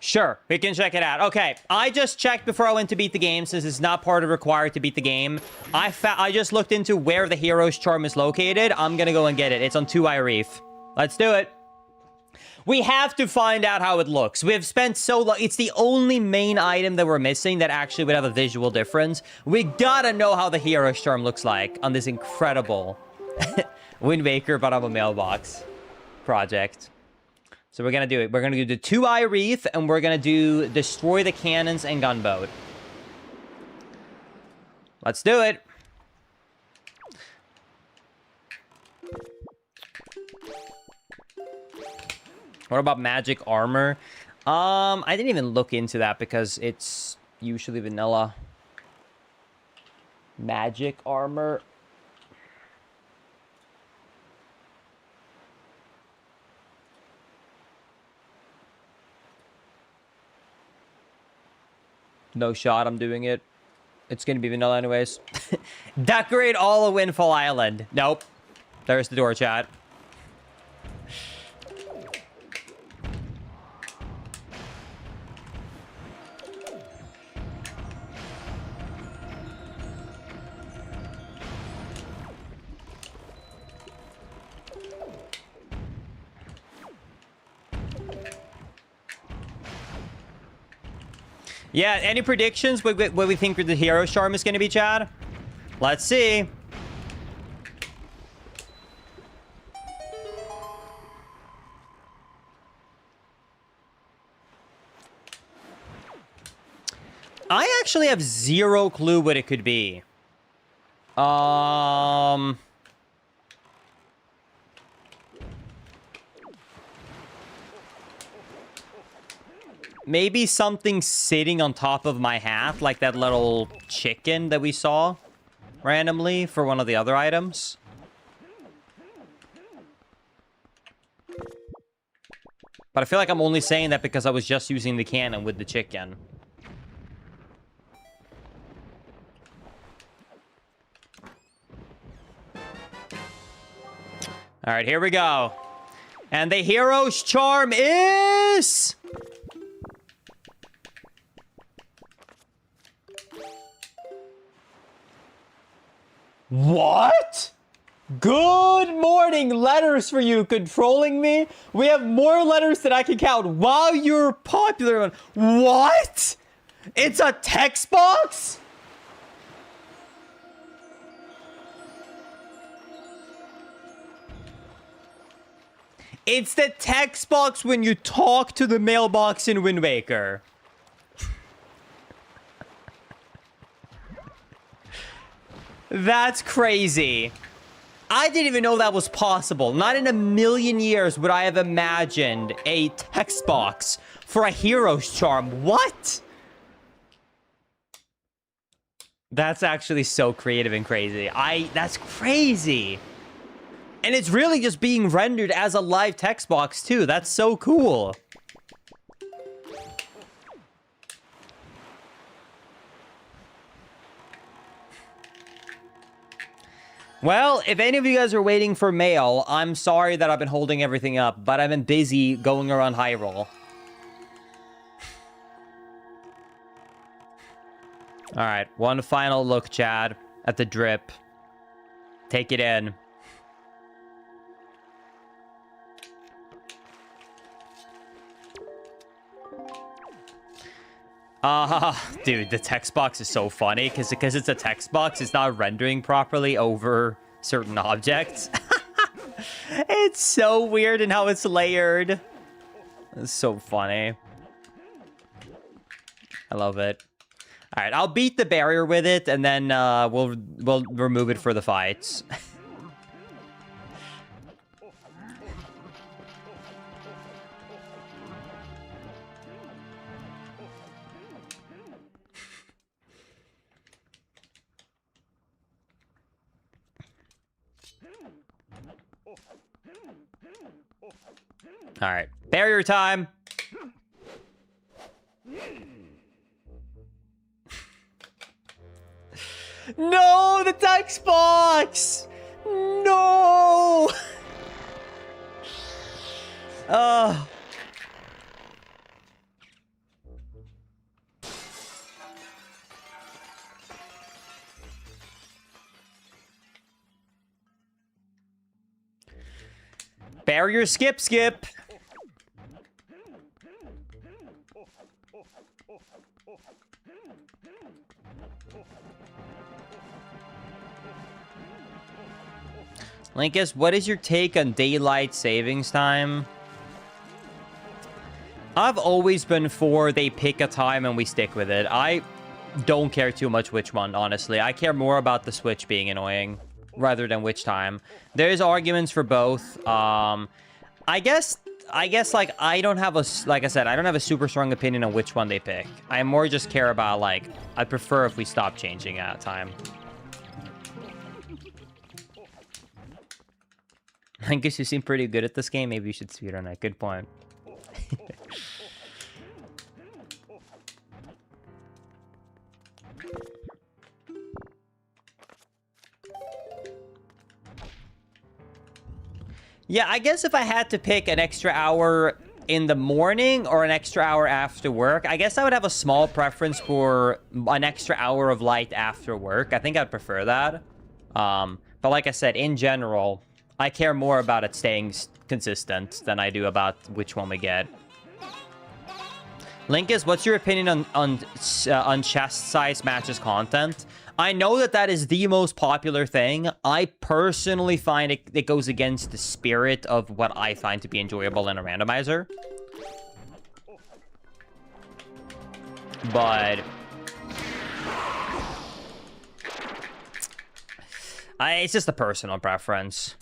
Sure, we can check it out. Okay, I just checked before I went to beat the game, since it's not part of required to beat the game. I just looked into where the hero's charm is located. I'm gonna go and get it. It's on 2 Eye Reef. Let's do it. We have to find out how it looks. We have spent so long. It's the only main item that we're missing that actually would have a visual difference. We gotta know how the hero's charm looks like on this incredible Wind Waker, but on a mailbox project. So we're gonna do it. We're gonna do the 2 Eye Reef, and we're gonna do destroy the cannons and gunboat. Let's do it. What about magic armor? I didn't even look into that because it's usually vanilla. Magic armor. No shot, I'm doing it. It's gonna be vanilla anyways. Decorate all of Windfall Island. Nope. There's the door, chat. Yeah, any predictions what we think the hero charm is going to be, Chad? Let's see. I actually have zero clue what it could be. Maybe something sitting on top of my hat, like that little chicken that we saw randomly for one of the other items. But I feel like I'm only saying that because I was just using the cannon with the chicken. All right, here we go. And the hero's charm is... What? Good morning, letters for you, controlling me. We have more letters than I can count. Wow, you're popular. What? It's a text box? It's the text box when you talk to the mailbox in Wind Waker. That's crazy. I didn't even know that was possible. Not in a million years would I have imagined a text box for a hero's charm. What? That's actually so creative and crazy. That's crazy. And it's really just being rendered as a live text box too. That's so cool. Well, if any of you guys are waiting for mail, I'm sorry that I've been holding everything up, but I've been busy going around Hyrule. All right, one final look, Chad, at the drip. Take it in. Dude, the text box is so funny because it's a text box, it's not rendering properly over certain objects. It's so weird in how it's layered. It's so funny. I love it. All right, I'll beat the barrier with it, and then we'll remove it for the fights. All right, barrier time. No, the text box. No. Spare your skip. Linkus, what is your take on daylight savings time? I've always been for they pick a time and we stick with it. I don't care too much which one, honestly. I care more about the switch being annoying rather than which time. There's arguments for both. I guess like I don't have a, like I said, I don't have a super strong opinion on which one they pick. I more just care about like I prefer if we stop changing at time. I guess you seem pretty good at this game. Maybe you should speedrun it. Good point. Yeah, I guess if I had to pick an extra hour in the morning or an extra hour after work, I guess I would have a small preference for an extra hour of light after work. I think I'd prefer that. But like I said, in general, I care more about it staying consistent than I do about which one we get. Linkus, what's your opinion on chest size matches content? I know that is the most popular thing. I personally find it goes against the spirit of what I find to be enjoyable in a randomizer. But it's just a personal preference.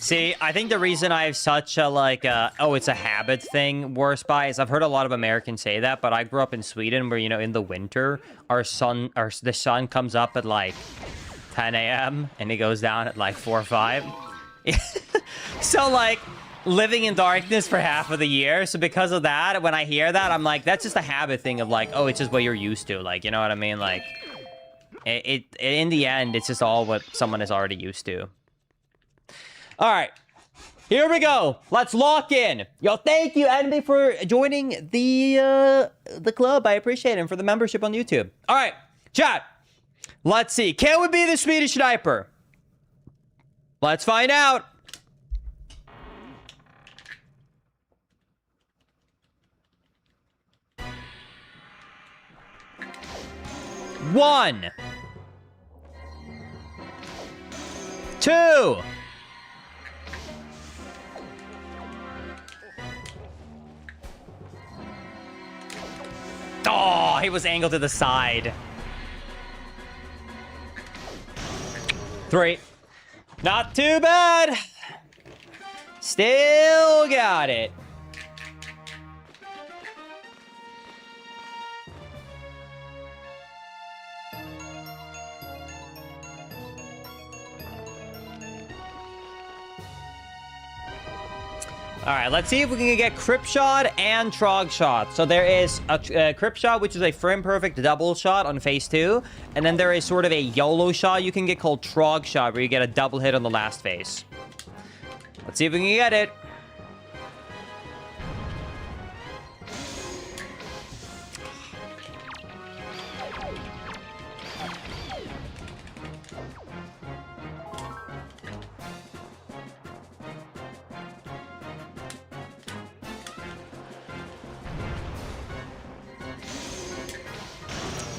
See, I think the reason I have such a, like, oh, it's a habit thing, worse by, is I've heard a lot of Americans say that, but I grew up in Sweden where, you know, in the winter, the sun comes up at, like, 10 a.m. and it goes down at, like, 4 or 5. So, like, living in darkness for half of the year. So because of that, when I hear that, I'm like, that's just a habit thing of, like, oh, it's just what you're used to. Like, you know what I mean? Like, in the end, it's just all what someone is already used to. All right, here we go. Let's lock in. Yo, thank you, Envy, for joining the club. I appreciate it, and for the membership on YouTube. All right, chat. Let's see. Can we be the Swedish sniper? Let's find out. One. 2. Oh, he was angled to the side. 3. Not too bad. Still got it. All right, let's see if we can get Crypt Shot and Trog Shot. So there is a Crypt Shot, which is a frame-perfect double shot on phase 2. And then there is sort of a YOLO shot you can get called Trog Shot, where you get a double hit on the last phase. Let's see if we can get it.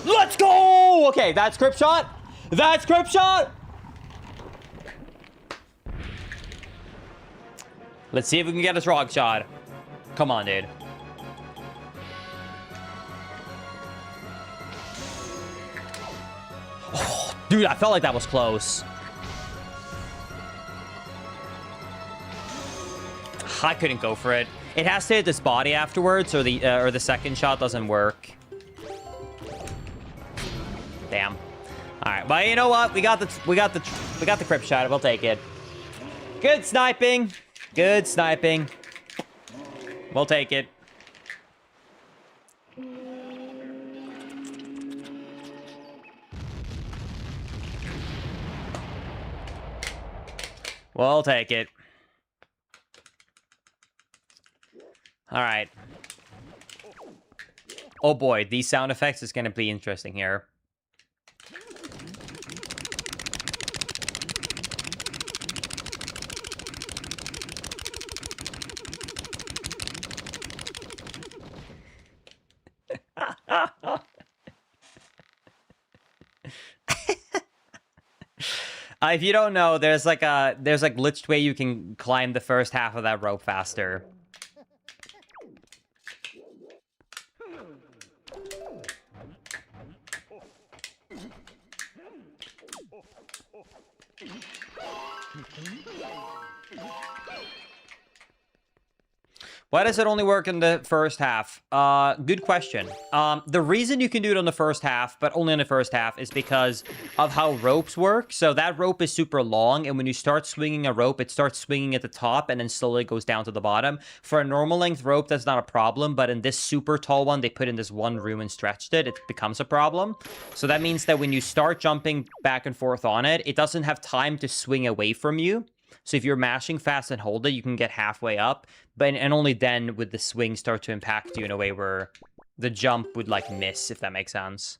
Let's go! Okay, that's Crypt Shot. That's Crypt Shot. Let's see if we can get a Trog Shot. Come on, dude. Oh, dude, I felt like that was close. I couldn't go for it. It has to hit this body afterwards, or the second shot doesn't work. Damn. All right, but you know what? We got the crip shot. We'll take it. Good sniping. Good sniping. We'll take it. We'll take it. All right. Oh boy, these sound effects is going to be interesting here. If you don't know, there's like glitched way you can climb the first half of that rope faster. Why does it only work in the first half? Good question. The reason you can do it on the first half, but only in the first half, is because of how ropes work. So that rope is super long, and when you start swinging a rope, it starts swinging at the top and then slowly goes down to the bottom. For a normal length rope, that's not a problem, but in this super tall one, they put in this one room and stretched it, it becomes a problem. So that means that when you start jumping back and forth on it, it doesn't have time to swing away from you. So if you're mashing fast and hold it, you can get halfway up, and only then would the swing start to impact you in a way where the jump would like miss, if that makes sense.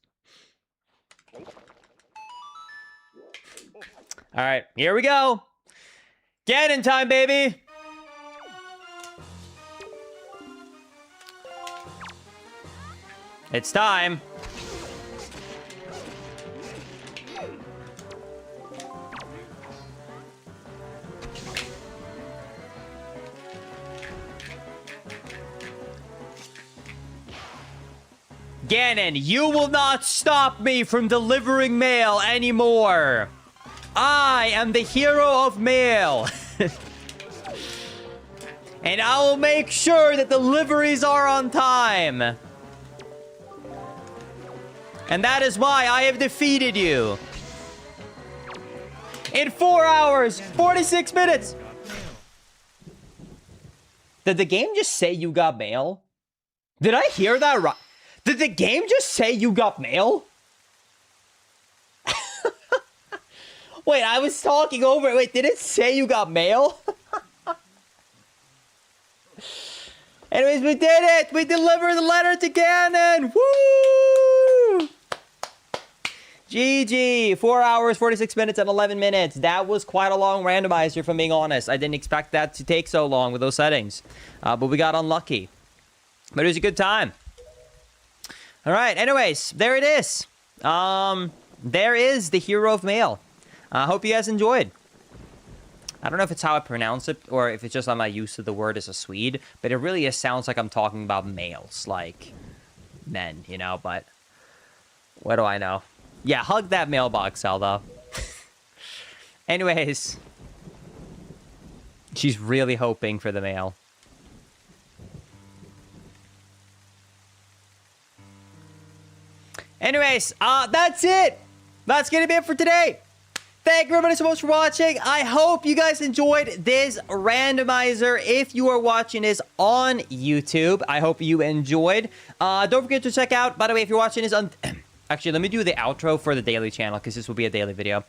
All right, here we go. Get in time, baby. It's time. Ganon, you will not stop me from delivering mail anymore. I am the hero of mail. And I will make sure that deliveries are on time. And that is why I have defeated you. In 4 hours, 46 minutes. Did the game just say you got mail? Did I hear that right? Did the game just say you got mail? Wait, I was talking over it. Wait, did it say you got mail? Anyways, we did it! We delivered the letter to Ganon! Woo! GG! 4 hours, 46 minutes, and 11 minutes. That was quite a long randomizer, if I'm being honest. I didn't expect that to take so long with those settings. But we got unlucky. But it was a good time. All right, anyways, there it is. There is the hero of mail. I hope you guys enjoyed. I don't know if it's how I pronounce it or if it's just I'm not used to the word as a Swede, but it really sounds like I'm talking about males, like men, you know, but what do I know? Yeah, hug that mailbox, Zelda. Anyways, she's really hoping for the mail. Anyways, that's it. That's gonna be it for today. Thank you everybody so much for watching. I hope you guys enjoyed this randomizer. If you are watching this on YouTube, I hope you enjoyed. Don't forget to check out, by the way, if you're watching this on... Actually, let me do the outro for the daily channel, because this will be a daily video.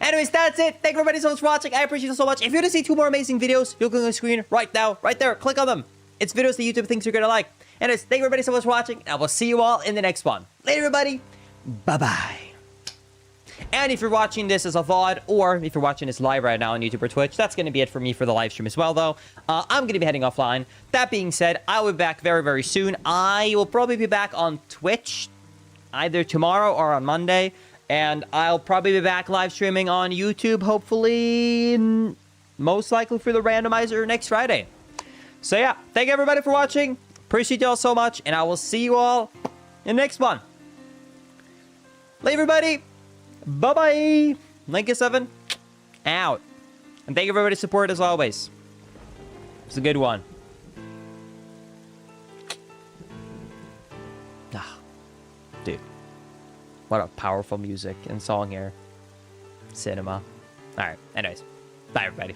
Anyways, that's it. Thank you everybody so much for watching. I appreciate it so much. If you want to see 2 more amazing videos, you'll click on the screen right now, right there. Click on them. It's videos that YouTube thinks you're gonna like. Anyways, thank you everybody so much for watching, and I will see you all in the next one. Later, everybody. Bye-bye. And if you're watching this as a VOD, or if you're watching this live right now on YouTube or Twitch, that's going to be it for me for the live stream as well, though. I'm going to be heading offline. That being said, I will be back very, very soon. I will probably be back on Twitch either tomorrow or on Monday. And I'll probably be back live streaming on YouTube, hopefully, most likely for the randomizer next Friday. So yeah, thank you everybody for watching. Appreciate y'all so much, and I will see you all in the next one. Later, everybody. Bye-bye. Lincoln7 out. And thank you for everybody's support as always. It's a good one. Ah, dude. What a powerful music and song here. Cinema. Alright, anyways. Bye, everybody.